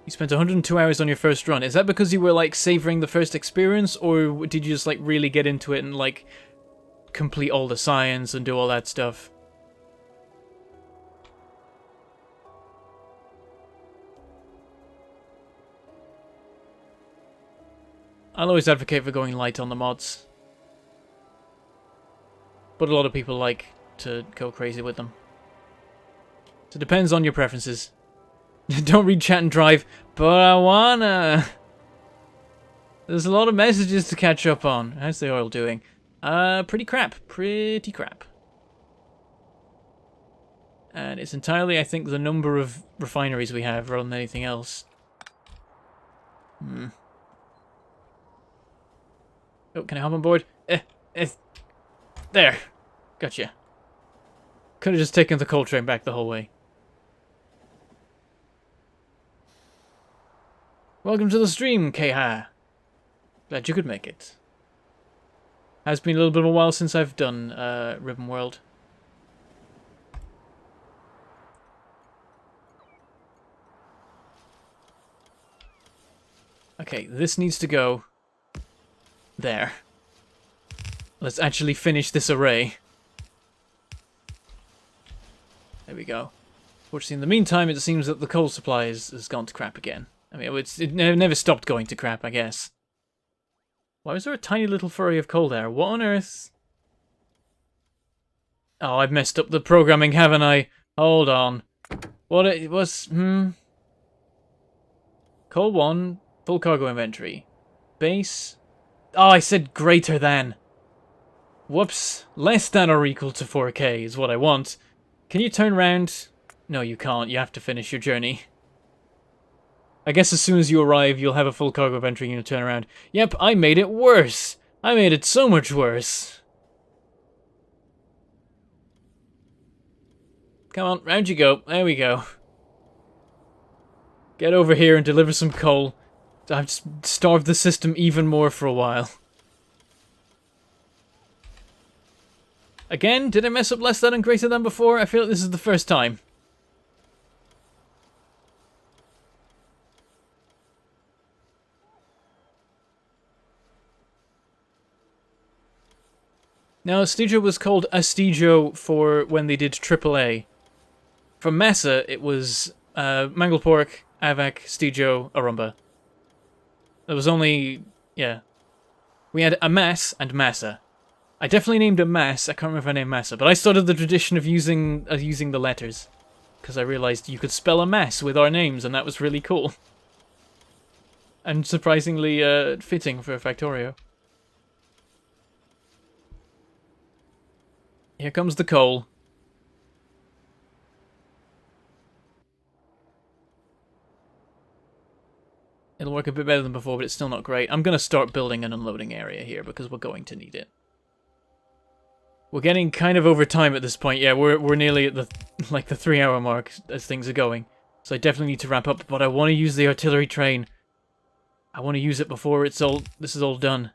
You spent 102 hours on your first run. Is that because you were, like, savoring the first experience, or did you just, like, really get into it and, like, complete all the science and do all that stuff? I'll always advocate for going light on the mods. But a lot of people like to go crazy with them. So it depends on your preferences. Don't read chat and drive, but I wanna. There's a lot of messages to catch up on. How's the oil doing? Pretty crap. Pretty crap. And it's entirely, I think, the number of refineries we have rather than anything else. Oh, can I hop on board? There. Gotcha. Could have just taken the coal train back the whole way. Welcome to the stream, Keha. Glad you could make it. Has been a little bit of a while since I've done Ribbonworld. Okay, this needs to go there. Let's actually finish this array. There we go. Fortunately, in the meantime, it seems that the coal supply has gone to crap again. I mean, it never stopped going to crap, I guess. Why was there a tiny little flurry of coal there? What on earth? Oh, I've messed up the programming, haven't I? Hold on. What it was... Coal 1, full cargo inventory. Base... Oh, I said greater than. Whoops. Less than or equal to 4K is what I want. Can you turn around? No, you can't. You have to finish your journey. I guess as soon as you arrive, you'll have a full cargo inventory and you'll turn around. Yep, I made it worse. I made it so much worse. Come on, round you go. There we go. Get over here and deliver some coal. I've just starved the system even more for a while. Again, did I mess up less than and greater than before? I feel like this is the first time. Now, Astigio was called Astigio for when they did AAA. For Massa, it was Mangled Pork, Avac, Stigio, Arumba. There was only... yeah. We had Amas and Massa. I definitely named a Mass. I can't remember if I named Massa, but I started the tradition of using the letters. Because I realized you could spell a Mass with our names, and that was really cool. And surprisingly fitting for Factorio. Here comes the coal. It'll work a bit better than before, but it's still not great. I'm going to start building an unloading area here because we're going to need it. We're getting kind of over time at this point. Yeah, we're nearly at the 3-hour mark as things are going. So I definitely need to wrap up, but I want to use the artillery train. I want to use it before this is all done.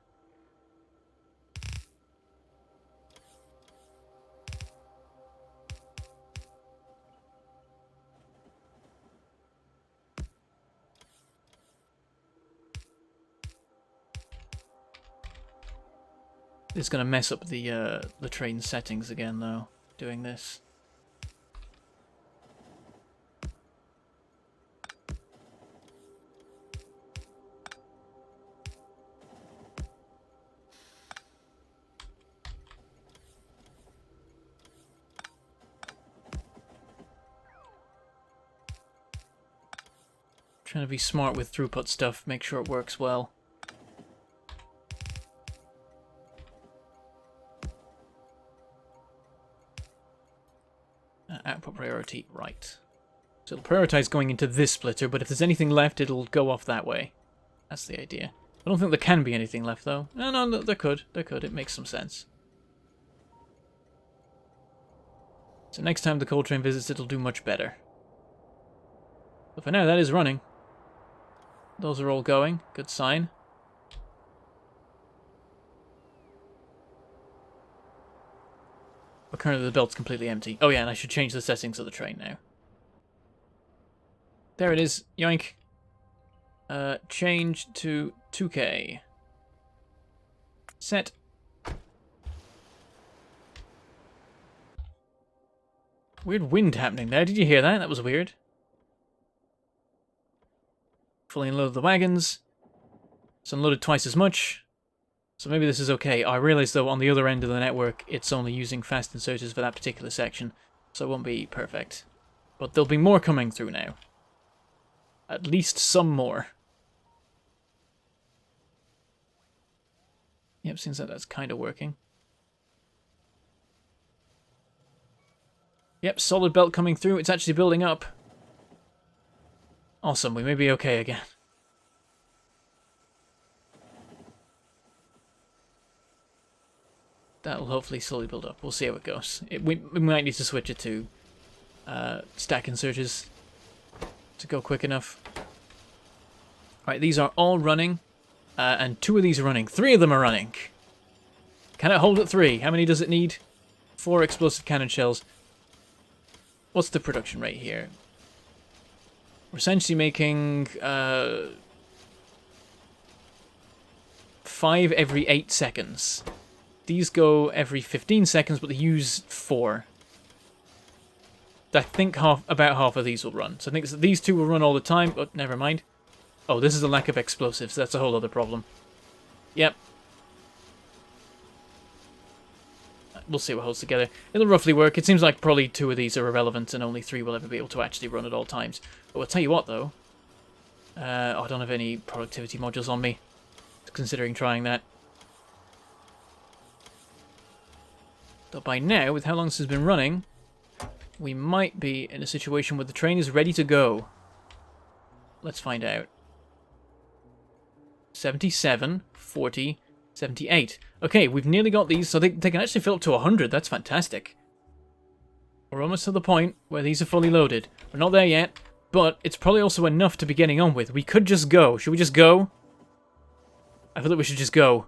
It's going to mess up the train settings again, though, doing this. Trying to be smart with throughput stuff, make sure it works well. Output priority, right. So it'll prioritize going into this splitter, but if there's anything left, it'll go off that way. That's the idea. I don't think there can be anything left, though. No, there could. There could. It makes some sense. So next time the coal train visits, it'll do much better. But for now, that is running. Those are all going. Good sign. But currently the belt's completely empty. Oh yeah, and I should change the settings of the train now. There it is. Yoink. Change to 2K. Set. Weird wind happening there. Did you hear that? That was weird. Fully unloaded the wagons. It's unloaded twice as much. So maybe this is okay. I realize though on the other end of the network it's only using fast inserters for that particular section. So it won't be perfect. But there'll be more coming through now. At least some more. Yep, seems like that's kind of working. Yep, solid belt coming through. It's actually building up. Awesome, we may be okay again. That'll hopefully slowly build up. We'll see how it goes. We might need to switch it to stack inserters to go quick enough. Alright, these are all running. And 2 of these are running. 3 of them are running. Can it hold at 3? How many does it need? 4 explosive cannon shells. What's the production rate here? We're essentially making 5 every 8 seconds. These go every 15 seconds, but they use 4. I think about half of these will run. So I think these 2 will run all the time, but never mind. Oh, this is a lack of explosives. That's a whole other problem. Yep. We'll see what holds together. It'll roughly work. It seems like probably 2 of these are irrelevant and only 3 will ever be able to actually run at all times. But I'll tell you what, though. I don't have any productivity modules on me. Considering trying that. Though by now, with how long this has been running, we might be in a situation where the train is ready to go. Let's find out. 77, 40, 78. Okay, we've nearly got these, so they can actually fill up to 100. That's fantastic. We're almost to the point where these are fully loaded. We're not there yet, but it's probably also enough to be getting on with. We could just go. Should we just go? I feel like we should just go.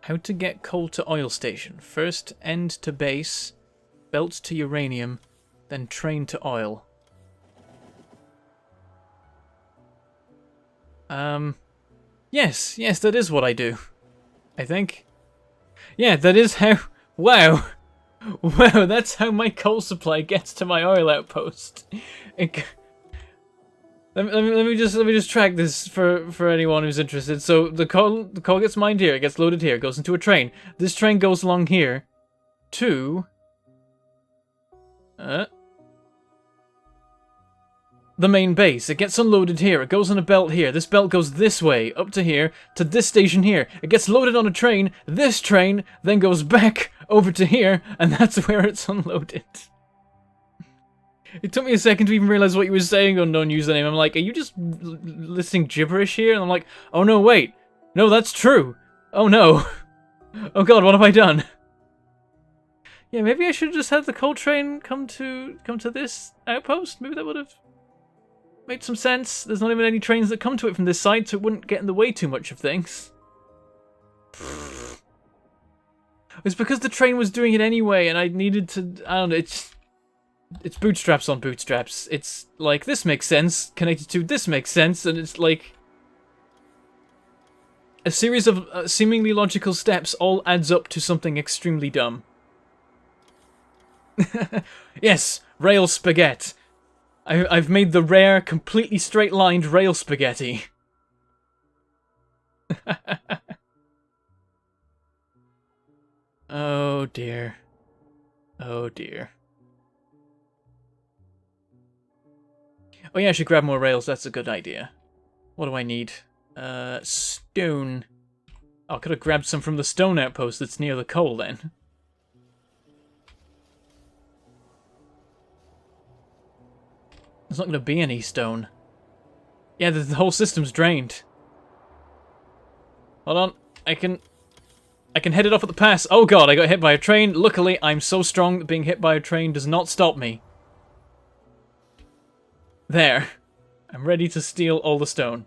How to get coal to oil station. First end to base, belt to uranium, then train to oil. Yes, that is what I do. I think. Yeah, that is how... Wow! Wow, that's how my coal supply gets to my oil outpost. Let me just track this for anyone who's interested. So the coal gets mined here, it gets loaded here, it goes into a train. This train goes along here to the main base. It gets unloaded here, it goes on a belt here. This belt goes this way, up to here, to this station here. It gets loaded on a train, this train then goes back over to here, and that's where it's unloaded. It took me a second to even realize what you were saying, unknown username. I'm like, are you just listing gibberish here? And I'm like, oh no, wait. No, that's true. Oh no. Oh god, what have I done? Yeah, maybe I should have just had the coal train come to this outpost. Maybe that would have made some sense. There's not even any trains that come to it from this side, so it wouldn't get in the way too much of things. It's because the train was doing it anyway, and I needed to... I don't know, it's bootstraps on bootstraps. It's like, this makes sense, connected to this makes sense, and it's like... a series of seemingly logical steps all adds up to something extremely dumb. Yes, rail spaghetti. I've made the rare, completely straight-lined rail spaghetti. Oh dear. Oh dear. Oh yeah, I should grab more rails, that's a good idea. What do I need? Stone. Oh, I could have grabbed some from the stone outpost that's near the coal then. There's not going to be any stone. Yeah, the whole system's drained. Hold on, I can head it off at the pass. Oh god, I got hit by a train. Luckily, I'm so strong that being hit by a train does not stop me. There. I'm ready to steal all the stone.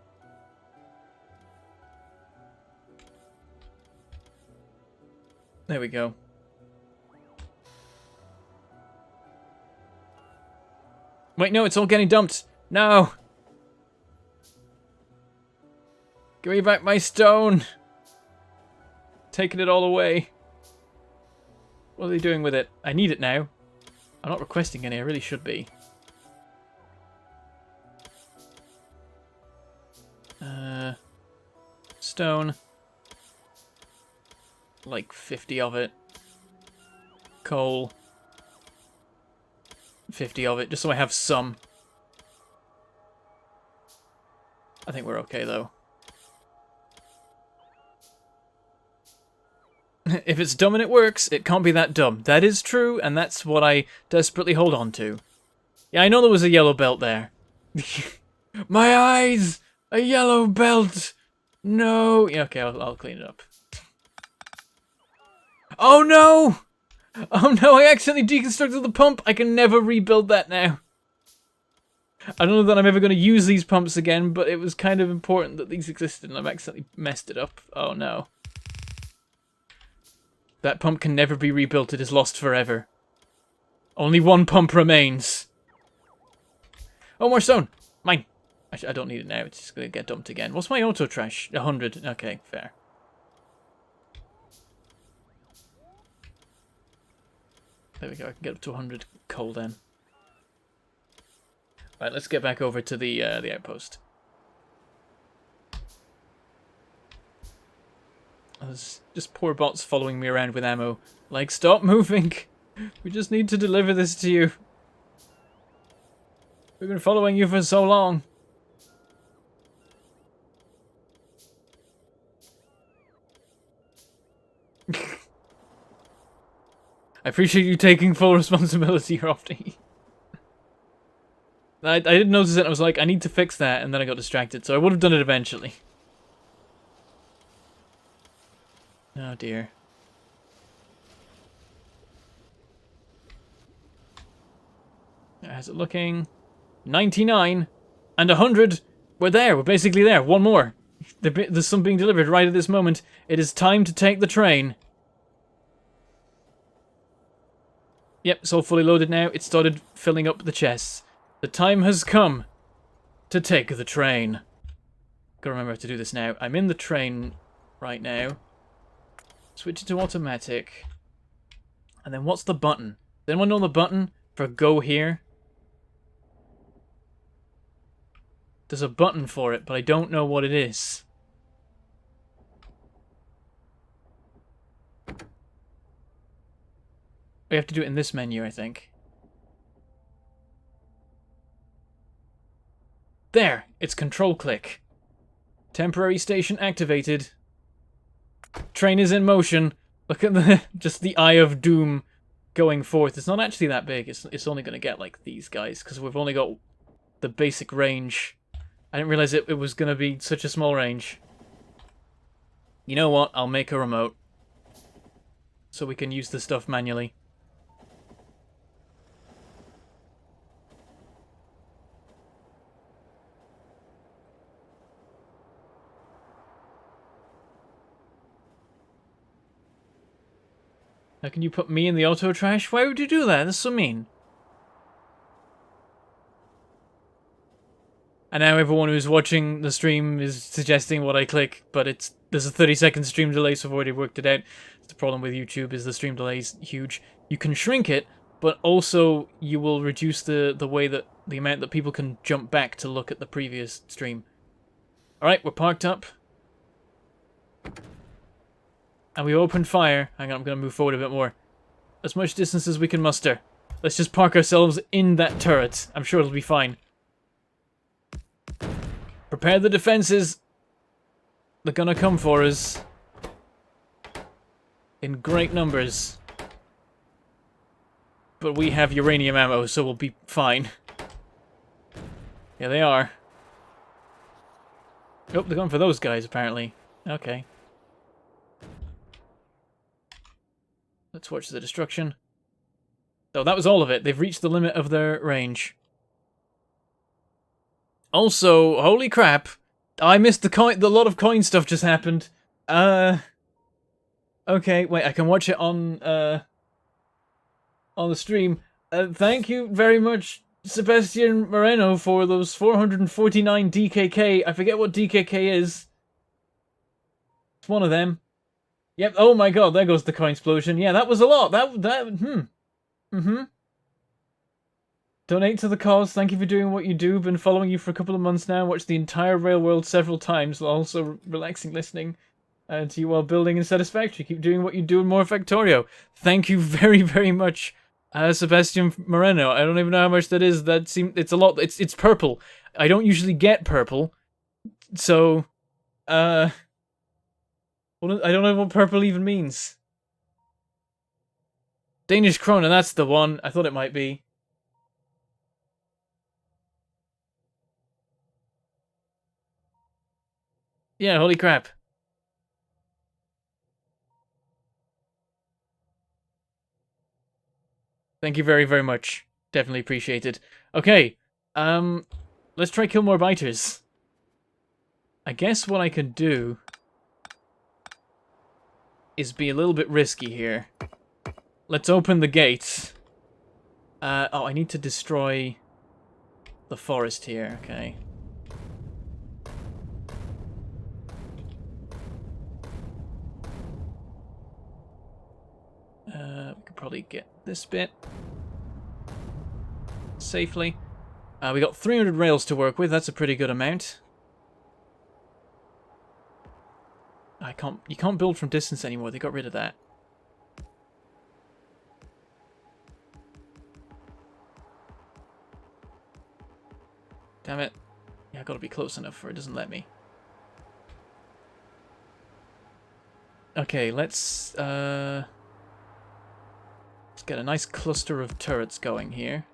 There we go. Wait, no, it's all getting dumped. No! Give me back my stone! Taking it all away. What are they doing with it? I need it now. I'm not requesting any, I really should be. Stone. Like 50 of it. Coal. 50 of it, just so I have some. I think we're okay, though. If it's dumb and it works, it can't be that dumb. That is true, and that's what I desperately hold on to. Yeah, I know there was a yellow belt there. My eyes! A yellow belt! No! Yeah, okay, I'll clean it up. Oh no! Oh no, I accidentally deconstructed the pump! I can never rebuild that now. I don't know that I'm ever going to use these pumps again, but it was kind of important that these existed, and I've accidentally messed it up. Oh no. That pump can never be rebuilt, it is lost forever. Only one pump remains. Oh, more stone! Mine! Actually, I don't need it now, it's just going to get dumped again. What's my auto trash? 100. Okay, fair. There we go, I can get up to 100 coal then. Right, let's get back over to the outpost. There's just poor bots following me around with ammo. Like, stop moving! We just need to deliver this to you. We've been following you for so long. I appreciate you taking full responsibility, Rofty. I didn't notice it, I was like, I need to fix that, and then I got distracted, so I would have done it eventually. Oh dear. How's it looking? 99 and 100. We're there, we're basically there. One more. There's some being delivered right at this moment. It is time to take the train. Yep, it's all fully loaded now. It started filling up the chests. The time has come to take the train. Gotta remember how to do this now. I'm in the train right now. Switch it to automatic. And then what's the button? Does anyone know the button for go here? There's a button for it, but I don't know what it is. We have to do it in this menu, I think. There! It's control click. Temporary station activated. Train is in motion. Look at just the eye of doom going forth. It's not actually that big. It's only going to get like these guys, because we've only got the basic range. I didn't realize it was going to be such a small range. You know what? I'll make a remote. So we can use the stuff manually. How can you put me in the auto trash? Why would you do that? That's so mean. And now everyone who's watching the stream is suggesting what I click, but there's a 30-second stream delay, so I've already worked it out. The problem with YouTube is the stream delay is huge. You can shrink it, but also you will reduce the amount that people can jump back to look at the previous stream. Alright, we're parked up. And we opened fire. Hang on, I'm going to move forward a bit more. As much distance as we can muster. Let's just park ourselves in that turret. I'm sure it'll be fine. Prepare the defenses. They're gonna come for us. In great numbers. But we have uranium ammo, so we'll be fine. Yeah, they are. Oh, they're going for those guys, apparently. Okay. Let's watch the destruction. Oh, that was all of it. They've reached the limit of their range. Also, holy crap, I missed the lot of coin stuff just happened. Okay, wait, I can watch it on the stream. Thank you very much, Sebastian Moreno, for those 449 DKK. I forget what DKK is. It's one of them. Yep. Oh my god, there goes the coin explosion. Yeah, that was a lot. Donate to the cause. Thank you for doing what you do. Been following you for a couple of months now. Watched the entire Railworld several times, while also relaxing listening to you while building in Satisfactory. Keep doing what you do and more Factorio. Thank you very, very much, Sebastian Moreno. I don't even know how much that is. It's a lot. It's purple. I don't usually get purple, so I don't know what purple even means. Danish krona, that's the one. I thought it might be. Yeah, holy crap. Thank you very, very much. Definitely appreciate it. Okay, let's try kill more biters. I guess what I could do is be a little bit risky here. Let's open the gates. Oh, I need to destroy the forest here, okay. We could probably get this bit safely. We got 300 rails to work with, that's a pretty good amount. You can't build from distance anymore, they got rid of that. Damn it. Yeah, I gotta be close enough or it doesn't let me. Okay, let's get a nice cluster of turrets going here.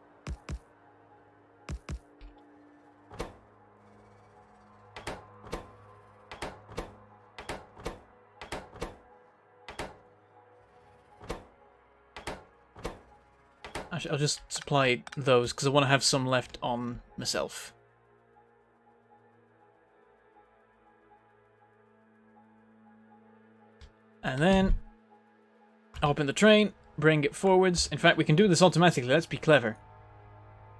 Actually, I'll just supply those because I want to have some left on myself. And then I'll hop in the train, bring it forwards. In fact, we can do this automatically. Let's be clever.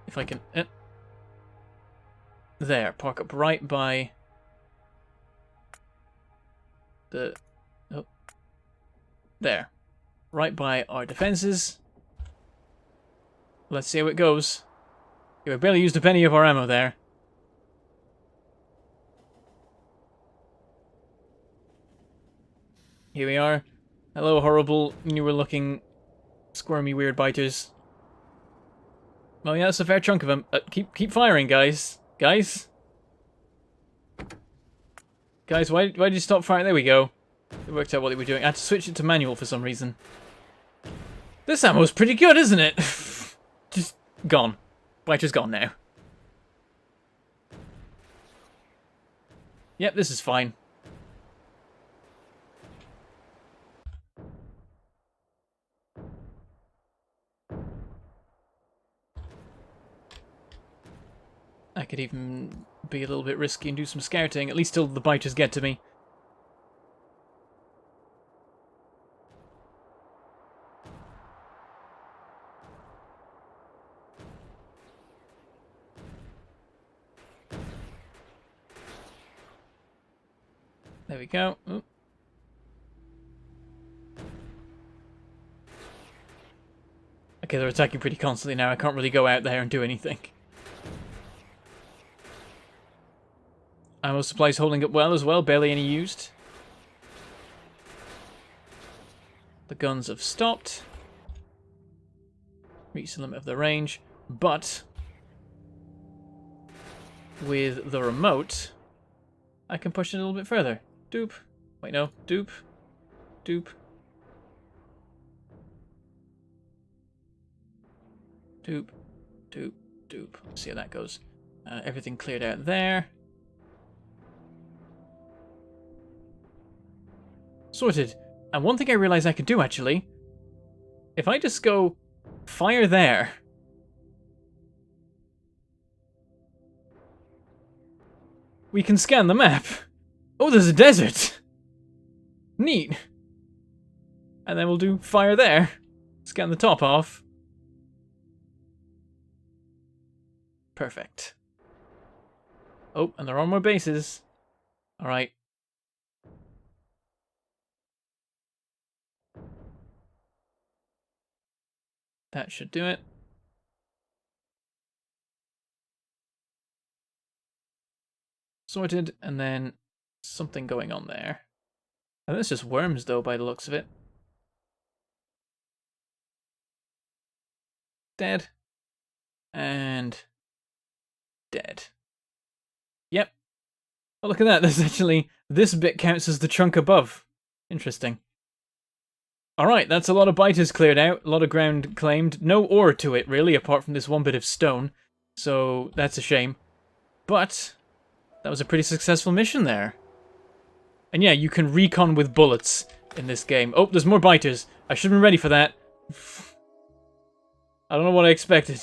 If I can... there, park up right by the... oh, there. Right by our defenses. Let's see how it goes. Yeah, we barely used up any of our ammo there. Here we are. Hello, horrible, newer-looking, squirmy, weird biters. Well, yeah, that's a fair chunk of them. Keep firing, guys. Guys? Guys, why did you stop firing? There we go. It worked out what they were doing. I had to switch it to manual for some reason. This ammo's pretty good, isn't it? Just gone. Biter's gone now. Yep, this is fine. I could even be a little bit risky and do some scouting, at least till the biters get to me. There we go. Ooh. Okay, they're attacking pretty constantly now. I can't really go out there and do anything. Ammo supplies holding up well as well. Barely any used. The guns have stopped. Reach the limit of their range. But with the remote, I can push it a little bit further. Doop. Wait, no. Doop. Doop. Doop. Doop. Doop. Let's see how that goes. Everything cleared out there. Sorted. And one thing I realized I could do, actually, if I just go fire there, we can scan the map. Oh, there's a desert. Neat. And then we'll do fire there. Scan the top off. Perfect. Oh, and there are more bases. Alright. That should do it. Sorted, and then something going on there. I think it's just worms, though, by the looks of it. Dead. And dead. Yep. Oh, look at that. There's actually... This bit counts as the chunk above. Interesting. Alright, that's a lot of biters cleared out. A lot of ground claimed. No ore to it, really, apart from this one bit of stone. So, that's a shame. But, that was a pretty successful mission there. And yeah, you can recon with bullets in this game. Oh, there's more biters. I should have been ready for that. I don't know what I expected.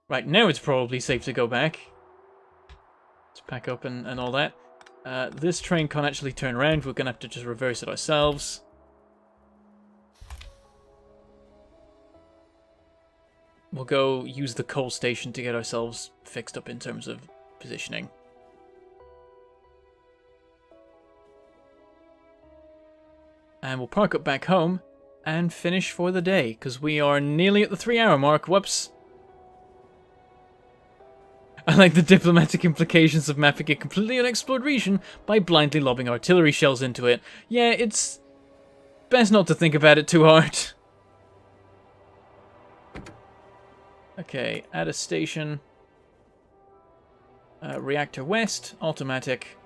Right, now it's probably safe to go back. Let's pack up and all that. This train can't actually turn around. We're going to have to just reverse it ourselves. We'll go use the coal station to get ourselves fixed up in terms of positioning. And we'll park up back home and finish for the day, because we are nearly at the 3-hour mark. Whoops. I like the diplomatic implications of mapping a completely unexplored region by blindly lobbing artillery shells into it. Yeah, it's best not to think about it too hard. Okay, add a station. Reactor west, automatic.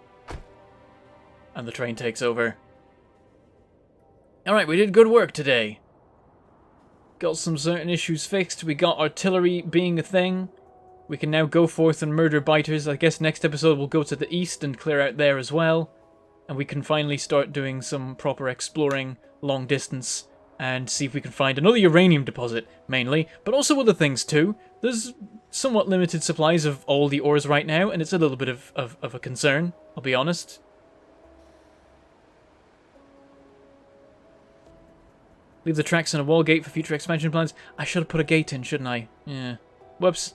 And the train takes over. Alright, we did good work today. Got some certain issues fixed. We got artillery being a thing. We can now go forth and murder biters. I guess next episode we'll go to the east and clear out there as well. And we can finally start doing some proper exploring long distance and see if we can find another uranium deposit, mainly, but also other things too. There's somewhat limited supplies of all the ores right now, and it's a little bit of a concern, I'll be honest. Leave the tracks in a wall gate for future expansion plans. I should have put a gate in, shouldn't I? Yeah. Whoops.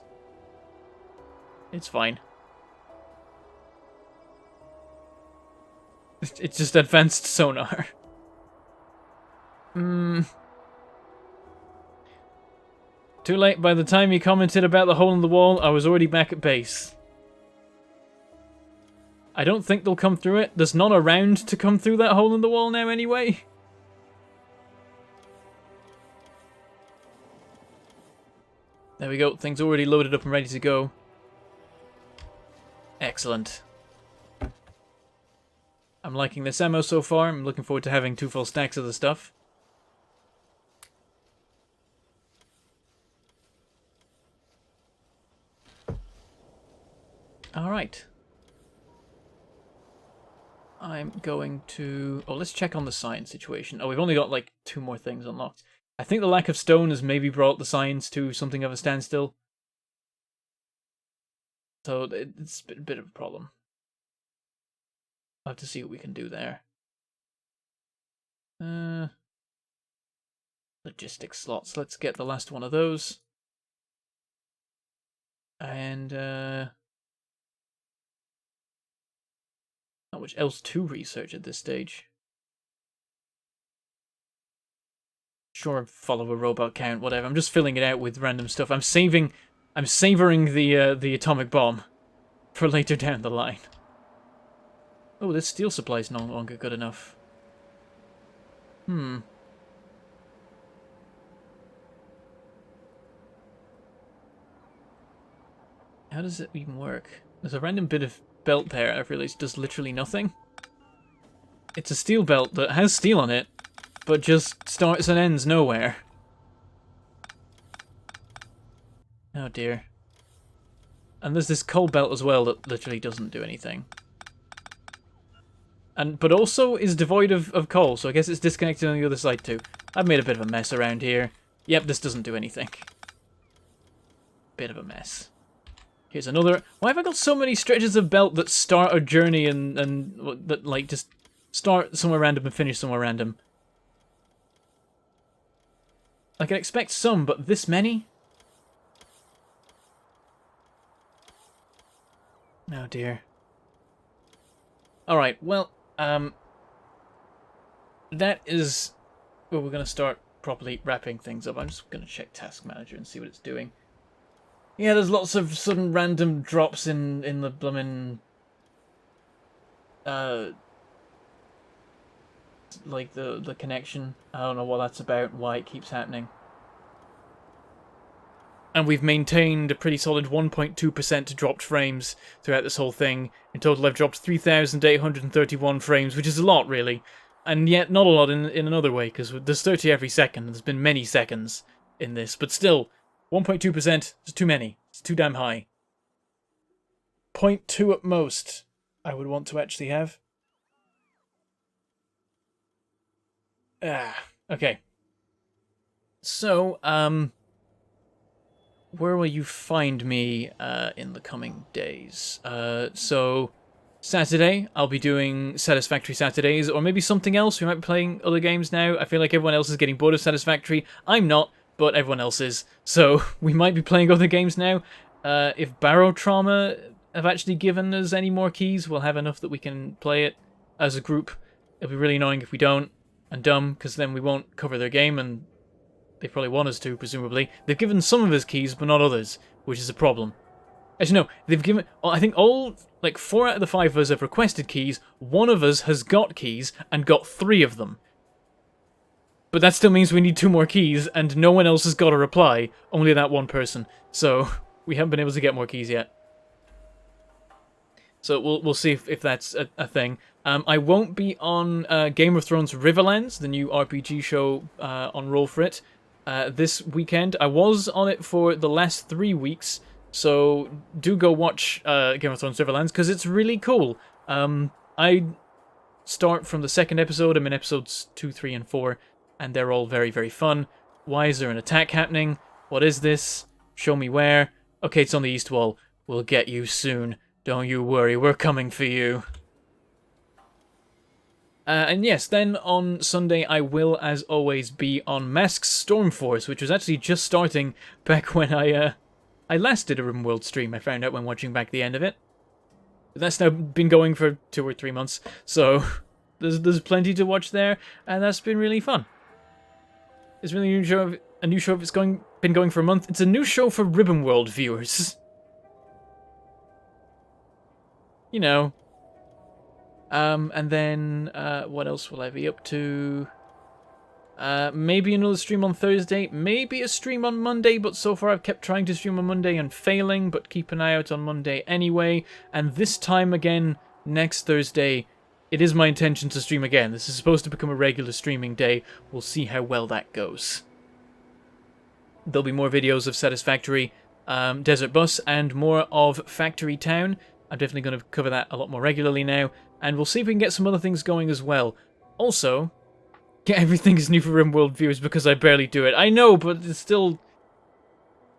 It's fine. It's just advanced sonar. Too late. By the time you commented about the hole in the wall, I was already back at base. I don't think they'll come through it. There's none around to come through that hole in the wall now anyway. There we go. Things already loaded up and ready to go. Excellent. I'm liking this ammo so far. I'm looking forward to having 2 full stacks of the stuff. Alright. I'm going to... Oh, let's check on the science situation. Oh, we've only got like 2 more things unlocked. I think the lack of stone has maybe brought the science to something of a standstill. So it's a bit of a problem. I'll have to see what we can do there. Logistics slots. Let's get the last one of those. And not much else to research at this stage. Sure, follow a robot count, whatever. I'm just filling it out with random stuff. I'm savoring the atomic bomb for later down the line. Oh, this steel supply is no longer good enough. How does it even work? There's a random bit of belt there I've realized does literally nothing. It's a steel belt that has steel on it, but just starts and ends nowhere. Oh dear. And there's this coal belt as well that literally doesn't do anything. But also is devoid of coal, so I guess it's disconnected on the other side too. I've made a bit of a mess around here. Yep, this doesn't do anything. Bit of a mess. Here's another. Why have I got so many stretches of belt that start a journey and that like just start somewhere random and finish somewhere random? I can expect some, but this many? Oh dear. Alright, well, that is where we're going to start properly wrapping things up. I'm just going to check Task Manager and see what it's doing. Yeah, there's lots of sudden random drops in the bloomin'... like the connection. I don't know what that's about, why it keeps happening. And we've maintained a pretty solid 1.2% dropped frames throughout this whole thing. In total, I've dropped 3,831 frames, which is a lot, really. And yet, not a lot in another way, because there's 30 every second. There's been many seconds in this. But still, 1.2% is too many. It's too damn high. 0.2 at most, I would want to actually have. Okay. So, where will you find me in the coming days? So, Saturday, I'll be doing Satisfactory Saturdays, or maybe something else. We might be playing other games now. I feel like everyone else is getting bored of Satisfactory. I'm not, but everyone else is. So, we might be playing other games now. If Barrow Trauma have actually given us any more keys, we'll have enough that we can play it as a group. It'll be really annoying if we don't, and dumb, because then we won't cover their game, and they probably want us to, presumably. They've given some of us keys, but not others, which is a problem. Actually, no, they've given... I think all... Like, 4 out of the 5 of us have requested keys, 1 of us has got keys, and got 3 of them. But that still means we need 2 more keys, and no one else has got a reply, only that one person. So, we haven't been able to get more keys yet. So we'll see if that's a thing. I won't be on Game of Thrones Riverlands, the new RPG show on Roll For It, this weekend. I was on it for the last 3 weeks, so do go watch Game of Thrones Riverlands, because it's really cool. I start from the second episode. I'm in episodes 2, 3, and 4, and they're all very, very fun. Why is there an attack happening? What is this? Show me where. Okay, it's on the east wall. We'll get you soon. Don't you worry, we're coming for you. And yes, then on Sunday I will, as always, be on Masks Stormforce, which was actually just starting back when I last did a Ribbonworld stream, I found out when watching back the end of it. But that's now been going for 2 or 3 months, so there's plenty to watch there, and that's been really fun. It's really a new show if it's been going for a month. It's a new show for Ribbonworld viewers. You know. And then, what else will I be up to? Maybe another stream on Thursday, maybe a stream on Monday, but so far I've kept trying to stream on Monday and failing, but keep an eye out on Monday anyway. And this time again, next Thursday, it is my intention to stream again. This is supposed to become a regular streaming day. We'll see how well that goes. There'll be more videos of Satisfactory, Desert Bus, and more of Factory Town. I'm definitely going to cover that a lot more regularly now, and we'll see if we can get some other things going as well. Also, everything is new for Ribbonworld viewers because I barely do it. I know, but it's still...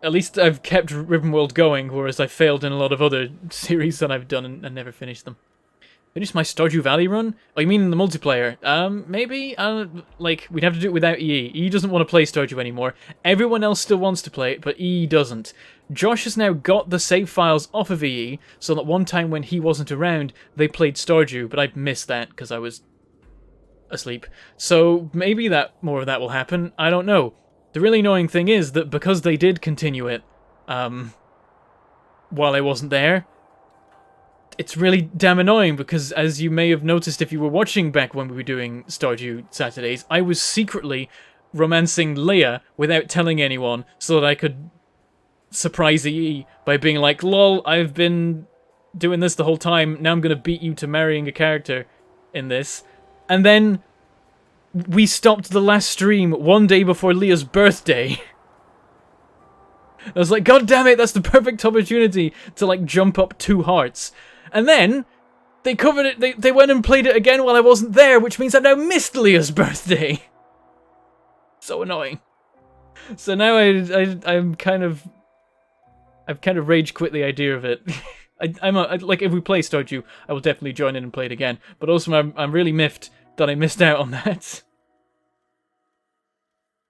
At least I've kept Ribbonworld going, whereas I failed in a lot of other series that I've done and never finished them. Finish my Stardew Valley run? Oh, you mean in the multiplayer? Maybe? Like, we'd have to do it without EE. EE doesn't want to play Stardew anymore. Everyone else still wants to play it, but EE doesn't. Josh has now got the save files off of EE, so that one time when he wasn't around, they played Stardew, but I missed that because I was asleep. So maybe more of that will happen. I don't know. The really annoying thing is that because they did continue it, while I wasn't there, it's really damn annoying because, as you may have noticed if you were watching back when we were doing Stardew Saturdays, I was secretly romancing Leah without telling anyone so that I could surprise EE by being like, lol, I've been doing this the whole time, now I'm gonna beat you to marrying a character in this. And then we stopped the last stream one day before Leah's birthday. I was like, god damn it, that's the perfect opportunity to, like, jump up 2 hearts. And then, they covered it, they went and played it again while I wasn't there, which means I now missed Leah's birthday. So annoying. So now I've kind of rage quit the idea of it. Like, if we play Stardew, I will definitely join in and play it again. But also, I'm really miffed that I missed out on that.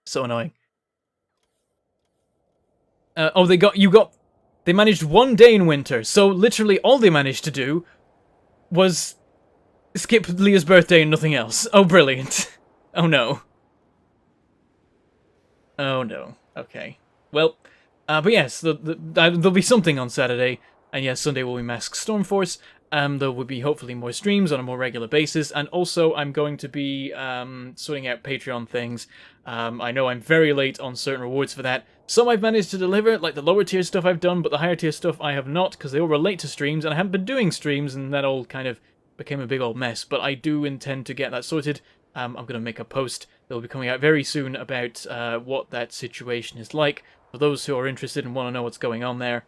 So annoying. They managed 1 day in winter, so literally all they managed to do was skip Leah's birthday and nothing else. Oh, brilliant. Oh no. Oh no. Okay. Well, but yes, there'll be something on Saturday, and yes, Sunday will be Mask Stormforce. There will be hopefully more streams on a more regular basis, and also I'm going to be sorting out Patreon things. I know I'm very late on certain rewards for that. Some I've managed to deliver, like the lower tier stuff I've done, but the higher tier stuff I have not, because they all relate to streams, and I haven't been doing streams, and that all kind of became a big old mess. But I do intend to get that sorted. I'm going to make a post that will be coming out very soon about what that situation is like, for those who are interested and want to know what's going on there.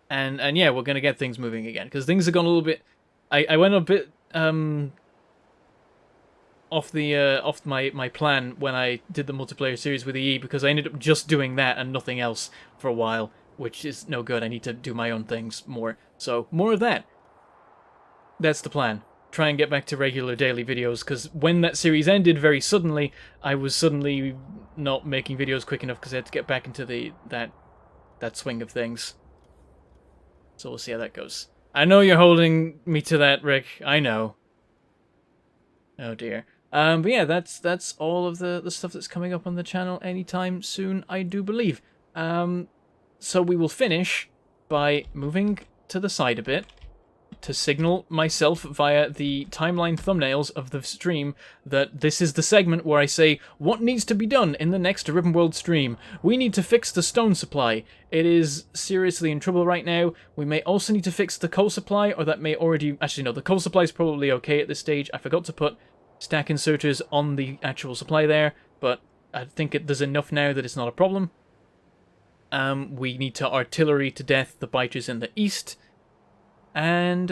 And yeah, we're going to get things moving again, because things have gone a little bit... I went a bit off my plan when I did the multiplayer series with EE, because I ended up just doing that and nothing else for a while, which is no good. I need to do my own things more. So, more of that. That's the plan. Try and get back to regular daily videos, because when that series ended very suddenly, I was suddenly not making videos quick enough because I had to get back into that swing of things. So we'll see how that goes. I know you're holding me to that, Rick. I know. Oh dear. But yeah, that's all of the stuff that's coming up on the channel anytime soon, I do believe. So we will finish by moving to the side a bit to signal myself via the timeline thumbnails of the stream that this is the segment where I say what needs to be done in the next Ribbonworld stream. We need to fix the stone supply. It is seriously in trouble right now. We may also need to fix the coal supply, or that may already... Actually, no, the coal supply is probably okay at this stage. I forgot to put stack inserters on the actual supply there, but I think there's enough now that it's not a problem. We need to artillery to death the biters in the east. And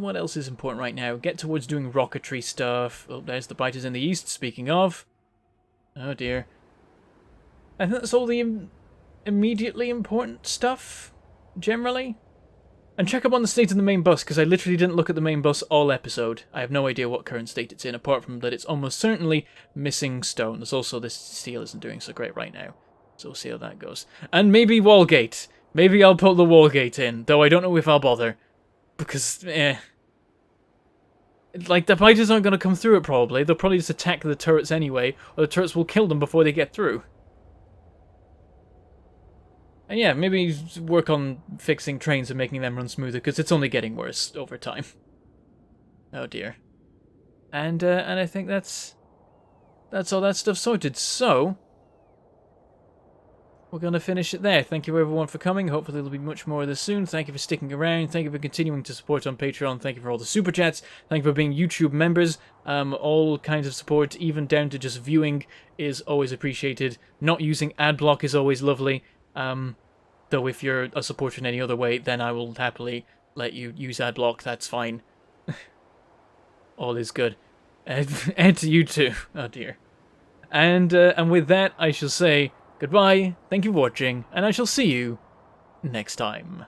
what else is important right now? Get towards doing rocketry stuff. Oh, there's the biters in the east, speaking of. Oh dear. I think that's all the immediately important stuff, generally. And check up on the state of the main bus, because I literally didn't look at the main bus all episode. I have no idea what current state it's in, apart from that it's almost certainly missing stone. There's also this steel isn't doing so great right now. So we'll see how that goes. And maybe wallgate. Maybe I'll put the wallgate in, though I don't know if I'll bother. Because, like, the biters aren't going to come through it, probably. They'll probably just attack the turrets anyway, or the turrets will kill them before they get through. And yeah, maybe work on fixing trains and making them run smoother, because it's only getting worse over time. Oh dear. And I think that's all that stuff sorted. So, we're going to finish it there. Thank you everyone for coming. Hopefully there'll be much more of this soon. Thank you for sticking around. Thank you for continuing to support on Patreon. Thank you for all the super chats. Thank you for being YouTube members. All kinds of support, even down to just viewing, is always appreciated. Not using adblock is always lovely. Though if you're a supporter in any other way, then I will happily let you use adblock. That's fine. All is good. And to you too. Oh dear. And with that, I shall say... goodbye, thank you for watching, and I shall see you next time.